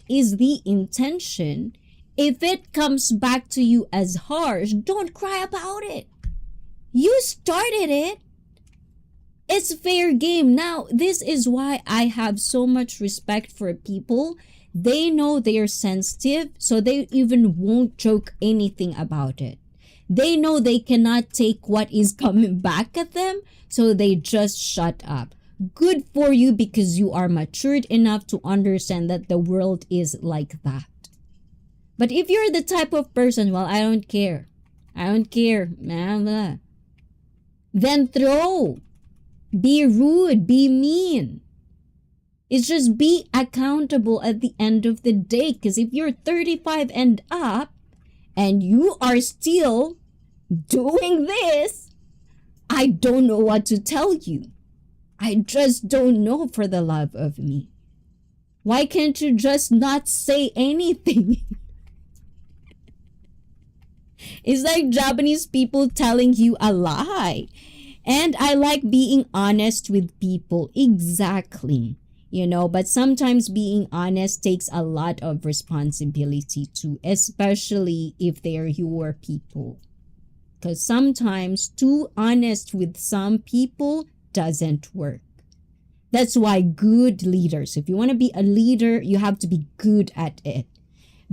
is the intention, if it comes back to you as harsh, don't cry about it. You started it. It's fair game. Now, this is why I have so much respect for people. They know they're sensitive, so they even won't joke anything about it. They know they cannot take what is coming back at them, so they just shut up. Good for you because you are matured enough to understand that the world is like that. But if you're the type of person, well, I don't care, blah, blah, then throw. Be rude, be mean. It's just be accountable at the end of the day. Because if you're 35 and up and you are still doing this, I don't know what to tell you. I just don't know, for the love of me. Why can't you just not say anything? It's like Japanese people telling you a lie. And I like being honest with people. Exactly. But sometimes being honest takes a lot of responsibility too, especially if they're your people. Because sometimes too honest with some people doesn't work. That's why good leaders, if you want to be a leader, you have to be good at it.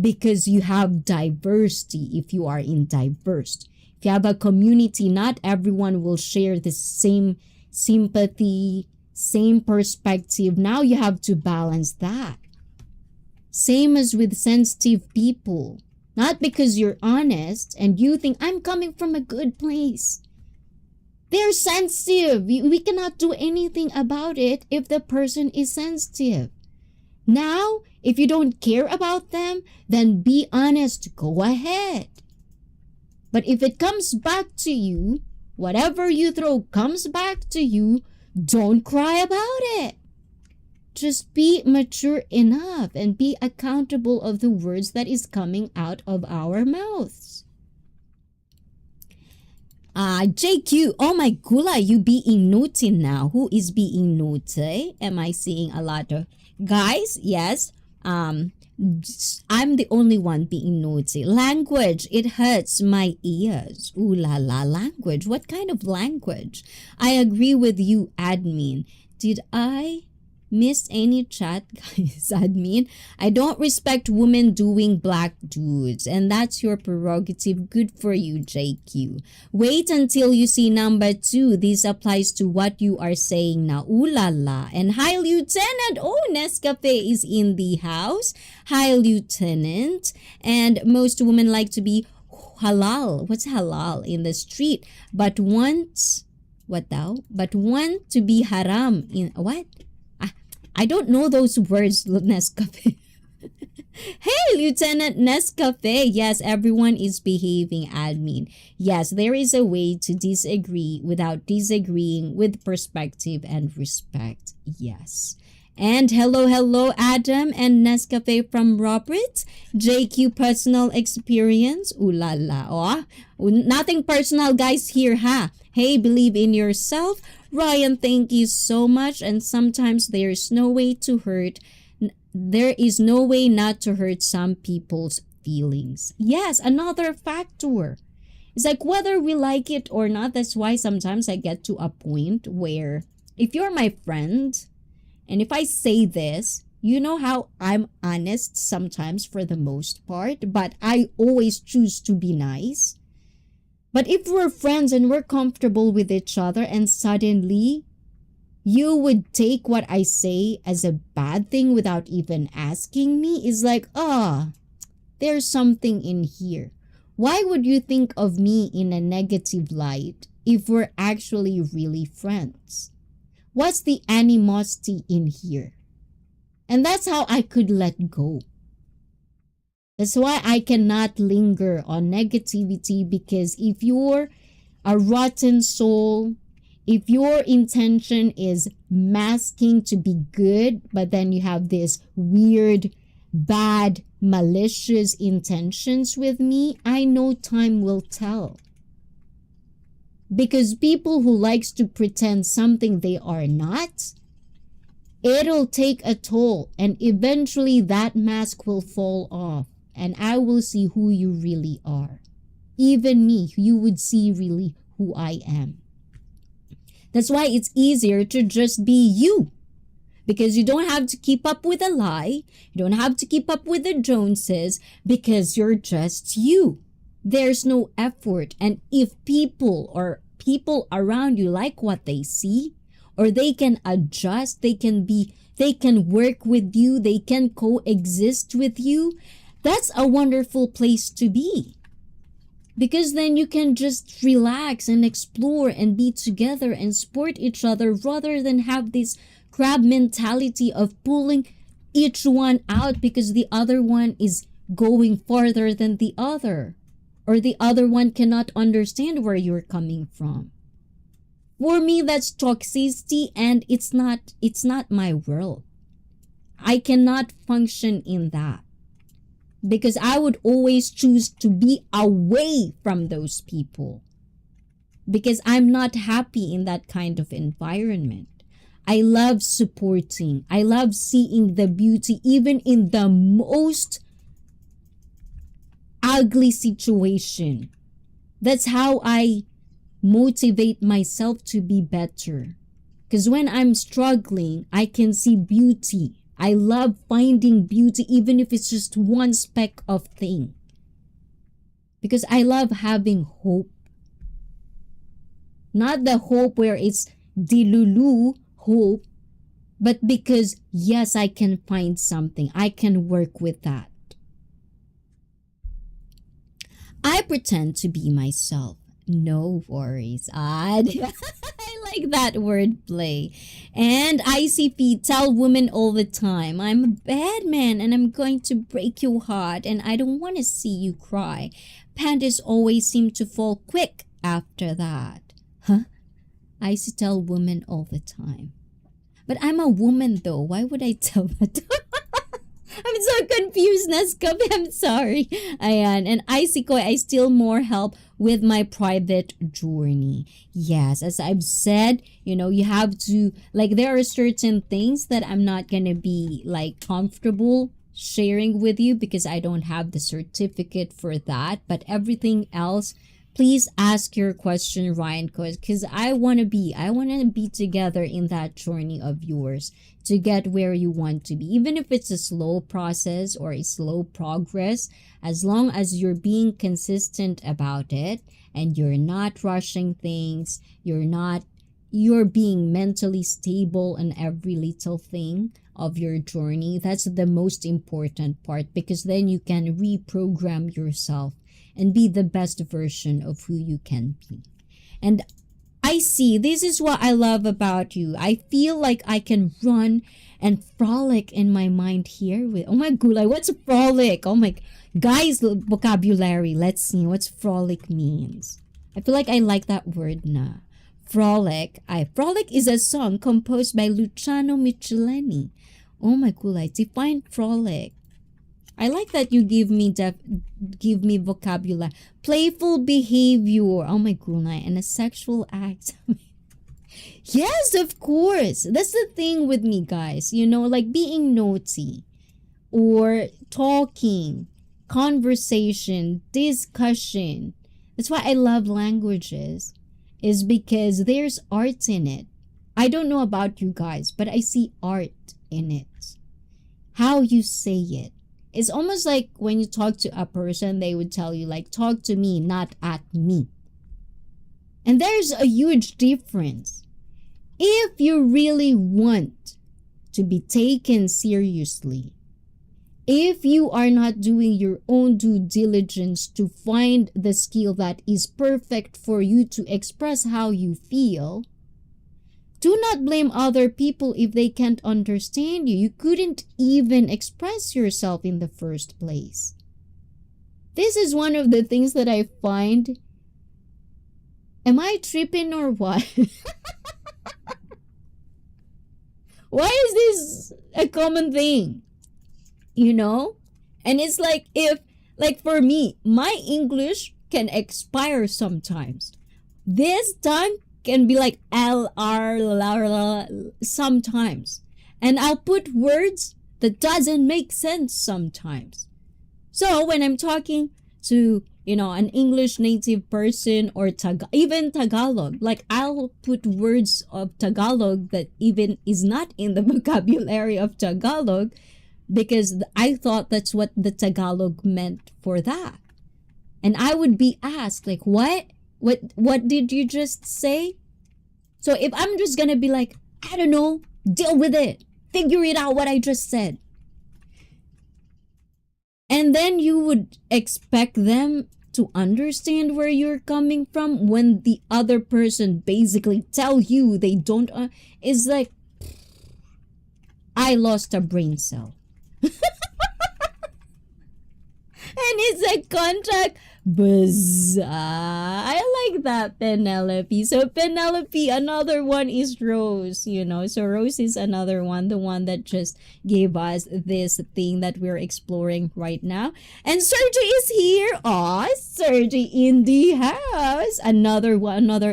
Because you have diversity if you are in diverse. If you have a community, not everyone will share the same sympathy, same perspective. Now you have to balance that. Same as with sensitive people. Not because you're honest and you think, I'm coming from a good place. They're sensitive. We cannot do anything about it if the person is sensitive. Now, if you don't care about them, then be honest. Go ahead. But if it comes back to you, whatever you throw comes back to you, don't cry about it. Just be mature enough and be accountable of the words that is coming out of our mouths. JQ, oh my gula, you being naughty now. Who is being naughty? Am I seeing a lot of guys? Yes. I'm the only one being naughty. Language, it hurts my ears. Ooh la la, language. What kind of language? I agree with you, admin. Did I Missed any chat, guys, admin? I don't respect women doing black dudes, and that's your prerogative. Good for you, JQ. Wait until you see number 2. This applies to what you are saying now. Ooh la la. And hi, Lieutenant. Oh, Nescafe is in the house. Hi, Lieutenant. And most women like to be halal. What's halal in the street? But want, what thou? But want to be haram in, what? I don't know those words, Nescafe. Hey, Lieutenant Nescafe. Yes, everyone is behaving, admin. Yes, there is a way to disagree without disagreeing with perspective and respect. Yes. And hello, Adam and Nescafe from Robert. JQ personal experience. Ooh la la. Oh, nothing personal, guys, here, ha. Hey, believe in yourself. Ryan, thank you so much. And sometimes there is no way to hurt. There is no way not to hurt some people's feelings. Yes, another factor. It's like whether we like it or not. That's why sometimes I get to a point where if you're my friend and if I say this, you know how I'm honest sometimes for the most part, but I always choose to be nice. But if we're friends and we're comfortable with each other and suddenly you would take what I say as a bad thing without even asking me, is like, there's something in here. Why would you think of me in a negative light if we're actually really friends? What's the animosity in here? And that's how I could let go. That's why I cannot linger on negativity, because if you're a rotten soul, if your intention is masking to be good, but then you have this weird, bad, malicious intentions with me, I know time will tell. Because people who likes to pretend something they are not, it'll take a toll, and eventually that mask will fall off. And I will see who you really are. Even me, you would see really who I am. That's why it's easier to just be you. Because you don't have to keep up with a lie. You don't have to keep up with the Joneses, because you're just you. There's no effort. And if people around you like what they see, or they can adjust, they can work with you, they can coexist with you, that's a wonderful place to be. Because then you can just relax and explore and be together and support each other, rather than have this crab mentality of pulling each one out because the other one is going farther than the other, or the other one cannot understand where you're coming from. For me, that's toxicity, and it's not my world. I cannot function in that. Because I would always choose to be away from those people. Because I'm not happy in that kind of environment. I love supporting. I love seeing the beauty even in the most ugly situation. That's how I motivate myself to be better. Because when I'm struggling, I can see beauty. I love finding beauty, even if it's just one speck of thing. Because I love having hope. Not the hope where it's dilulu hope, but because, yes, I can find something. I can work with that. I pretend to be myself. No worries, Ad. I like that wordplay. And Icy Feet, tell women all the time, I'm a bad man and I'm going to break your heart and I don't want to see you cry. Pandas always seem to fall quick after that. Huh? Icy tell women all the time. But I'm a woman though. Why would I tell that? I'm so confused, Nescafe. I'm sorry. Ayan. And Icy Koi, I still more help with my private journey. Yes, as I've said, you have to, like, there are certain things that I'm not going to be, like, comfortable sharing with you because I don't have the certificate for that. But everything else, please ask your question, Ryan, because I want to be together in that journey of yours to get where you want to be. Even if it's a slow process or a slow progress, as long as you're being consistent about it and you're not rushing things, you're being mentally stable in every little thing of your journey. That's the most important part, because then you can reprogram yourself and be the best version of who you can be. And I see, this is what I love about you. I feel like I can run and frolic in my mind here with, oh my god, what's frolic? Oh my, guys, vocabulary. Let's see what frolic means. I feel like I like that word na. Frolic. Frolic is a song composed by Luciano Michelini. Oh my gulay, define frolic. I like that you give me vocabulary. Playful behavior. Oh my gulay, and a sexual act. Yes, of course. That's the thing with me, guys. You know, like being naughty or talking, conversation, discussion. That's why I love languages, is because there's art in it. I don't know about you guys, but I see art in it. How you say it. It's almost like when you talk to a person, they would tell you like, talk to me, not at me. And there's a huge difference. If you really want to be taken seriously, if you are not doing your own due diligence to find the skill that is perfect for you to express how you feel, do not blame other people if they can't understand you. You couldn't even express yourself in the first place. This is one of the things that I find. Am I tripping or what? Why is this a common thing? You know? And it's like, like for me, my English can expire sometimes. This tongue can be like LR sometimes. And I'll put words that doesn't make sense sometimes. So when I'm talking to, an English native person or even Tagalog, like I'll put words of Tagalog that even is not in the vocabulary of Tagalog, because I thought that's what the Tagalog meant for that. And I would be asked like, what did you just say? So if I'm just gonna be like, I don't know, deal with it, figure it out what I just said. And then you would expect them to understand where you're coming from when the other person basically tell you they don't. It's like, I lost a brain cell. And it's a contract. Buzz. I like that, Penelope. So Penelope, another one is Rose, So Rose is another one, the one that just gave us this thing that we're exploring right now. And Sergi is here. Sergi in the house. Another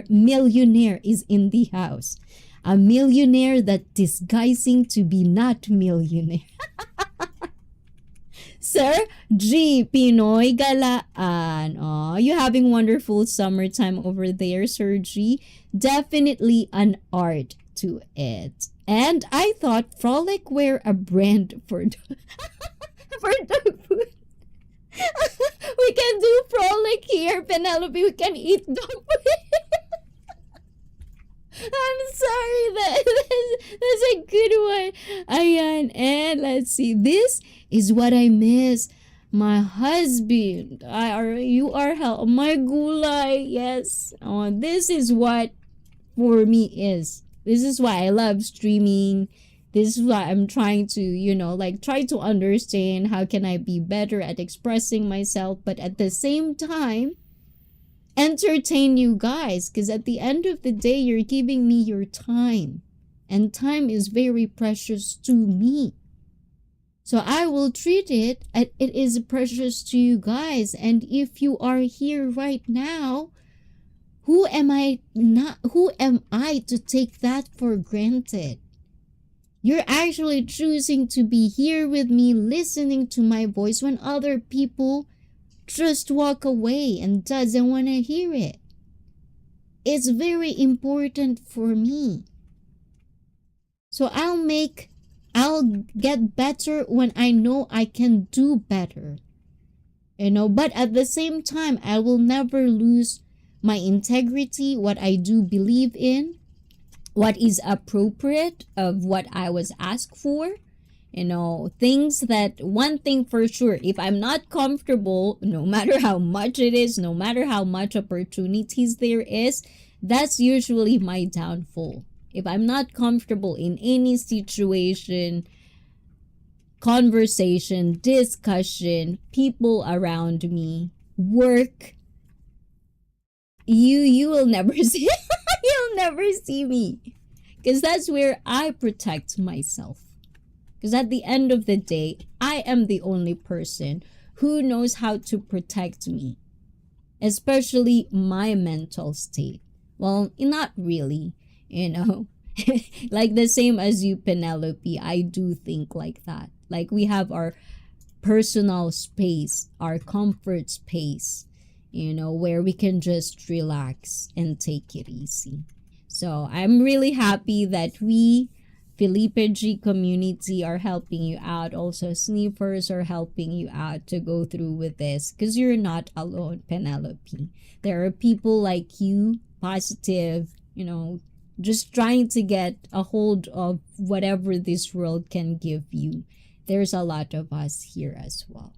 millionaire is in the house. A millionaire that disguising to be not millionaire. Sir G. Pinoy Galaan. Oh, you having wonderful summertime over there, Sir G. Definitely an art to it. And I thought Frolic were a brand for for dog food. We can do Frolic here, Penelope. We can eat dog food. I'm sorry, that's a good one. Ayan, and let's see. This is what I miss. My husband. You are hell. My gulay. Yes. Oh, this is what for me is. This is why I love streaming. This is why I'm trying to, try to understand how can I be better at expressing myself, but at the same time, entertain you guys, because at the end of the day, you're giving me your time, and time is very precious to me. So I will treat it as it is precious to you guys. And if you are here right now, who am I to take that for granted? You're actually choosing to be here with me, listening to my voice when other people just walk away and doesn't want to hear it. It's very important for me. So I'll get better when I know I can do better. But at the same time, I will never lose my integrity, what I do believe in, what is appropriate of what I was asked for. Things that, one thing for sure, if I'm not comfortable, no matter how much it is, no matter how much opportunities there is, that's usually my downfall. If I'm not comfortable in any situation, conversation, discussion, people around me, work, you will never see you'll never see me, because that's where I protect myself. Because at the end of the day, I am the only person who knows how to protect me, especially my mental state. Well, not really, like the same as you, Penelope. I do think like that. Like we have our personal space, our comfort space, where we can just relax and take it easy. So I'm really happy that we, Felipe G community, are helping you out. Also, Sneepers are helping you out to go through with this, because you're not alone, Penelope. There are people like you, positive, just trying to get a hold of whatever this world can give you. There's a lot of us here as well.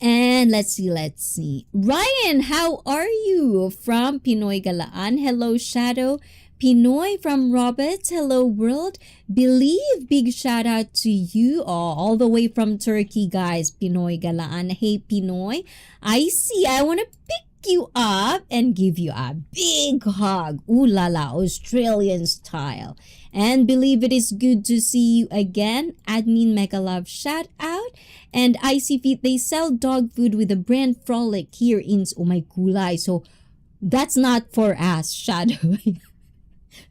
And let's see. Ryan, how are you? From Pinoy Galaan. Hello, Shadow. Pinoy from Robert. Hello, world. Believe, big shout out to you. All the way from Turkey, guys. Pinoy Galaan. Hey, Pinoy. I see. I want to pick you up and give you a big hug. Ooh la la, Australian style. And believe it is good to see you again. Admin Mega Love shout out. And Icy Feet, they sell dog food with the brand Frolic here in my Kulay. So that's not for us, Shadow.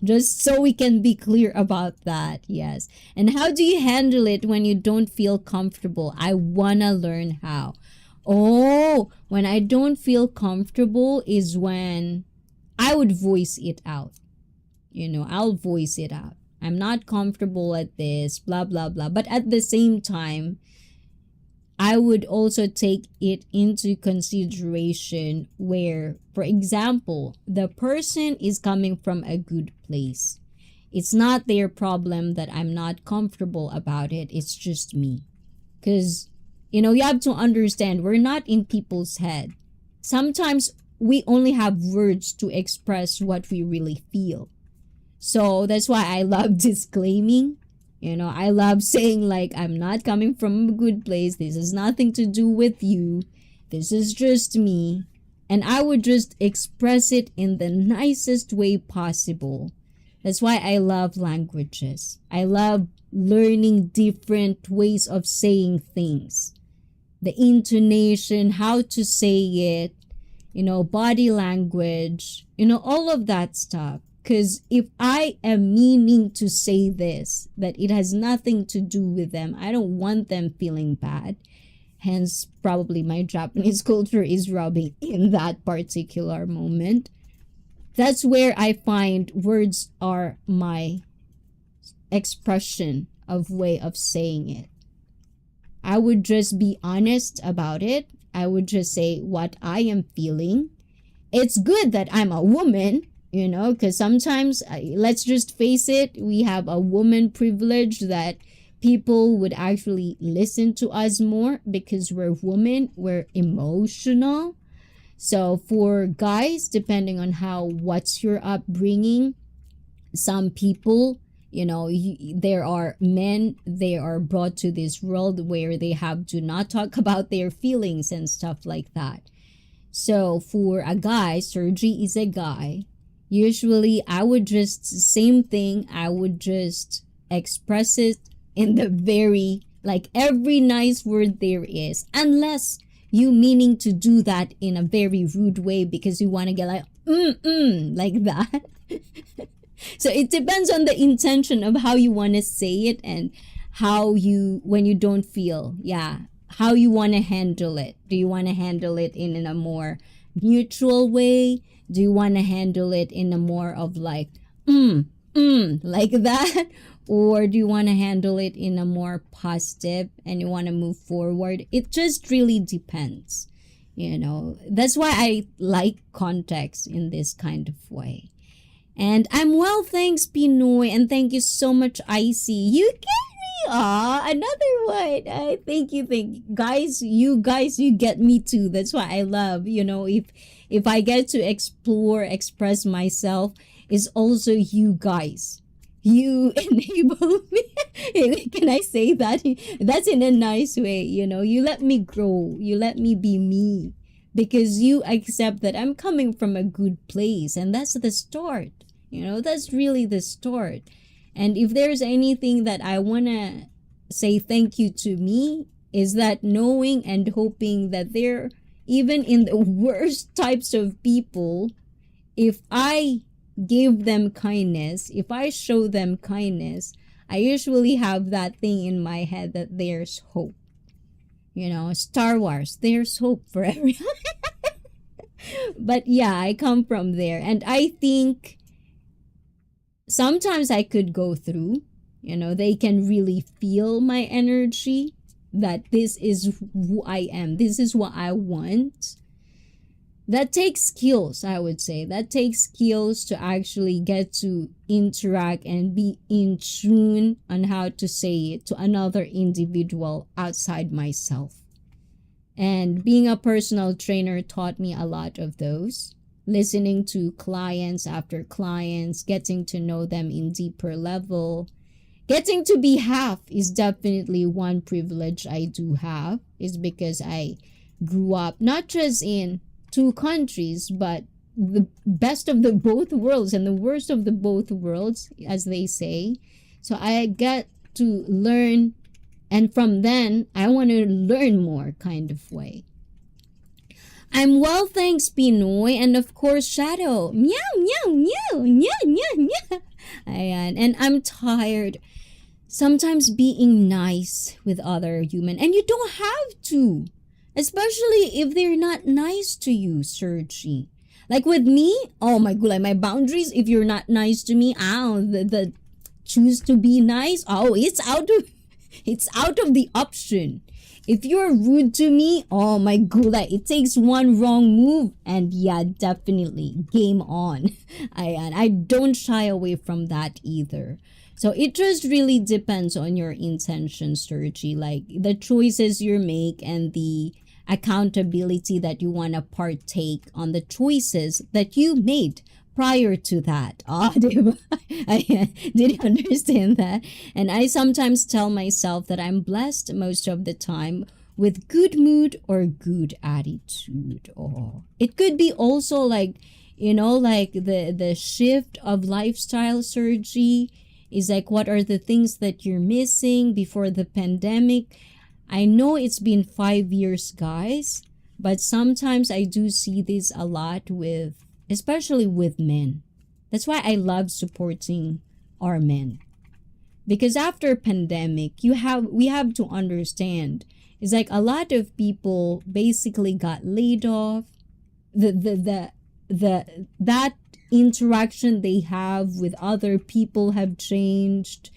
Just so we can be clear about that. Yes. And how do you handle it when you don't feel comfortable? I wanna learn how. Oh, when I don't feel comfortable is when I would voice it out. I'll voice it out. I'm not comfortable at this, blah, blah, blah. But at the same time, I would also take it into consideration where, for example, the person is coming from a good place. It's not their problem that I'm not comfortable about it. It's just me. Because you have to understand, we're not in people's head. Sometimes we only have words to express what we really feel. So that's why I love disclaiming. I love saying like, I'm not coming from a good place. This has nothing to do with you. This is just me. And I would just express it in the nicest way possible. That's why I love languages. I love learning different ways of saying things. The intonation, how to say it, body language, all of that stuff. Because if I am meaning to say this, that it has nothing to do with them, I don't want them feeling bad. Hence, probably my Japanese culture is rubbing in that particular moment. That's where I find words are my expression of way of saying it. I would just be honest about it. I would just say what I am feeling. It's good that I'm a woman, because sometimes, let's just face it, we have a woman privilege that people would actually listen to us more because we're women, we're emotional. So for guys, depending on what's your upbringing, some people, there are men, they are brought to this world where they have to not talk about their feelings and stuff like that. So for a guy, Sergi is a guy, usually I would just, same thing, I would just express it in the very, like every nice word there is, unless you meaning to do that in a very rude way because you want to get like, like that. So it depends on the intention of how you want to say it and how you, when you don't feel, how you want to handle it. Do you want to handle it in a more neutral way? Do you want to handle it in a more of like, like that? Or do you want to handle it in a more positive and you want to move forward? It just really depends. That's why I like context in this kind of way. And I'm well, thanks, Pinoy. And thank you so much, Icy. You get me. Another one. Thank you. Guys, you get me too. That's why I love, if I get to express myself, it's also you guys. You enable me. Can I say that? That's in a nice way. You let me grow. You let me be me. Because you accept that I'm coming from a good place. And that's the start. That's really the start. And if there's anything that I want to say thank you to me, is that knowing and hoping that they're even in the worst types of people, if I give them kindness, if I show them kindness, I usually have that thing in my head that there's hope. Star Wars, there's hope for everyone. But yeah, I come from there. And I think sometimes I could go through, they can really feel my energy, that this is who I am. This is what I want. That takes skills, I would say. That takes skills to actually get to interact and be in tune on how to say it to another individual outside myself. And being a personal trainer taught me a lot of those. Listening to clients after clients, getting to know them in deeper level. Getting to be half is definitely one privilege I do have. Is because I grew up not just in two countries, but the best of the both worlds and the worst of the both worlds, as they say. So I get to learn, and from then I want to learn more kind of way. I'm well, thanks, Pinoy, and of course, Shadow. Meow, meow, meow, meow, meow, meow. Ayan. And I'm tired sometimes being nice with other human, and you don't have to. Especially if they're not nice to you, Sergi. Like with me, oh my god, my boundaries, if you're not nice to me, the choose to be nice, it's out of the option. If you're rude to me, oh my god, it takes one wrong move and yeah, definitely game on. I don't shy away from that either. So it just really depends on your intention, Sergi. Like the choices you make and the accountability that you want to partake on the choices that you made prior to that. I didn't understand that. And I sometimes tell myself that I'm blessed most of the time with good mood or good attitude. It could be also like, like the shift of lifestyle, Sergi, is like, what are the things that you're missing before the pandemic? I know it's been 5 years, guys, but sometimes I do see this a lot especially with men. That's why I love supporting our men. Because after pandemic, we have to understand, it's like a lot of people basically got laid off. That interaction they have with other people have changed.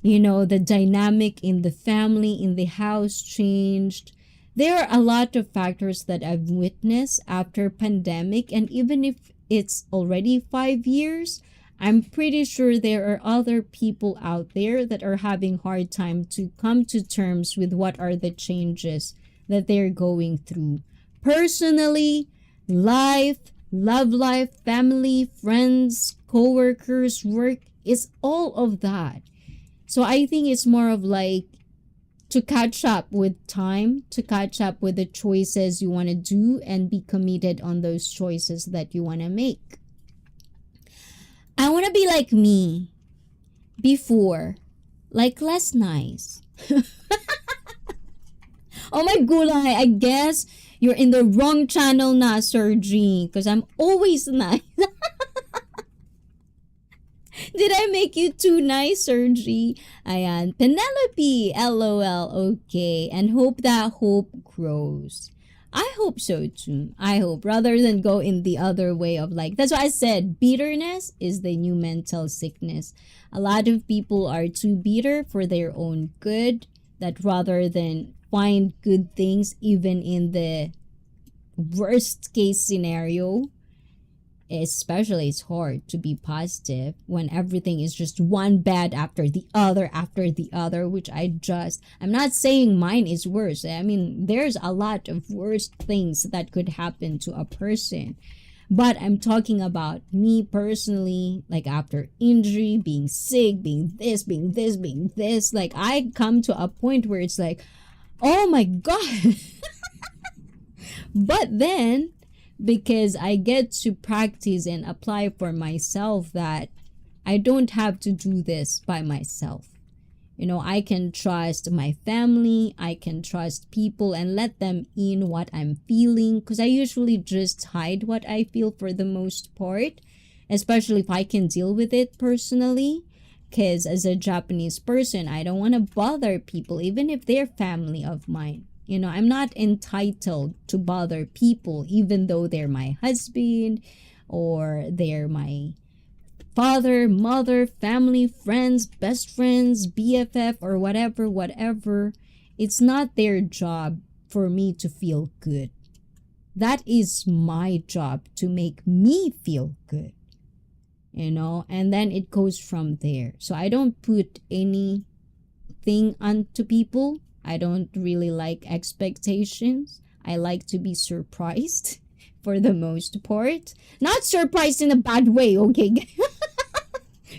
The dynamic in the family, in the house changed. There are a lot of factors that I've witnessed after pandemic, and even if it's already 5 years, I'm pretty sure there are other people out there that are having hard time to come to terms with what are the changes that they're going through. Personally, life, love life, family, friends, co-workers, work, it's all of that. So I think it's more of like to catch up with time, to catch up with the choices you want to do and be committed on those choices that you want to make. I want to be like me before, like less nice. Oh my gulay, I guess you're in the wrong channel na, Sergi, because I'm always nice. Did I make you too nice, Sergi. Ayan. Penelope, LOL. Okay. And hope that hope grows. I hope so too. I hope. Rather than go in the other way of like, that's why I said bitterness is the new mental sickness. A lot of people are too bitter for their own good, that rather than find good things even in the worst case scenario, especially it's hard to be positive when everything is just one bad after the other, which I'm not saying mine is worse. I mean, there's a lot of worse things that could happen to a person, but I'm talking about me personally, like after injury, being sick, being this, like I come to a point where it's like, oh my god. But then, because I get to practice and apply for myself that I don't have to do this by myself. You know, I can trust my family, I can trust people and let them in what I'm feeling, because I usually just hide what I feel for the most part, especially if I can deal with it personally. Because as a Japanese person, I don't want to bother people, even if they're family of mine. You know, I'm not entitled to bother people, even though they're my husband or they're my father, mother, family, friends, best friends, BFF, or whatever. It's not their job for me to feel good. That is my job, to make me feel good. You know, and then it goes from there. So I don't put anything onto people. I don't really like expectations. I like to be surprised for the most part. Not surprised in a bad way, okay?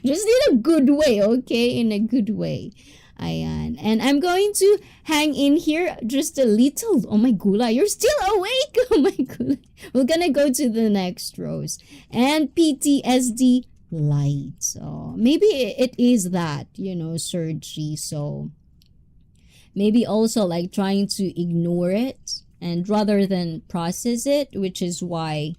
Just in a good way, okay? In a good way. Ayan. And I'm going to hang in here just a little. Oh my gula, you're still awake. Oh my gula. We're gonna go to the next rows. And PTSD light. So maybe it is that, you know, surgery. So maybe also like trying to ignore it and rather than process it, which is why,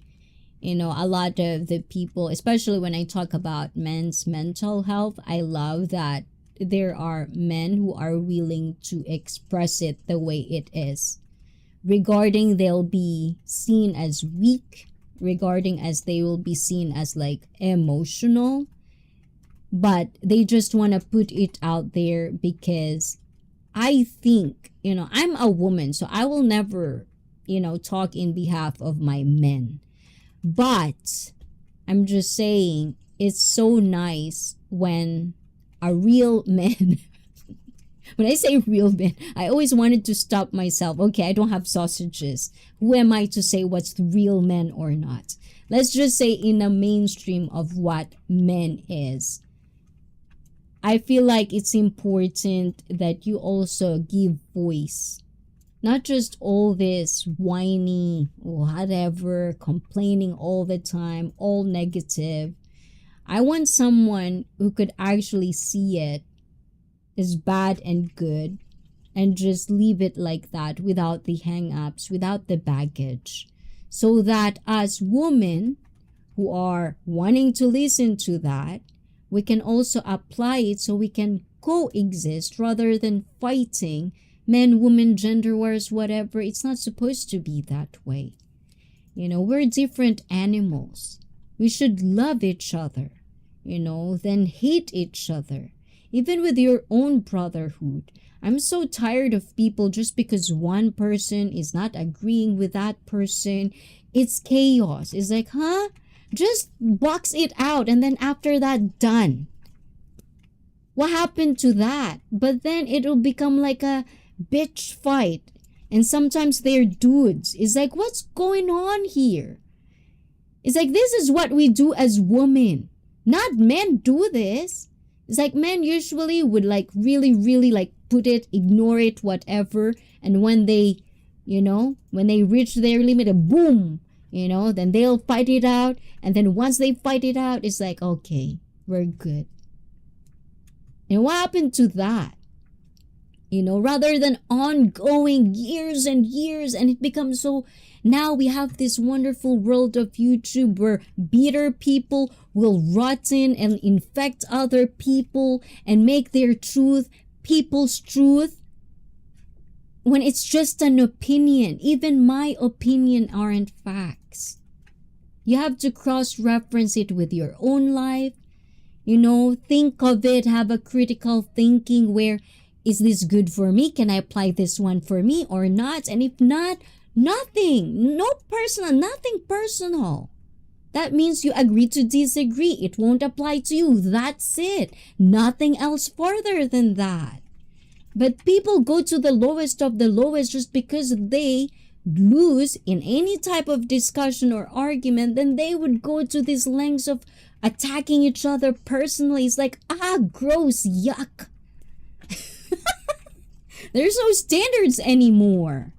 you know, a lot of the people, especially when I talk about men's mental health, I love that there are men who are willing to express it the way it is, regarding they'll be seen as weak, regarding as they will be seen as like emotional, but they just want to put it out there. Because I think, you know, I'm a woman, so I will never, you know, talk in behalf of my men. But I'm just saying, it's so nice when a real man, when I say real man, I always wanted to stop myself. Okay, I don't have sausages. Who am I to say what's real men or not? Let's just say in the mainstream of what men is. I feel like it's important that you also give voice. Not just all this whiny, whatever, complaining all the time, all negative. I want someone who could actually see it as bad and good and just leave it like that without the hang-ups, without the baggage. So that as women who are wanting to listen to that, we can also apply it so we can coexist rather than fighting men, women, gender wars, whatever. It's not supposed to be that way. You know, we're different animals. We should love each other, you know, then hate each other. Even with your own brotherhood. I'm so tired of people just because one person is not agreeing with that person. It's chaos. It's like, huh? Just box it out and then after that, done. What happened to that? But then it'll become like a bitch fight. And sometimes they're dudes. It's like, what's going on here? It's like, this is what we do as women. Not men do this. It's like men usually would like really like put it, ignore it, whatever. And when they, you know, when they reach their limit, boom, you know, then they'll fight it out. And then once they fight it out, it's like, okay, we're good. And what happened to that? rather than ongoing years and years. And it becomes so, now we have this wonderful world of YouTube where bitter people will rot in and infect other people and make their truth people's truth, when it's just an opinion. Even my opinion aren't facts. You have to cross-reference it with your own life. Think of it, have a critical thinking where, is this good for me? Can I apply this one for me or not? And if not, nothing. Nothing personal. That means you agree to disagree. It won't apply to you. That's it. Nothing else further than that. But people go to the lowest of the lowest just because they lose in any type of discussion or argument. Then they would go to these lengths of attacking each other personally. It's like, gross, yuck. There's no standards anymore.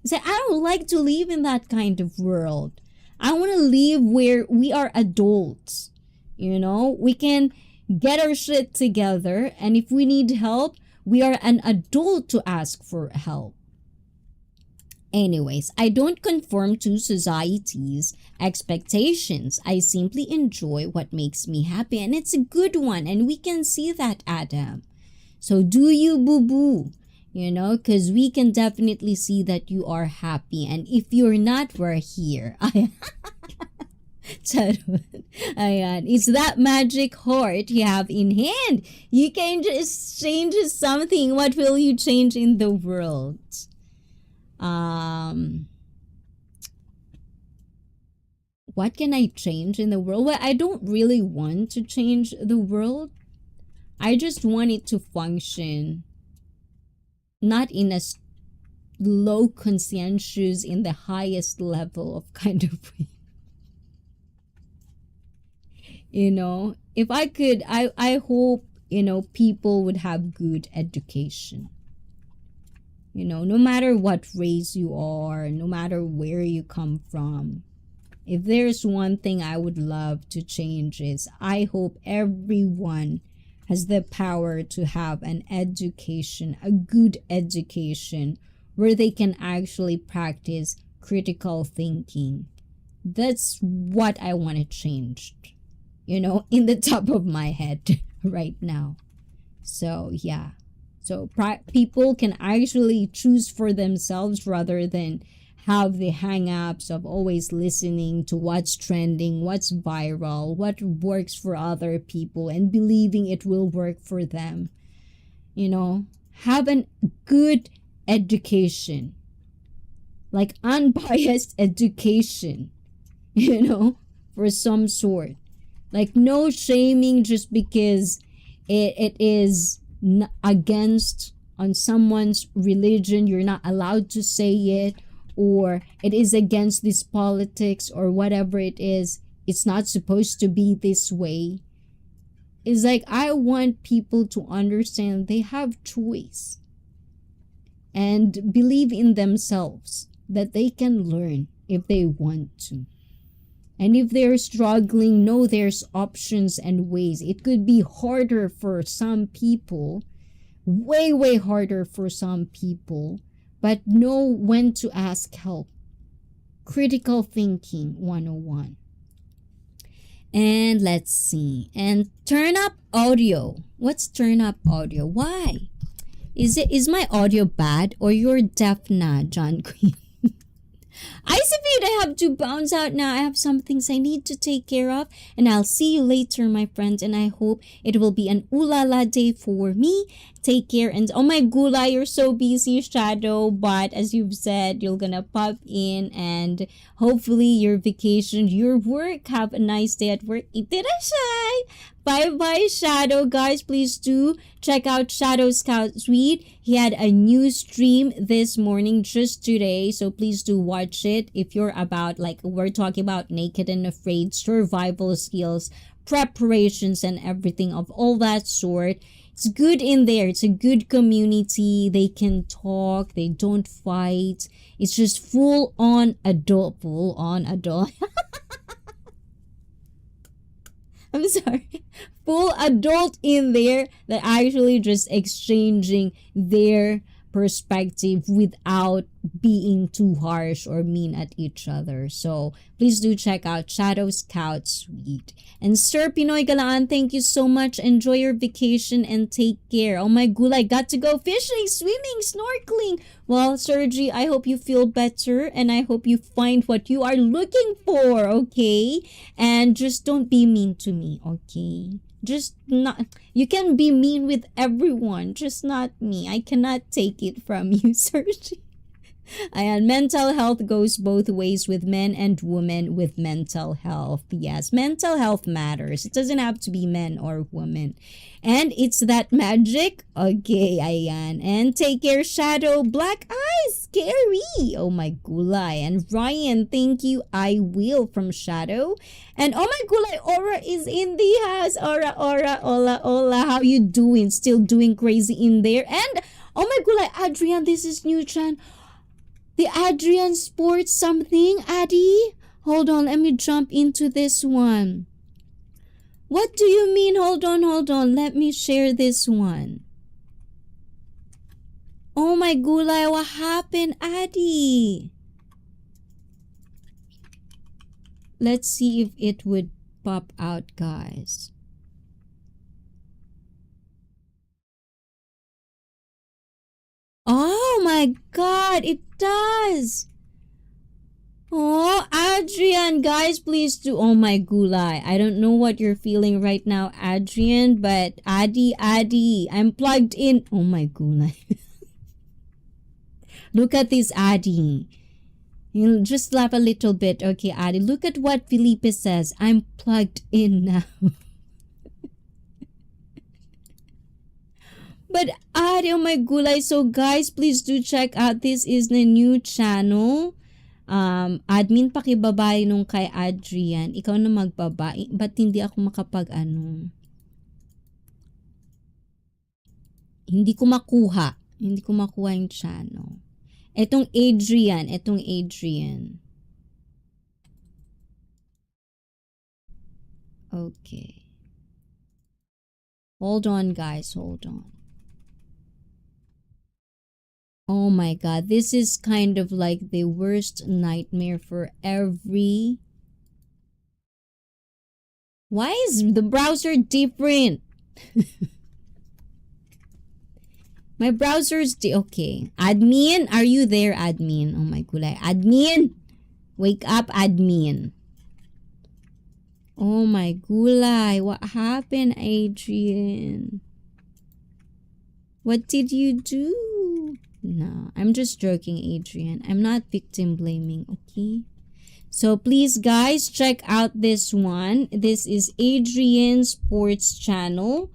It's like, I don't like to live in that kind of world. I want to live where we are adults. We can get our shit together. And if we need help, we are an adult to ask for help. Anyways, I don't conform to society's expectations. I simply enjoy what makes me happy. And it's a good one. And we can see that, Adam. So do you, boo-boo? Because we can definitely see that you are happy. And if you're not, we're here. It's that magic heart you have in hand. You can just change something. What will you change in the world? What can I change in the world? Well, I don't really want to change the world. I just want it to function. Not in a low conscientious, in the highest level of kind of way. If I could, I hope, people would have good education. No matter what race you are, no matter where you come from. If there's one thing I would love to change is, I hope everyone has the power to have an education, a good education, where they can actually practice critical thinking. That's what I want to change, in the top of my head right now. So, yeah. So, people can actually choose for themselves rather than have the hang-ups of always listening to what's trending, what's viral, what works for other people, and believing it will work for them. Have a good education. Like unbiased education, for some sort. Like no shaming just because it is against on someone's religion. You're not allowed to say it. Or it is against this politics or whatever it is. It's not supposed to be this way. It's like, I want people to understand they have choice. And believe in themselves that they can learn if they want to. And if they're struggling, know there's options and ways. It could be harder for some people. Way, way harder for some people. But know when to ask help. Critical thinking 101. And let's see. And turn up audio. What's turn up audio? Why? Is my audio bad or you're deaf na, John Queen? Isopete, I have to bounce out now. I have some things I need to take care of. And I'll see you later, my friends. And I hope it will be an ulala day for me. Take care. And oh my gula, you're so busy, Shadow. But as you've said, you're gonna pop in. And hopefully your vacation, your work, have a nice day at work. Itirashay! Bye-bye, Shadow. Guys, please do check out Shadow Scout Suite. He had a new stream this morning, just today. So please do watch it. If you're about, like, we're talking about Naked and Afraid, survival skills, preparations, and everything of all that sort. It's good in there. It's a good community. They can talk. They don't fight. It's just full on adult. I'm sorry, full adult in there that actually just exchanging their perspective without being too harsh or mean at each other. So please do check out Shadow Scout Suite. And Sir Pinoy Galaan, thank you so much. Enjoy your vacation and take care. Oh my gulay, got to go fishing, swimming, snorkeling. Well, Sergi, I hope you feel better and I hope you find what you are looking for, okay? And just don't be mean to me, okay? Just not, you can be mean with everyone, just not me. I cannot take it from you, Sergi. And mental health goes both ways with men and women with mental health. Yes, mental health matters. It doesn't have to be men or women. And it's that magic. Okay, ayan. And take care, Shadow. Black eyes, scary. Oh my gulay. And Ryan, thank you. I will from Shadow. And oh my gulay, Aura is in the house. Aura, hola. How you doing? Still doing crazy in there. And oh my gulay, Adrian, this is new chan. The Adrian Sports something, Addy? Hold on, let me jump into this one. What do you mean? Hold on. Let me share this one. Oh my gulay, what happened, Addy? Let's see if it would pop out, guys. Oh my god, it does! Oh, Adrian, guys, please do. Oh my gulay. I don't know what you're feeling right now, Adrian, but Addy, I'm plugged in. Oh my gulay. Look at this, Addy. You'll just laugh a little bit. Okay, Addy, look at what Felipe says. I'm plugged in now. But oh my gulay. So guys, please do check out. This is the new channel. Admin, pakibabay nung kay Adrian. Ikaw na magbabay. Ba't hindi ako makapag ano? Hindi ko makuha yung channel. Etong Adrian. Okay. Hold on, guys. Hold on. Oh my god, this is kind of like the worst nightmare for every... Why is the browser different? My browser's okay. Admin, are you there, admin? Oh my gulay. Admin! Wake up, admin. Oh my gulay. What happened, Adrian? What did you do? No, I'm just joking, Adrian. I'm not victim blaming, okay? So please, guys, check out this one. This is Adrian Sports channel.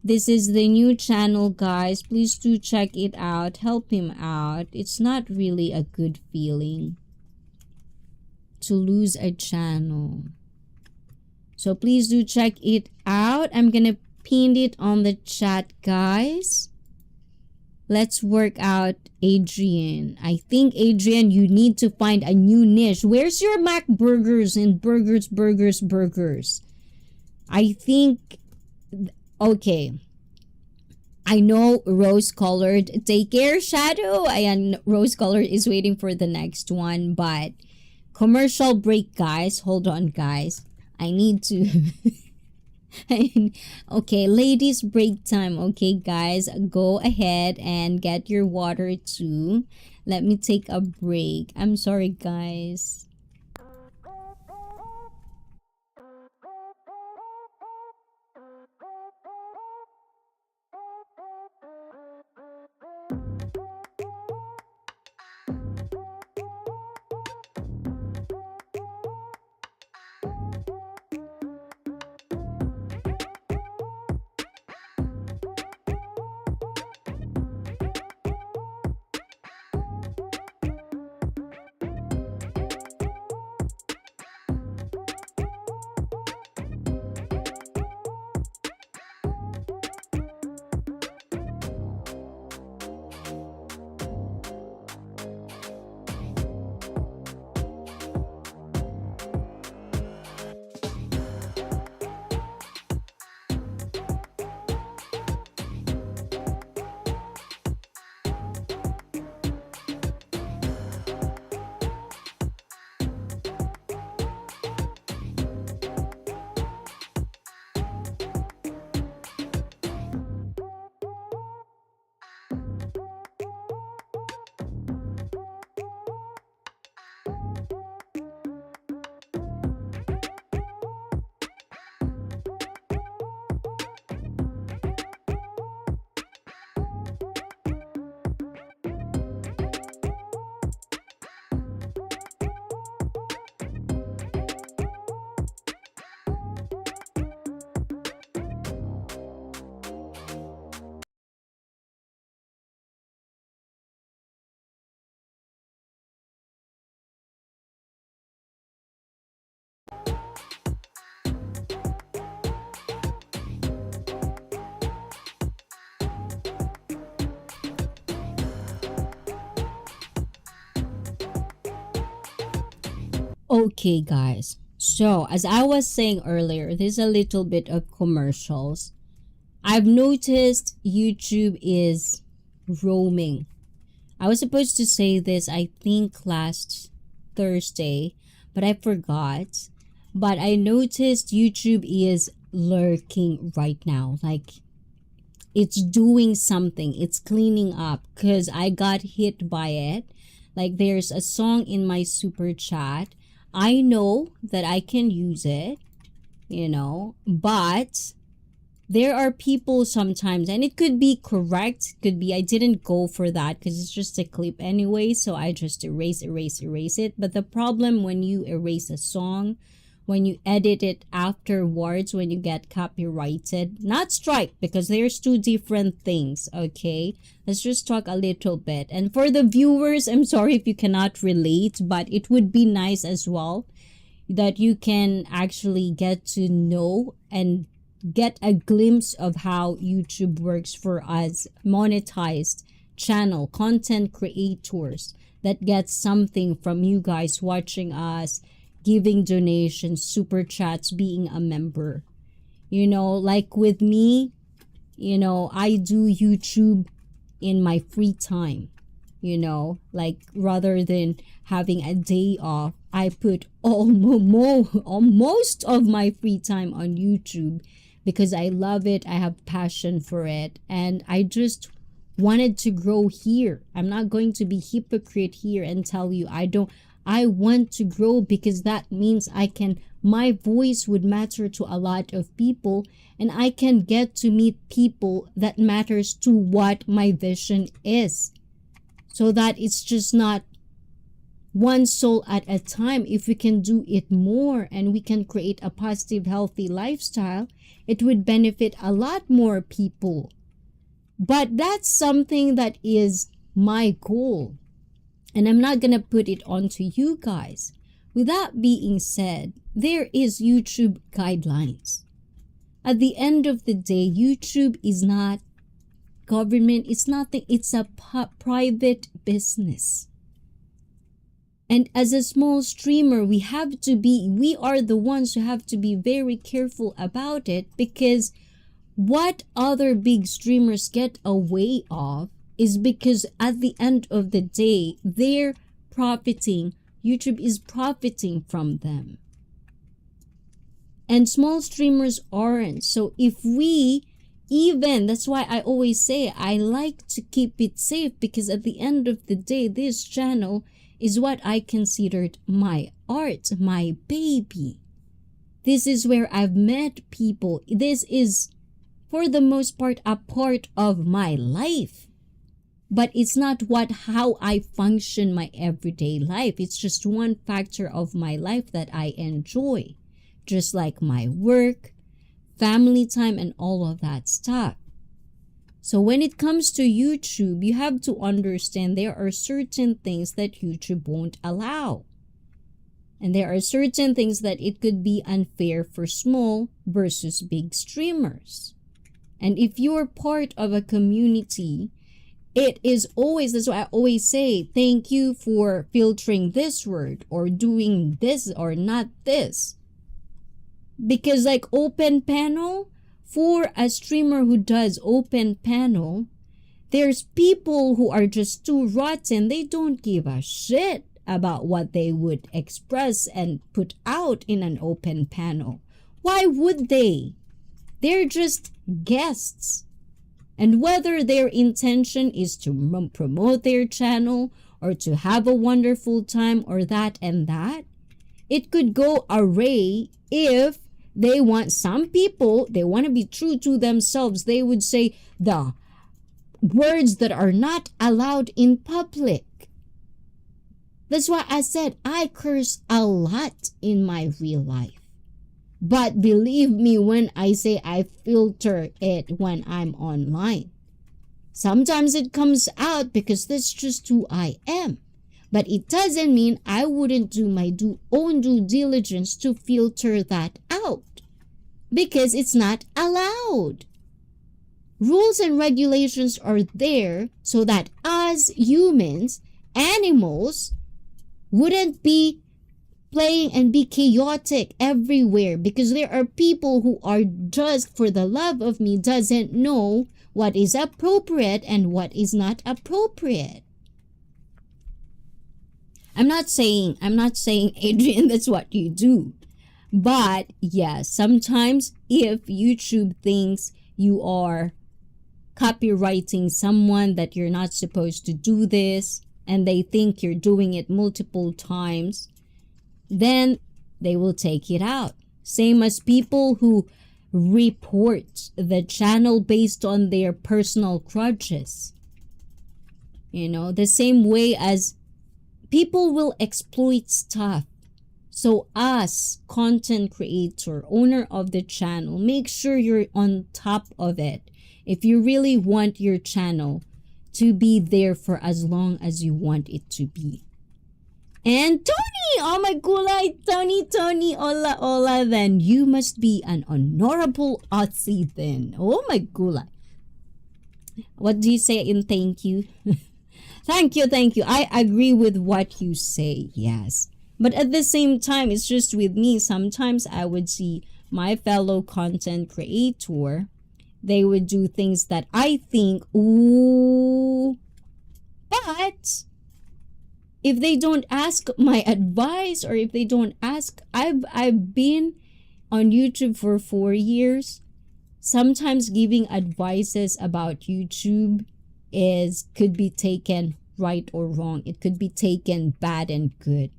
This is the new channel, guys. Please do check it out. Help him out. It's not really a good feeling to lose a channel. So please do check it out. I'm gonna pin it on the chat, guys. Let's work out Adrian. I think, Adrian, you need to find a new niche. Where's your Mac burgers and burgers? I think... Okay. I know rose-colored. Take care, Shadow. Ayan, rose-colored is waiting for the next one. But commercial break, guys. Hold on, guys. I need to... Okay, ladies break time. Okay, guys, go ahead and get your water too. Let me take a break. I'm sorry, guys. Okay, guys. So, as I was saying earlier, there's a little bit of commercials. I've noticed YouTube is roaming. I was supposed to say this, I think, last Thursday, but I forgot. But I noticed YouTube is lurking right now. Like, it's doing something. It's cleaning up because I got hit by it. Like, there's a song in my super chat. I know that I can use it, but there are people sometimes, and it could be correct, could be I didn't go for that because it's just a clip anyway, so I just erase it. But the problem when you erase a song, when you edit it afterwards, when you get copyrighted, not strike, because there's two different things. Okay, let's just talk a little bit. And for the viewers, I'm sorry if you cannot relate, but it would be nice as well that you can actually get to know and get a glimpse of how YouTube works for us monetized channel content creators that get something from you guys watching us, giving donations, super chats, being a member. Like with me, I do YouTube in my free time. Like rather than having a day off, I put almost of my free time on YouTube because I love it. I have passion for it, and I just wanted to grow here. I'm not going to be hypocrite here and tell you I want to grow, because that means my voice would matter to a lot of people, and I can get to meet people that matters to what my vision is, so that it's just not one soul at a time. If we can do it more and we can create a positive, healthy lifestyle, it would benefit a lot more people. But that's something that is my goal. And I'm not going to put it onto you guys. With that being said, there is YouTube guidelines. At the end of the day, YouTube is not government. It's nothing. It's a private business. And as a small streamer, we are the ones who have to be very careful about it, because what other big streamers get away of is because at the end of the day, they're profiting. YouTube is profiting from them. And small streamers aren't. So if that's why I always say I like to keep it safe, because at the end of the day, this channel is what I considered my art, my baby. This is where I've met people. This is, for the most part, a part of my life. But it's not how I function my everyday life. It's just one factor of my life that I enjoy. Just like my work, family time, and all of that stuff. So when it comes to YouTube, you have to understand there are certain things that YouTube won't allow. And there are certain things that it could be unfair for small versus big streamers. And if you're part of a community, it is always, that's why I always say, thank you for filtering this word or doing this or not this. Because like open panel, for a streamer who does open panel, there's people who are just too rotten. They don't give a shit about what they would express and put out in an open panel. Why would they? They're just guests. And whether their intention is to promote their channel or to have a wonderful time or that and that, it could go array if they want, some people, they want to be true to themselves. They would say the words that are not allowed in public. That's why I said I curse a lot in my real life. But believe me when I say I filter it when I'm online. Sometimes it comes out because that's just who I am. But it doesn't mean I wouldn't do my own due diligence to filter that out, because it's not allowed. Rules and regulations are there so that us humans, animals, wouldn't be playing and be chaotic everywhere, because there are people who are just for the love of me doesn't know what is appropriate and what is not appropriate. I'm not saying Adrian, that's what you do. But yes, sometimes if YouTube thinks you are copywriting someone that you're not supposed to do this, and they think you're doing it multiple times, then they will take it out. Same as people who report the channel based on their personal grudges. You know, the same way as people will exploit stuff. So us, content creator, owner of the channel, make sure you're on top of it if you really want your channel to be there for as long as you want it to be. And Tony, oh my gulay, Tony, hola, then you must be an honorable Aussie then. Oh my gulay. What do you say in thank you? Thank you. I agree with what you say, yes. But at the same time, it's just with me. Sometimes I would see my fellow content creator, they would do things that I think, ooh, but if they don't ask my advice, or if they don't ask, I've been on YouTube for 4 years. Sometimes giving advices about YouTube could be taken right or wrong. It could be taken bad and good.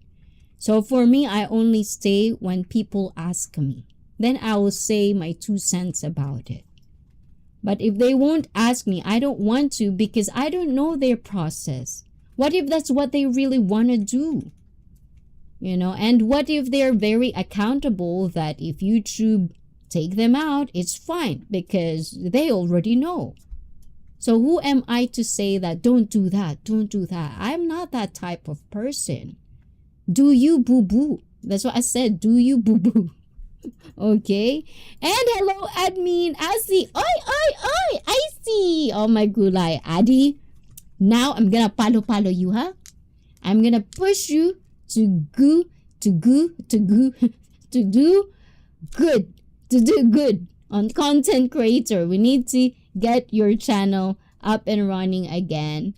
So for me, I only stay when people ask me. Then I will say my 2 cents about it. But if they won't ask me, I don't want to, because I don't know their process. What if that's what they really want to do? You know, and what if they're very accountable that if YouTube take them out, it's fine because they already know. So who am I to say that don't do that? I'm not that type of person. Do you boo-boo? That's what I said. Do you boo-boo? Okay. And hello, admin Asi. Oi, I see. Oh my gulay, Adi. Now I'm gonna follow you, huh? I'm gonna push you to do good on content creator. We need to get your channel up and running again.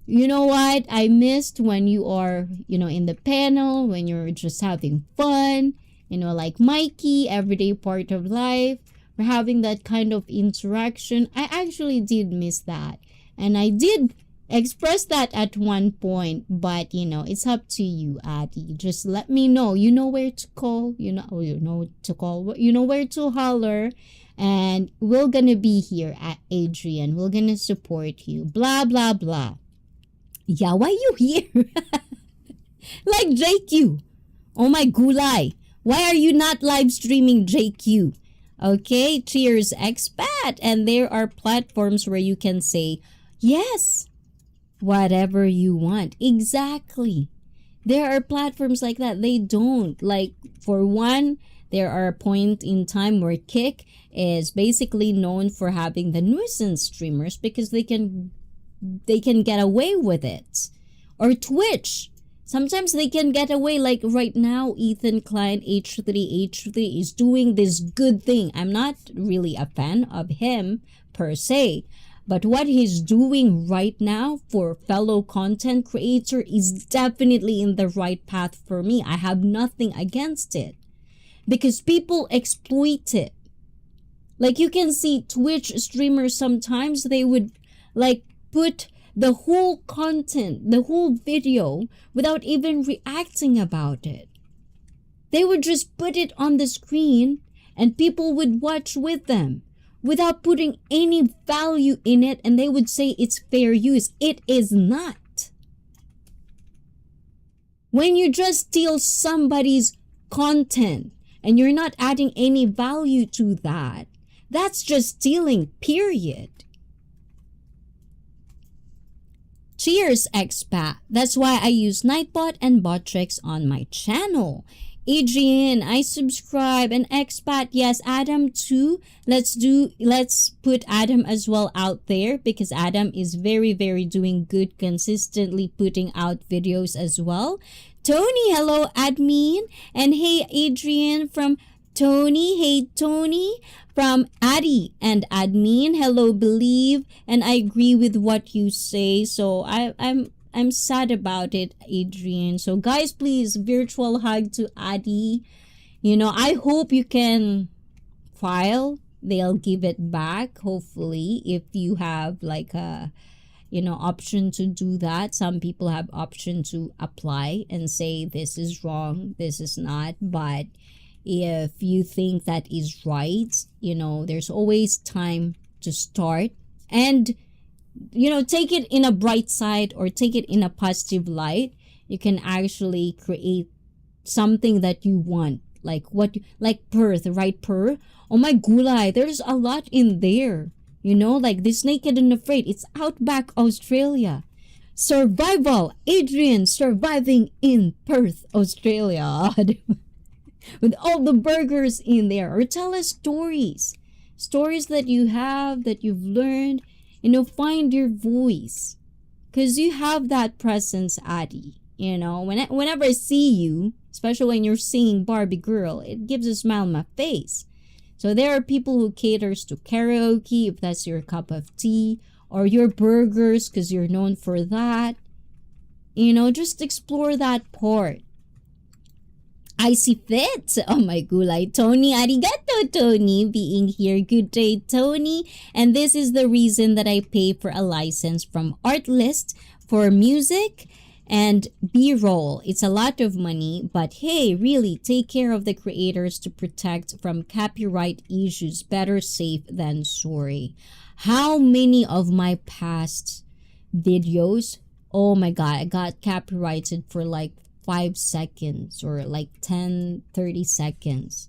You know what? I missed when you are, in the panel, when you're just having fun, like Mikey, everyday part of life. We're having that kind of interaction. I actually did miss that. And I did express that at one point, but it's up to you, Adi. Just let me know. You know where to call, you know where to holler, and we're gonna be here at Adrian. We're gonna support you. Blah blah blah. Yeah, why you here? Like JQ. Oh my gulay. Why are you not live streaming JQ? Okay, cheers expat. And there are platforms where you can say yes, whatever you want. Exactly. There are platforms like that. They don't. Like, for one, there are a point in time where Kick is basically known for having the nuisance streamers because they can get away with it. Or Twitch. Sometimes they can get away. Like right now, Ethan Klein H3 is doing this good thing. I'm not really a fan of him per se. But what he's doing right now for fellow content creator is definitely in the right path for me. I have nothing against it. Because people exploit it. Like you can see Twitch streamers sometimes, they would like put the whole content, the whole video without even reacting about it. They would just put it on the screen and people would watch with them without putting any value in it, and they would say it's fair use. It is not. When you just steal somebody's content and you're not adding any value to that, that's just stealing, period. Cheers, expat. That's why I use Nightbot and Bottrix on my channel. Adrian, I subscribe. And expat, yes, Adam too. Let's put Adam as well out there because Adam is very, very doing good, consistently putting out videos as well. Tony, hello, admin. And hey, Adrian from Tony. Hey, Tony from Addy and admin. Hello, believe. And I agree with what you say. So I'm sad about it, Adrian. So guys, please virtual hug to Addy. You know, I hope you can file. They'll give it back, hopefully, if you have like a option to do that. Some people have option to apply and say this is wrong, this is not. But if you think that is right, there's always time to start. And take it in a bright side or take it in a positive light. You can actually create something that you want, like Perth, right? Perth, oh my gulay, there's a lot in there. Like this Naked and Afraid. It's Outback Australia. Survival. Adrian surviving in Perth, Australia. With all the burgers in there. Or tell us stories. Stories that you have, that you've learned. Find your voice. Because you have that presence, Addie. Whenever I see you, especially when you're singing Barbie Girl, it gives a smile on my face. So there are people who caters to karaoke, if that's your cup of tea, or your burgers because you're known for that. Just explore that part. I see fit. Oh my gulay. Tony, arigato, Tony, being here. Good day, Tony. And this is the reason that I pay for a license from Artlist for music and B-roll. It's a lot of money, but hey, really, take care of the creators to protect from copyright issues. Better safe than sorry. How many of my past videos, oh my god, I got copyrighted for like 5 seconds or like 10-30 seconds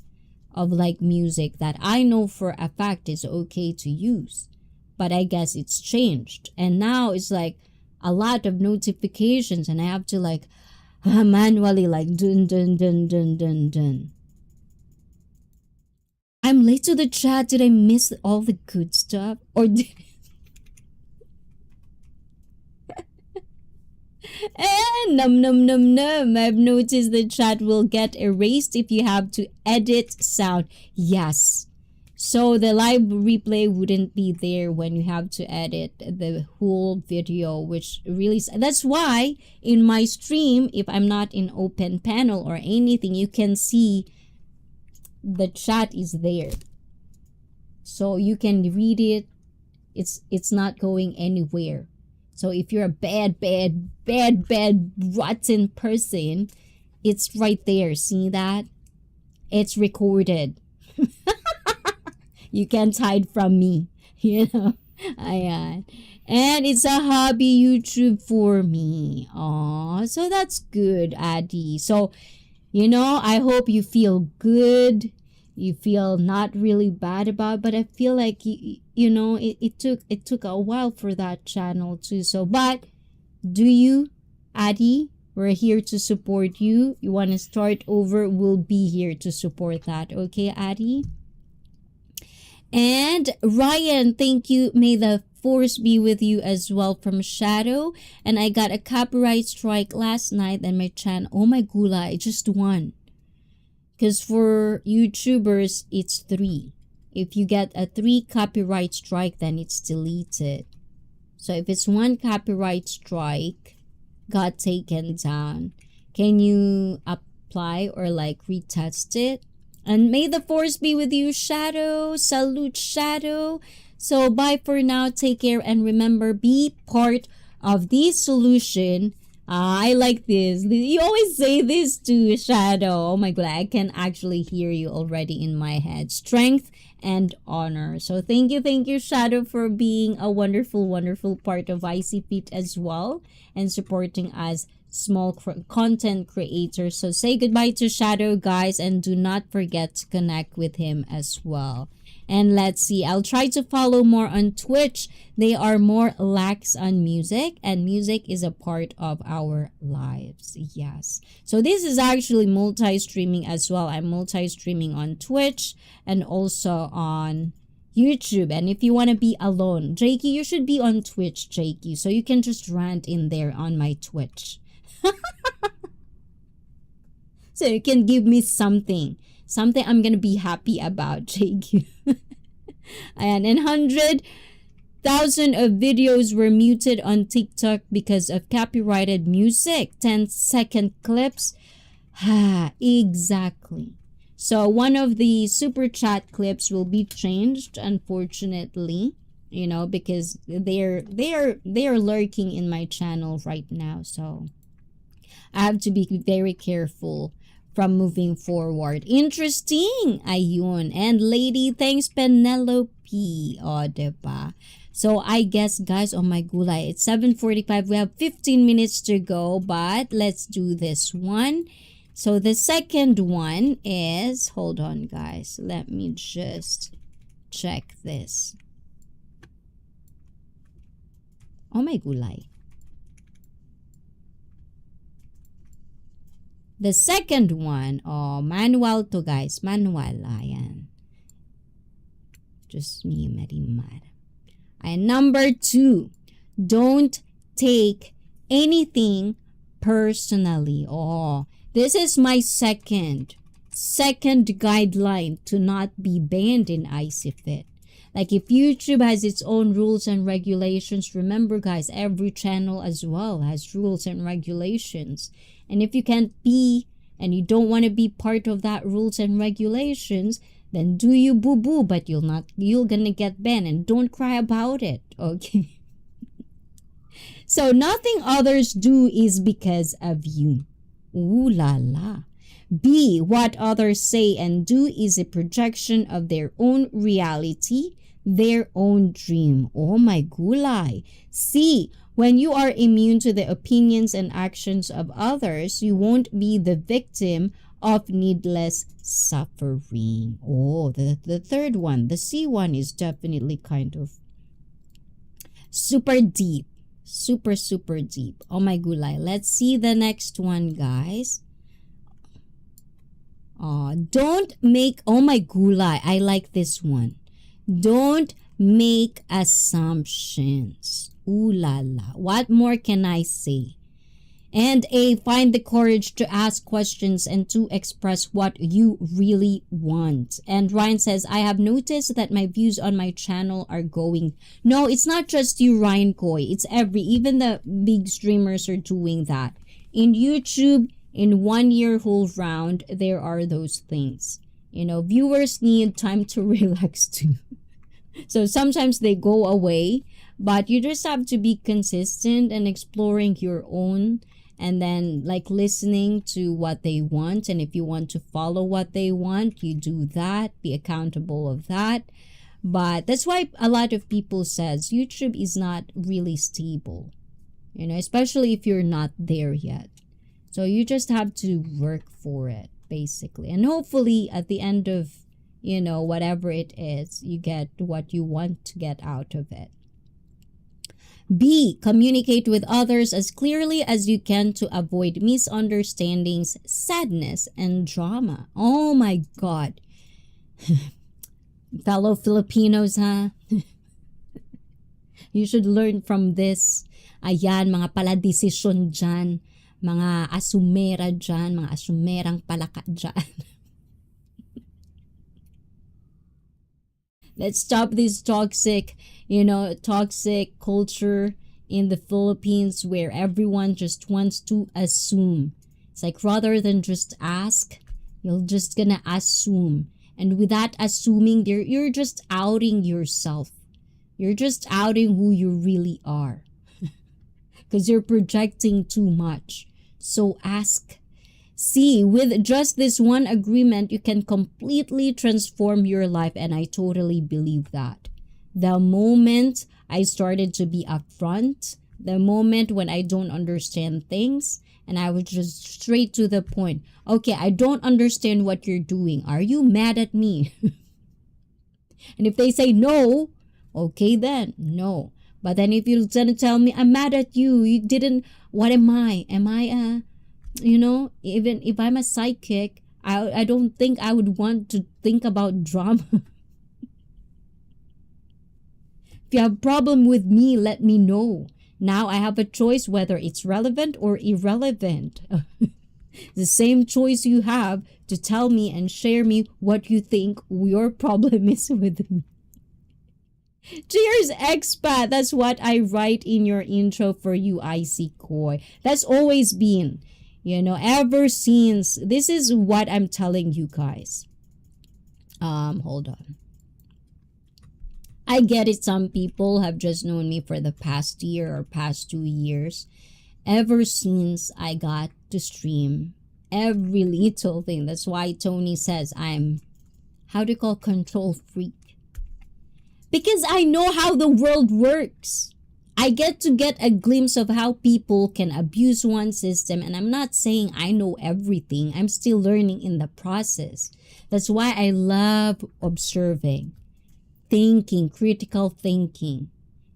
of like music that I know for a fact is okay to use, but I guess it's changed. And now it's like a lot of notifications and I have to like manually like dun dun dun dun dun dun. I'm late to the chat. Did I miss all the good stuff? Or did num num num num. I've noticed the chat will get erased if you have to edit sound. Yes. So the live replay wouldn't be there when you have to edit the whole video, which really, that's why in my stream, if I'm not in open panel or anything, you can see the chat is there. So you can read it. It's not going anywhere. So if you're a bad, rotten person, it's right there. See that? It's recorded. You can't hide from me, And it's a hobby YouTube for me. Aw, so that's good, Addie. So, I hope you feel good. You feel not really bad about it, but I feel like, it took a while for that channel too. So, but do you, Addie? We're here to support you. You want to start over? We'll be here to support that. Okay, Addie? And Ryan, thank you. May the force be with you as well from Shadow. And I got a copyright strike last night and my channel. Oh my gula, just one. Because for YouTubers, it's 3. If you get a 3 copyright strike, then it's deleted. So if it's 1 copyright strike got taken down, can you apply or like retest it? And may the force be with you, Shadow. Salute, Shadow. So bye for now. Take care. And remember, be part of the solution. I like this. You always say this to Shadow. Oh my god, I can actually hear you already in my head. Strength and honor. So thank you, Shadow, for being a wonderful part of IC Fit as well. And supporting us small content creators. So say goodbye to Shadow, guys, and do not forget to connect with him as well. And let's see, I'll try to follow more on Twitch. They are more lax on music, and music is a part of our lives. Yes. So this is actually multi-streaming as well. I'm multi-streaming on Twitch and also on YouTube. And if you want to be alone, Jakey, you should be on Twitch, Jakey, so you can just rant in there on my Twitch. So you can give me something. Something I'm gonna be happy about, JQ. And 100,000 of videos were muted on TikTok because of copyrighted music. 10-second clips. Exactly. So one of the super chat clips will be changed, unfortunately, you know, because they're lurking in my channel right now. So I have to be very careful from moving forward. Interesting. Ayun. And lady, thanks Penelope. O, diba? So I guess, guys, oh my gulay, it's 7:45. We have 15 minutes to go, but let's do this one. So the second one is, hold on, guys. Let me just check this. Oh my gulay. The second one, oh, manual to, guys. Manual, ayan. Just me, marimar. And number 2, don't take anything personally. Oh, this is my second guideline to not be banned in ICFIT. Like if YouTube has its own rules and regulations, remember guys, every channel as well has rules and regulations. And if you can't be and you don't want to be part of that rules and regulations, then do you boo-boo, but you're gonna get banned, and don't cry about it, okay? So nothing others do is because of you. Ooh la la. B, what others say and do is a projection of their own reality, their own dream. Oh my gulay. C, when you are immune to the opinions and actions of others, you won't be the victim of needless suffering. Oh, the third one, the C one, is definitely kind of super deep. Super deep. Oh my gulay. Let's see the next one, guys. Don't make, oh my gulay, I like this one. Don't make assumptions. Ooh la la. What more can I say? And A, find the courage to ask questions and to express what you really want. And Ryan says, I have noticed that my views on my channel are going. No, it's not just you, Ryan Koy. It's even the big streamers are doing that. In YouTube, in 1 year whole round, there are those things. You know, viewers need time to relax too. So sometimes they go away, but you just have to be consistent and exploring your own, and then like listening to what they want. And if you want to follow what they want, you do that, be accountable of that. But that's why a lot of people says YouTube is not really stable, you know, especially if you're not there yet. So you just have to work for it, basically. And hopefully at the end of, you know, whatever it is, you get what you want to get out of it. B, communicate with others as clearly as you can to avoid misunderstandings, sadness, and drama. Oh my God. Fellow Filipinos, ha? You should learn from this. Ayan, mga paladesisyon dyan. Mga asumera dyan. Mga asumerang palaka dyan. Let's stop this toxic culture in the Philippines where everyone just wants to assume. It's like rather than just ask, you're just gonna assume. And with that assuming, you're just outing yourself. You're just outing who you really are. Because you're projecting too much. So ask. See, with just this one agreement, you can completely transform your life, and I totally believe that. The moment I started to be upfront, the moment when I don't understand things, and I was just straight to the point. Okay, I don't understand what you're doing. Are you mad at me? And if they say no, okay then, no. But then if you're gonna tell me, I'm mad at you, you didn't, what am I? Am I a... You know, even if I'm a psychic, I don't think I would want to think about drama. If you have a problem with me, let me know. Now I have a choice whether it's relevant or irrelevant. The same choice you have to tell me and share me what you think your problem is with me. Cheers, expat. That's what I write in your intro for you, IC Koi. That's always been, ever since. This is what I'm telling you guys. Hold on. I get it. Some people have just known me for the past year or past 2 years. Ever since I got to stream, every little thing. That's why Tony says I'm, control freak. Because I know how the world works. I get to get a glimpse of how people can abuse one system. And I'm not saying I know everything. I'm still learning in the process. That's why I love observing, thinking, critical thinking.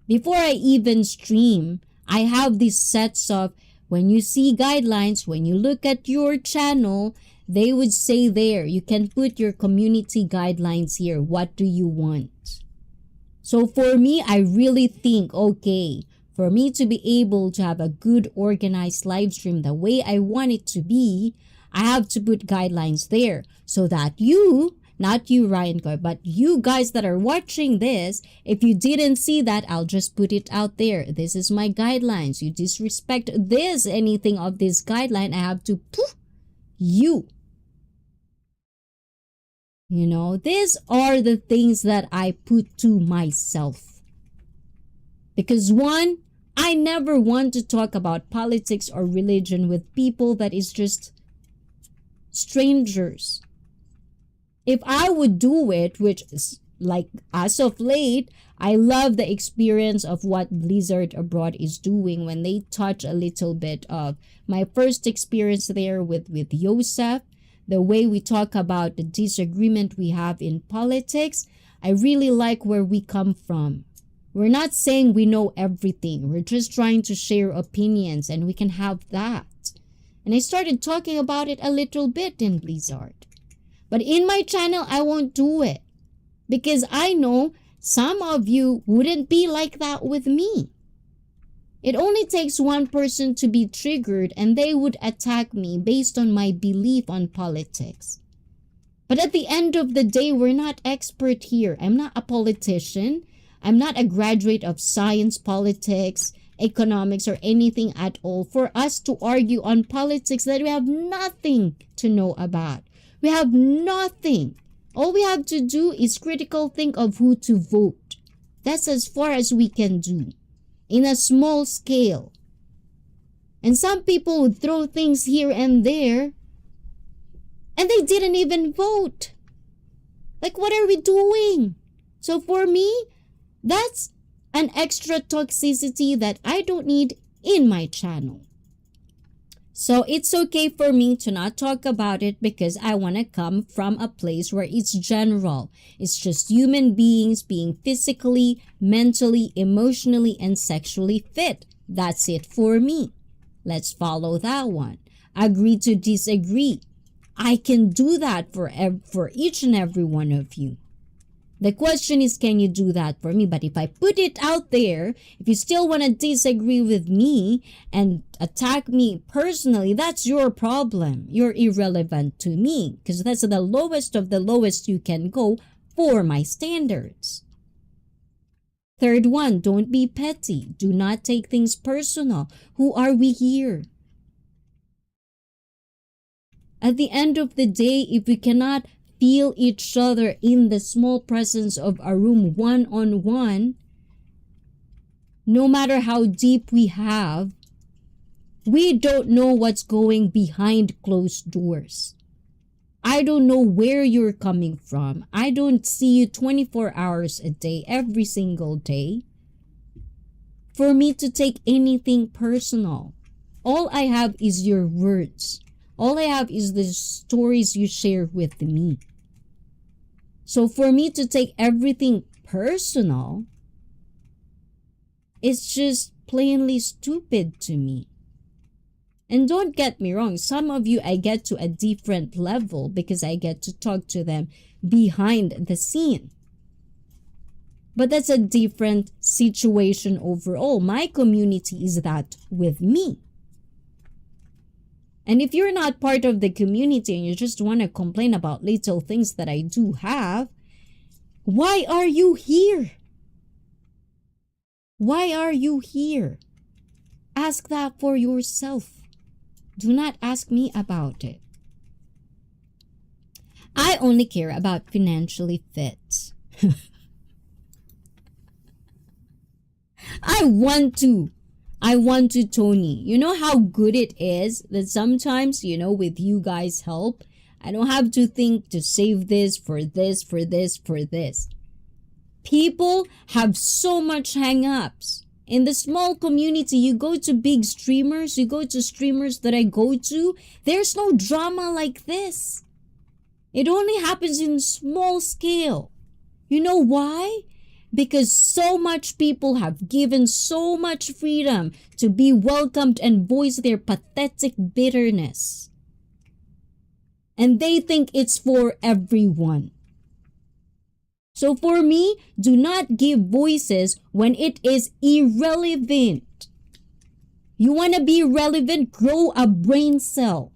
Before I even stream, I have these sets of, when you see guidelines, when you look at your channel, they would say there, you can put your community guidelines here. What do you want? So for me, I really think, okay, for me to be able to have a good organized live stream the way I want it to be, I have to put guidelines there so that you, not you, Ryan Coy, but you guys that are watching this, if you didn't see that, I'll just put it out there. This is my guidelines. You disrespect this, anything of this guideline, I have to poof you. These are the things that I put to myself. Because one, I never want to talk about politics or religion with people that is just strangers. If I would do it, which is like as of late, I love the experience of what Blizzard Abroad is doing when they touch a little bit of my first experience there with Yosef. The way we talk about the disagreement we have in politics, I really like where we come from. We're not saying we know everything. We're just trying to share opinions and we can have that. And I started talking about it a little bit in Blizzard. But in my channel, I won't do it. Because I know some of you wouldn't be like that with me. It only takes one person to be triggered and they would attack me based on my belief on politics. But at the end of the day, we're not expert here. I'm not a politician. I'm not a graduate of science, politics, economics, or anything at all for us to argue on politics that we have nothing to know about. We have nothing. All we have to do is critical think of who to vote. That's as far as we can do. In a small scale. And some people would throw things here and there and they didn't even vote. Like, what are we doing? So for me, that's an extra toxicity that I don't need in my channel. So it's okay for me to not talk about it because I want to come from a place where it's general. It's just human beings being physically, mentally, emotionally, and sexually fit. That's it for me. Let's follow that one. Agree to disagree. I can do that for each and every one of you. The question is, can you do that for me? But if I put it out there, if you still want to disagree with me and attack me personally, that's your problem. You're irrelevant to me because that's the lowest of the lowest you can go for my standards. Third one, don't be petty. Do not take things personal. Who are we here? At the end of the day, if we cannot feel each other in the small presence of a room one-on-one, no matter how deep we have, we don't know what's going behind closed doors. I don't know where you're coming from. I don't see you 24 hours a day, every single day, for me to take anything personal. All I have is your words. All I have is the stories you share with me. So for me to take everything personal, it's just plainly stupid to me. And don't get me wrong, some of you I get to a different level because I get to talk to them behind the scene. But that's a different situation overall. My community is that with me. And if you're not part of the community and you just want to complain about little things that I do have, why are you here? Why are you here? Ask that for yourself. Do not ask me about it. I only care about financially fit. I want to, Tony. You know how good it is that sometimes, with you guys' help, I don't have to think to save this for this, for this, for this. People have so much hang-ups. In the small community, you go to big streamers, you go to streamers that I go to, there's no drama like this. It only happens in small scale. You know why? Because so much people have given so much freedom to be welcomed and voice their pathetic bitterness. And they think it's for everyone. So for me, do not give voices when it is irrelevant. You want to be relevant? Grow a brain cell.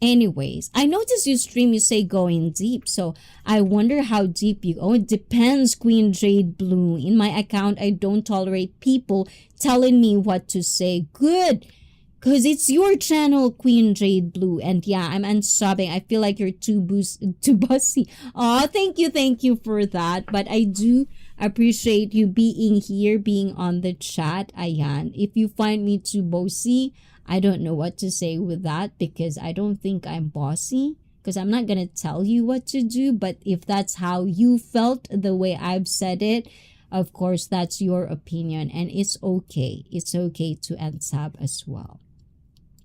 Anyways, I noticed you stream, you say going deep. So I wonder how deep you go. It depends, Queen Jade Blue. In my account, I don't tolerate people telling me what to say. Good. Because it's your channel, Queen Jade Blue. And yeah, I'm unsubbing. I feel like you're too bossy. Aw, thank you for that. But I do appreciate you being here, being on the chat. Ayan. If you find me too bossy, I don't know what to say with that because I don't think I'm bossy. Because I'm not going to tell you what to do. But if that's how you felt the way I've said it, of course, that's your opinion. And it's okay. It's okay to unsub as well.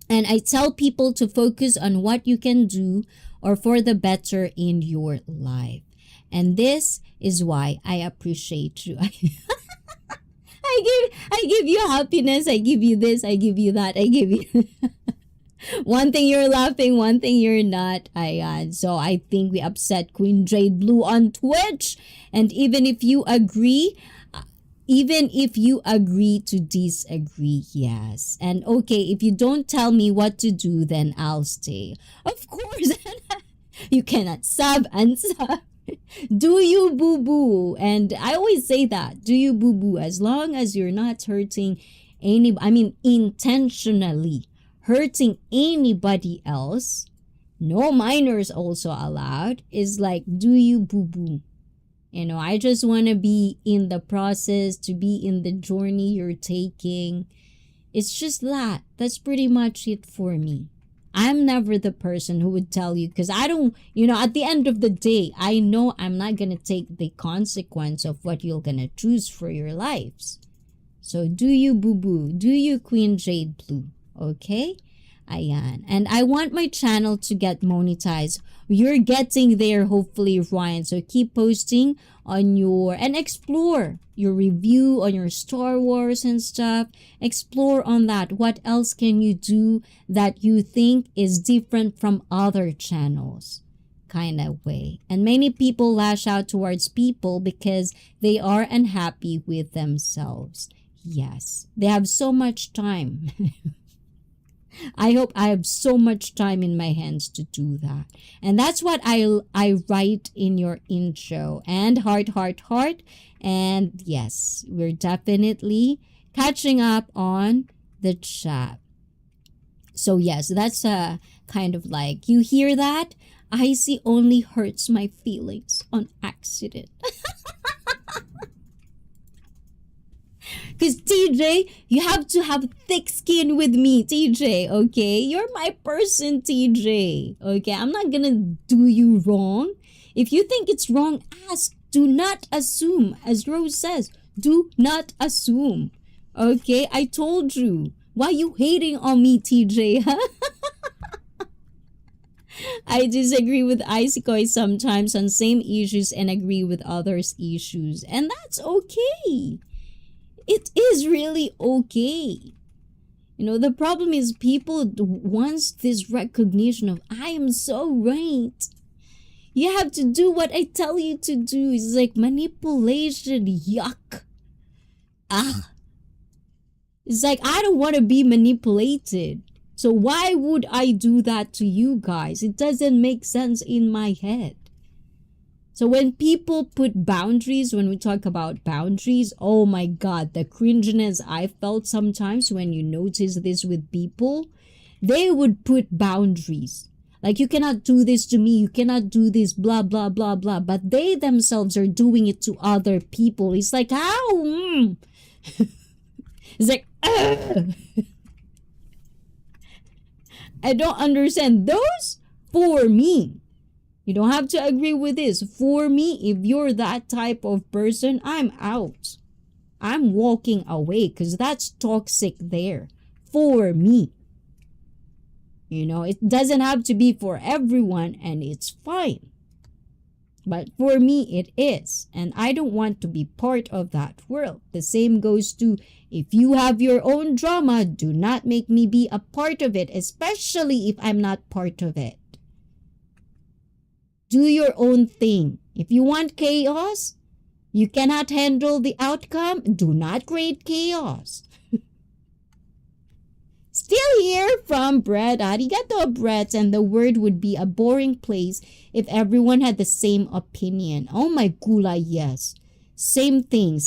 And I tell people to focus on what you can do or for the better in your life. And this is why I appreciate you. I give you happiness. I give you this. I give you that. I give you one thing you're laughing, one thing you're not. So I think we upset Queen Jade Blue on Twitch. And even if you agree to disagree, yes. And okay, if you don't tell me what to do, then I'll stay. Of course, you cannot sub and sub. Do you boo-boo? And I always say that. Do you boo-boo? As long as you're not hurting intentionally hurting anybody else, no minors also allowed, is like, do you boo-boo? I just want to be in the process, to be in the journey you're taking. It's just that. That's pretty much it for me. I'm never the person who would tell you because I don't, at the end of the day, I know I'm not going to take the consequence of what you're going to choose for your lives. So do you boo-boo? Do you Queen Jade Blue? Okay? Ayan. And I want my channel to get monetized. You're getting there, hopefully, Ryan. So keep posting on and explore your review on your Star Wars and stuff. Explore on that. What else can you do that you think is different from other channels? Kind of way. And many people lash out towards people because they are unhappy with themselves. Yes. They have so much time. I hope I have so much time in my hands to do that. And that's what I write in your intro. And heart. And yes, we're definitely catching up on the chat. So yes, that's kind of like, you hear that? Icy only hurts my feelings on accident. Because TJ, you have to have thick skin with me, TJ, okay? You're my person, TJ, okay? I'm not gonna do you wrong. If you think it's wrong, ask. Do not assume. As Rose says, do not assume. Okay? I told you. Why you hating on me, TJ, huh? I disagree with Isikoi sometimes on same issues and agree with others' issues. And that's okay. It is really okay. The problem is people wants this recognition of, I am so right. You have to do what I tell you to do. It's like manipulation. Yuck. It's like, I don't want to be manipulated. So why would I do that to you guys? It doesn't make sense in my head. So when people put boundaries, when we talk about boundaries, oh my God, the cringiness I felt sometimes when you notice this with people, they would put boundaries. Like, you cannot do this to me, you cannot do this, blah, blah, blah, blah. But they themselves are doing it to other people. It's like, how? It's like, I don't understand. Those, for me, you don't have to agree with this. For me, if you're that type of person, I'm out. I'm walking away because that's toxic there. For me. You know, it doesn't have to be for everyone and it's fine. But for me, it is. And I don't want to be part of that world. The same goes to, if you have your own drama, do not make me be a part of it, especially if I'm not part of it. Do your own thing. If you want chaos, you cannot handle the outcome, do not create chaos. Still here from Brett. Arigato, Brett. And the world would be a boring place if everyone had the same opinion. Oh my gula, yes. Same thing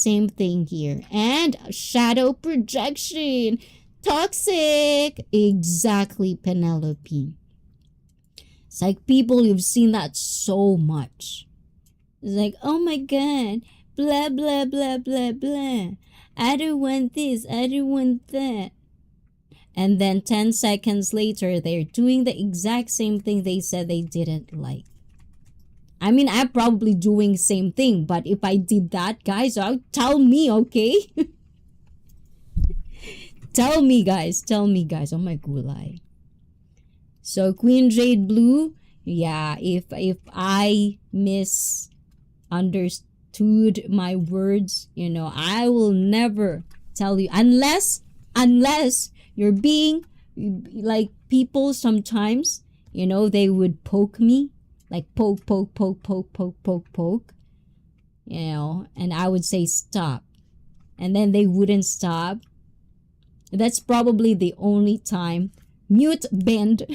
here. And shadow projection. Toxic. Exactly, Penelope. It's like, people, you've seen that so much. It's like, oh my God. Blah, blah, blah, blah, blah. I don't want this. I don't want that. And then 10 seconds later, they're doing the exact same thing they said they didn't like. I mean, I'm probably doing same thing, but if I did that, guys, tell me, okay? Tell me, guys. Oh my gulay. So Queen Jade Blue, yeah, if I misunderstood my words, you know, I will never tell you unless you're being like, people sometimes, you know, they would poke me, like poke, you know, and I would say stop. And then they wouldn't stop. That's probably the only time. Mute, bend.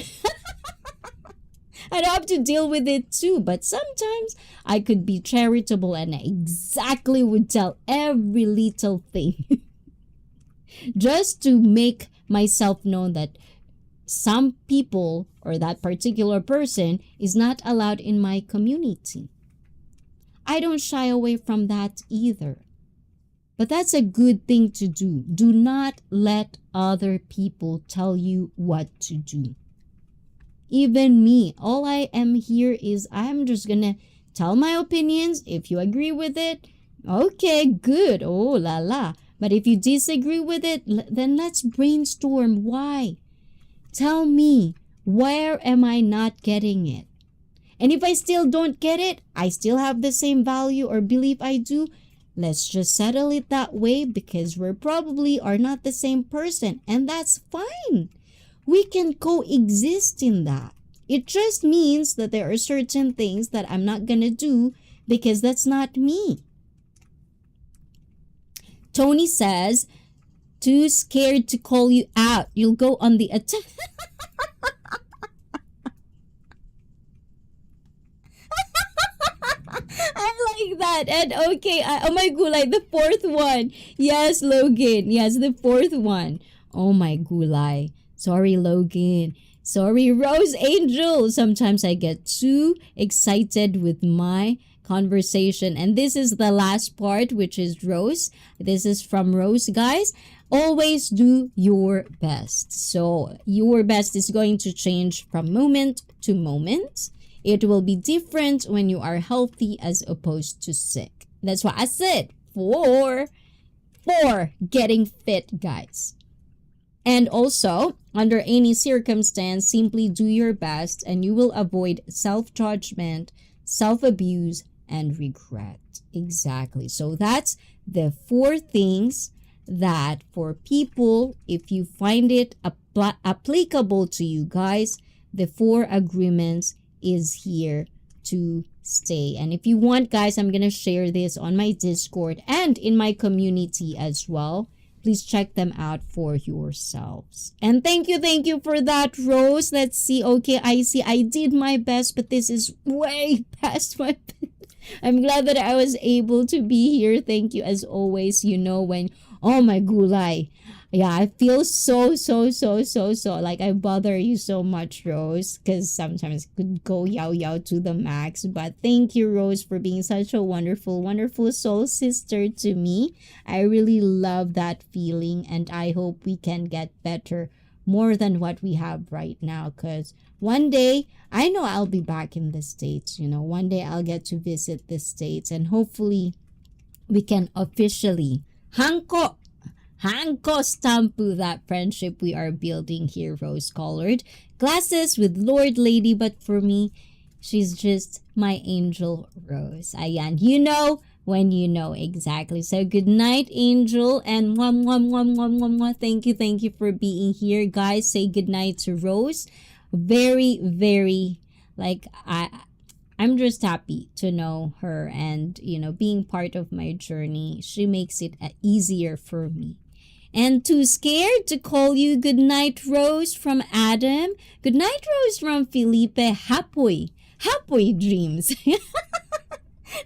I'd have to deal with it too, but sometimes I could be charitable and I exactly would tell every little thing. Just to make myself known that some people or that particular person is not allowed in my community. I don't shy away from that either. But that's a good thing to do. Do not let other people tell you what to do. Even me, all I am here is I'm just gonna tell my opinions. If you agree with it, okay, good. Oh la la. But if you disagree with it, then let's brainstorm why. Tell me, where am I not getting it? And if I still don't get it, I still have the same value or belief I do, let's just settle it that way because we're probably are not the same person. And that's fine. We can coexist in that. It just means that there are certain things that I'm not gonna do because that's not me. Tony says, too scared to call you out. You'll go on the attack. I like that. And okay, oh my gulay, the fourth one. Yes, Logan. Yes, the fourth one. Oh my gulay. Sorry, Logan. Sorry, Rose Angel. Sometimes I get too excited with my conversation. And this is the last part, which is Rose. This is from Rose, guys. Always do your best. So your best is going to change from moment to moment. It will be different when you are healthy as opposed to sick. That's why I said for getting fit, guys. And also, under any circumstance, simply do your best and you will avoid self-judgment, self-abuse, and regret. Exactly. So that's the 4 things that for people, if you find it applicable to you guys, the 4 agreements is here to stay. And if you want, guys, I'm going to share this on my Discord and in my community as well. please check them out for yourselves. And thank you for that, Rose. Let's see. Okay, I see. I did my best, but this is way past my I'm glad that I was able to be here. Thank you as always. You know when, oh my gulay. Yeah, I feel so like I bother you so much, Rose, because sometimes it could go yow to the max. But thank you, Rose, for being such a wonderful soul sister to me. I really love that feeling, and I hope we can get better more than what we have right now, because one day I know I'll be back in the States. One day I'll get to visit the States, and hopefully we can officially hanko stampu that friendship we are building here, rose-colored glasses with Lord Lady. But for me, she's just my angel Rose. Ayan, when you know exactly. So good night, Angel, and mwah, mwah, mwah, mwah, mwah, mwah. Thank you for being here, guys. Say good night to Rose. Very, very, I'm just happy to know her, and being part of my journey. She makes it easier for me. And too scared to call you good night, Rose, from Adam. Good night, Rose, from Felipe. Hapoy dreams.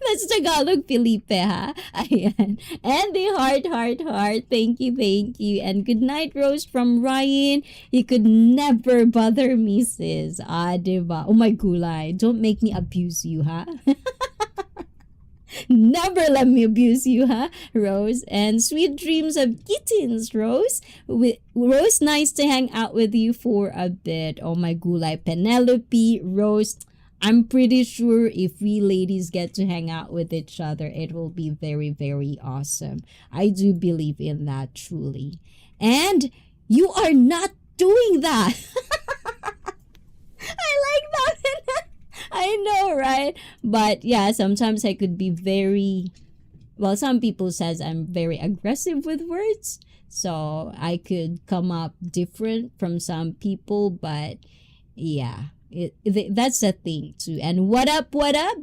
That's Tagalog, Felipe, ha? Ayan. And the heart. Thank you. And good night, Rose, from Ryan. You could never bother me, sis. Diba? Oh my gulay. Don't make me abuse you, ha? Never let me abuse you, huh, Rose? And sweet dreams of kittens, Rose. Rose, nice to hang out with you for a bit. Oh my gulay, Penelope, Rose. I'm pretty sure if we ladies get to hang out with each other, it will be very, very awesome. I do believe in that, truly. And you are not doing that. I like that. I know, right? But yeah, sometimes I could be some people says I'm very aggressive with words. So I could come up different from some people, but yeah, that's the thing too. And what up?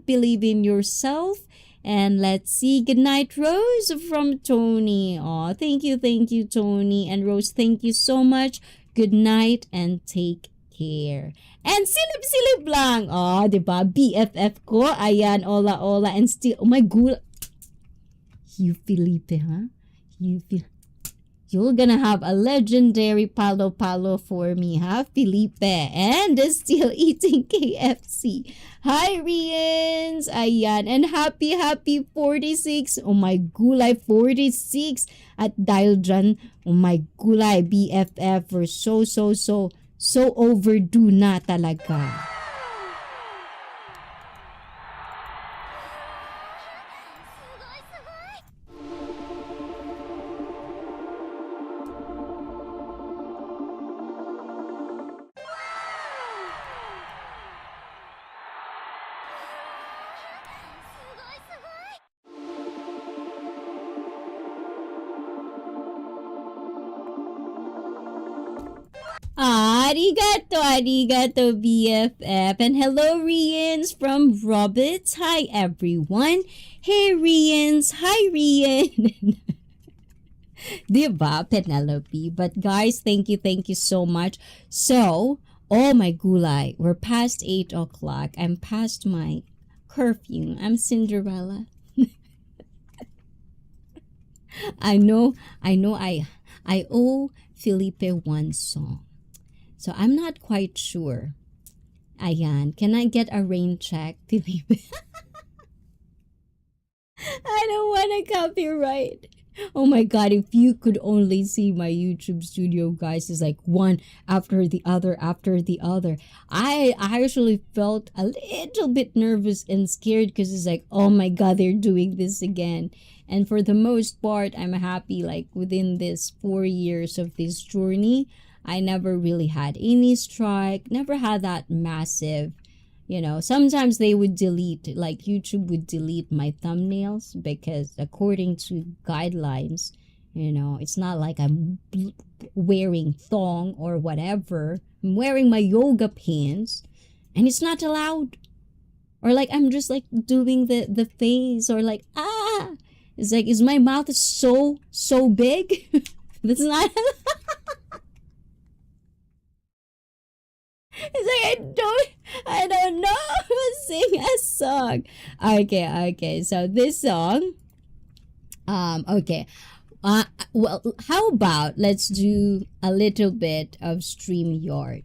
Believe in yourself. And let's see. Good night, Rose, from Tony. Oh, thank you, Tony. And Rose, thank you so much. Good night and take care. And silip lang. Oh, diba? BFF ko. Ayan, ola. And still, oh my god. You Felipe, huh? You're gonna have a legendary palo for me, huh, Felipe? And still eating KFC. Hi, Rians. Ayan. And happy 46. Oh my gulay, 46. At dahil dyan, oh my gulay, BFF, we're so overdue na talaga. Arigato, BFF. And hello, Rians from Roberts. Hi, everyone. Hey, Rians. Hi, Rian. Diba, Penelope? But guys, thank you so much. So, oh my gulay, we're past 8 o'clock. I'm past my curfew. I'm Cinderella. I know I owe Felipe one song. So I'm not quite sure. Ayan, can I get a rain check, Felipe? I don't want to copyright. Oh my god, if you could only see my YouTube studio, guys, it's like one after the other. I actually felt a little bit nervous and scared because it's like, oh my god, they're doing this again. And for the most part, I'm happy, like within this 4 years of this journey, I never really had any strike, never had that massive, sometimes they would delete, like YouTube would delete my thumbnails because according to guidelines, it's not like I'm wearing thong or whatever. I'm wearing my yoga pants and it's not allowed. Or like I'm just like doing the face or like, it's like, is my mouth so big? That's not. It's like I don't know how to sing a song. Okay. So this song, okay. Uh, well, how about let's do a little bit of StreamYard,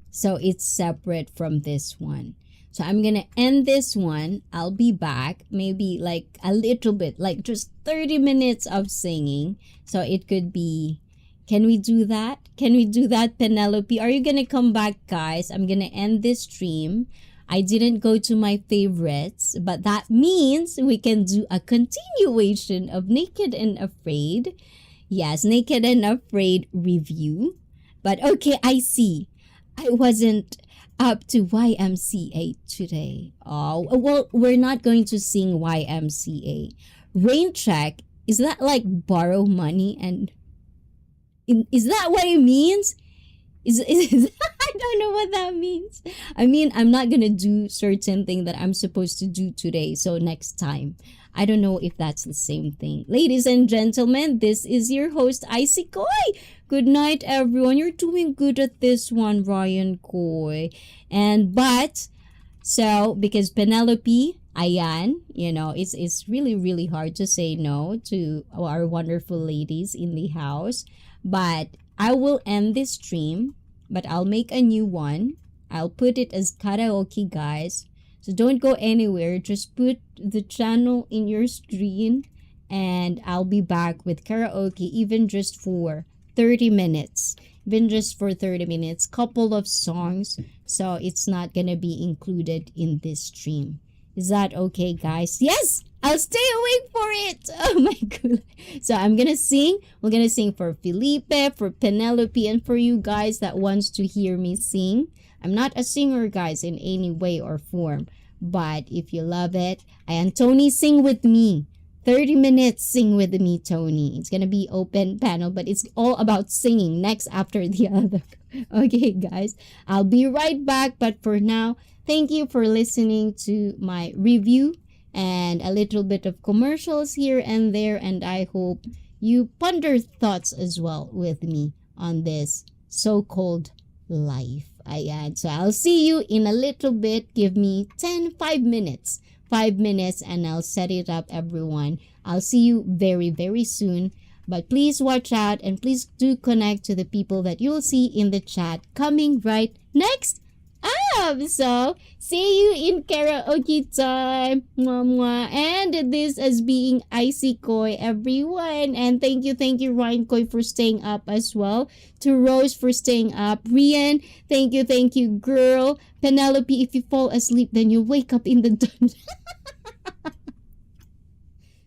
so it's separate from this one. So I'm gonna end this one. I'll be back, maybe like a little bit, like just 30 minutes of singing. So it could be, can we do that? Can we do that, Penelope? Are you gonna come back, guys? I'm gonna end this stream. I didn't go to my favorites, but that means we can do a continuation of Naked and Afraid. Yes, Naked and Afraid review. But okay, I see. I wasn't up to YMCA today. Oh, well, we're not going to sing YMCA. Rain check, is that like borrow money? And is that what it means? Is I don't know what that means. I mean, I'm not gonna do certain thing that I'm supposed to do today, so next time. I don't know if that's the same thing. Ladies and gentlemen, this is your host, Icy Koi. Good night, everyone. You're doing good at this one, Ryan Koi. So because Penelope, Ayan, it's really hard to say no to our wonderful ladies in the house. But I will end this stream, but I'll make a new one. I'll put it as karaoke, guys. So don't go anywhere. Just put the channel in your screen and I'll be back with karaoke even just for 30 minutes. Even just for 30 minutes. Couple of songs. So it's not gonna be included in this stream. Is that okay, guys? Yes! I'll stay awake for it. Oh my god. So I'm gonna sing. We're gonna sing for Felipe, for Penelope, and for you guys that wants to hear me sing. I'm not a singer, guys, in any way or form. But if you love it, and Tony, sing with me. 30 minutes, sing with me, Tony. It's gonna be open panel, but it's all about singing next after the other. Okay, guys. I'll be right back. But for now, thank you for listening to my review and a little bit of commercials here and there, and I hope you ponder thoughts as well with me on this so-called life. So I'll see you in a little bit. Give me 5 minutes, and I'll set it up, everyone. I'll see you very soon, but please watch out and please do connect to the people that you'll see in the chat coming right next. So see you in karaoke time. Mwah, mwah. And this as being Icy Koi, everyone. And thank you, Ryan Koi, for staying up as well. To Rose for staying up. Rian, thank you, girl. Penelope, if you fall asleep, then you wake up in the dawn.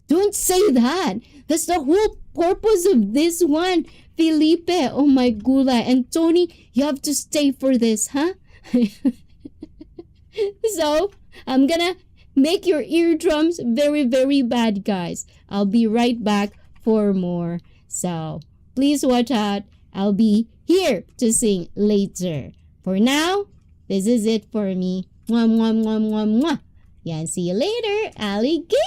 Don't say that. That's the whole purpose of this one. Felipe, oh my gula. And Tony, you have to stay for this, huh? So I'm gonna make your eardrums very bad, guys. I'll be right back for more. So please watch out. I'll be here to sing later. For now, this is it for me. Mwah, mwah, mwah, mwah, mwah. Yeah, see you later, alligator.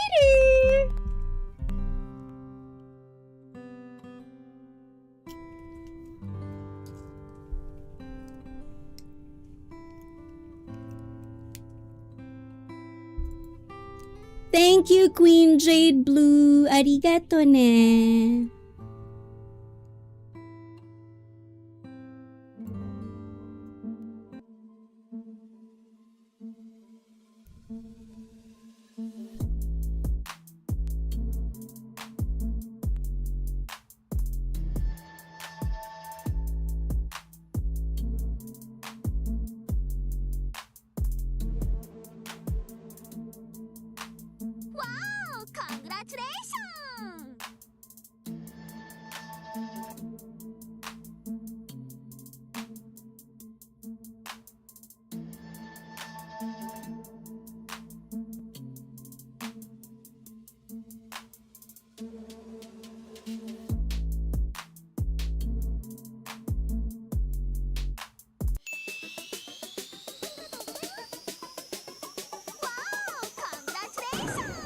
Thank you, Queen Jade Blue. Arigato ne. Wow! Congratulations! Wow! Congratulations!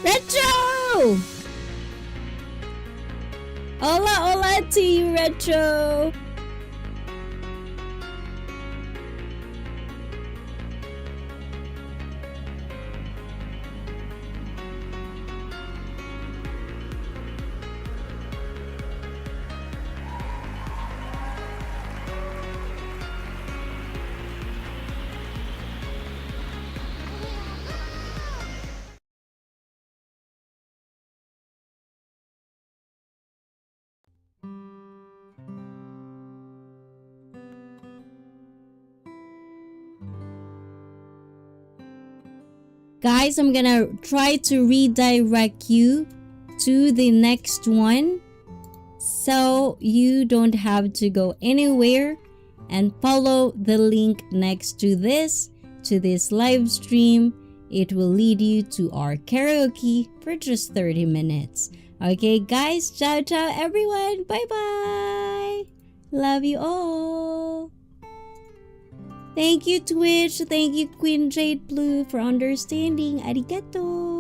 Retro! Hola, hola to you, Retro! Guys, I'm gonna try to redirect you to the next one so you don't have to go anywhere, and follow the link next to this live stream. It will lead you to our karaoke for just 30 minutes. Okay guys, ciao ciao everyone, bye bye, love you all. Thank you Twitch, thank you Queen Jade Blue for understanding, arigato.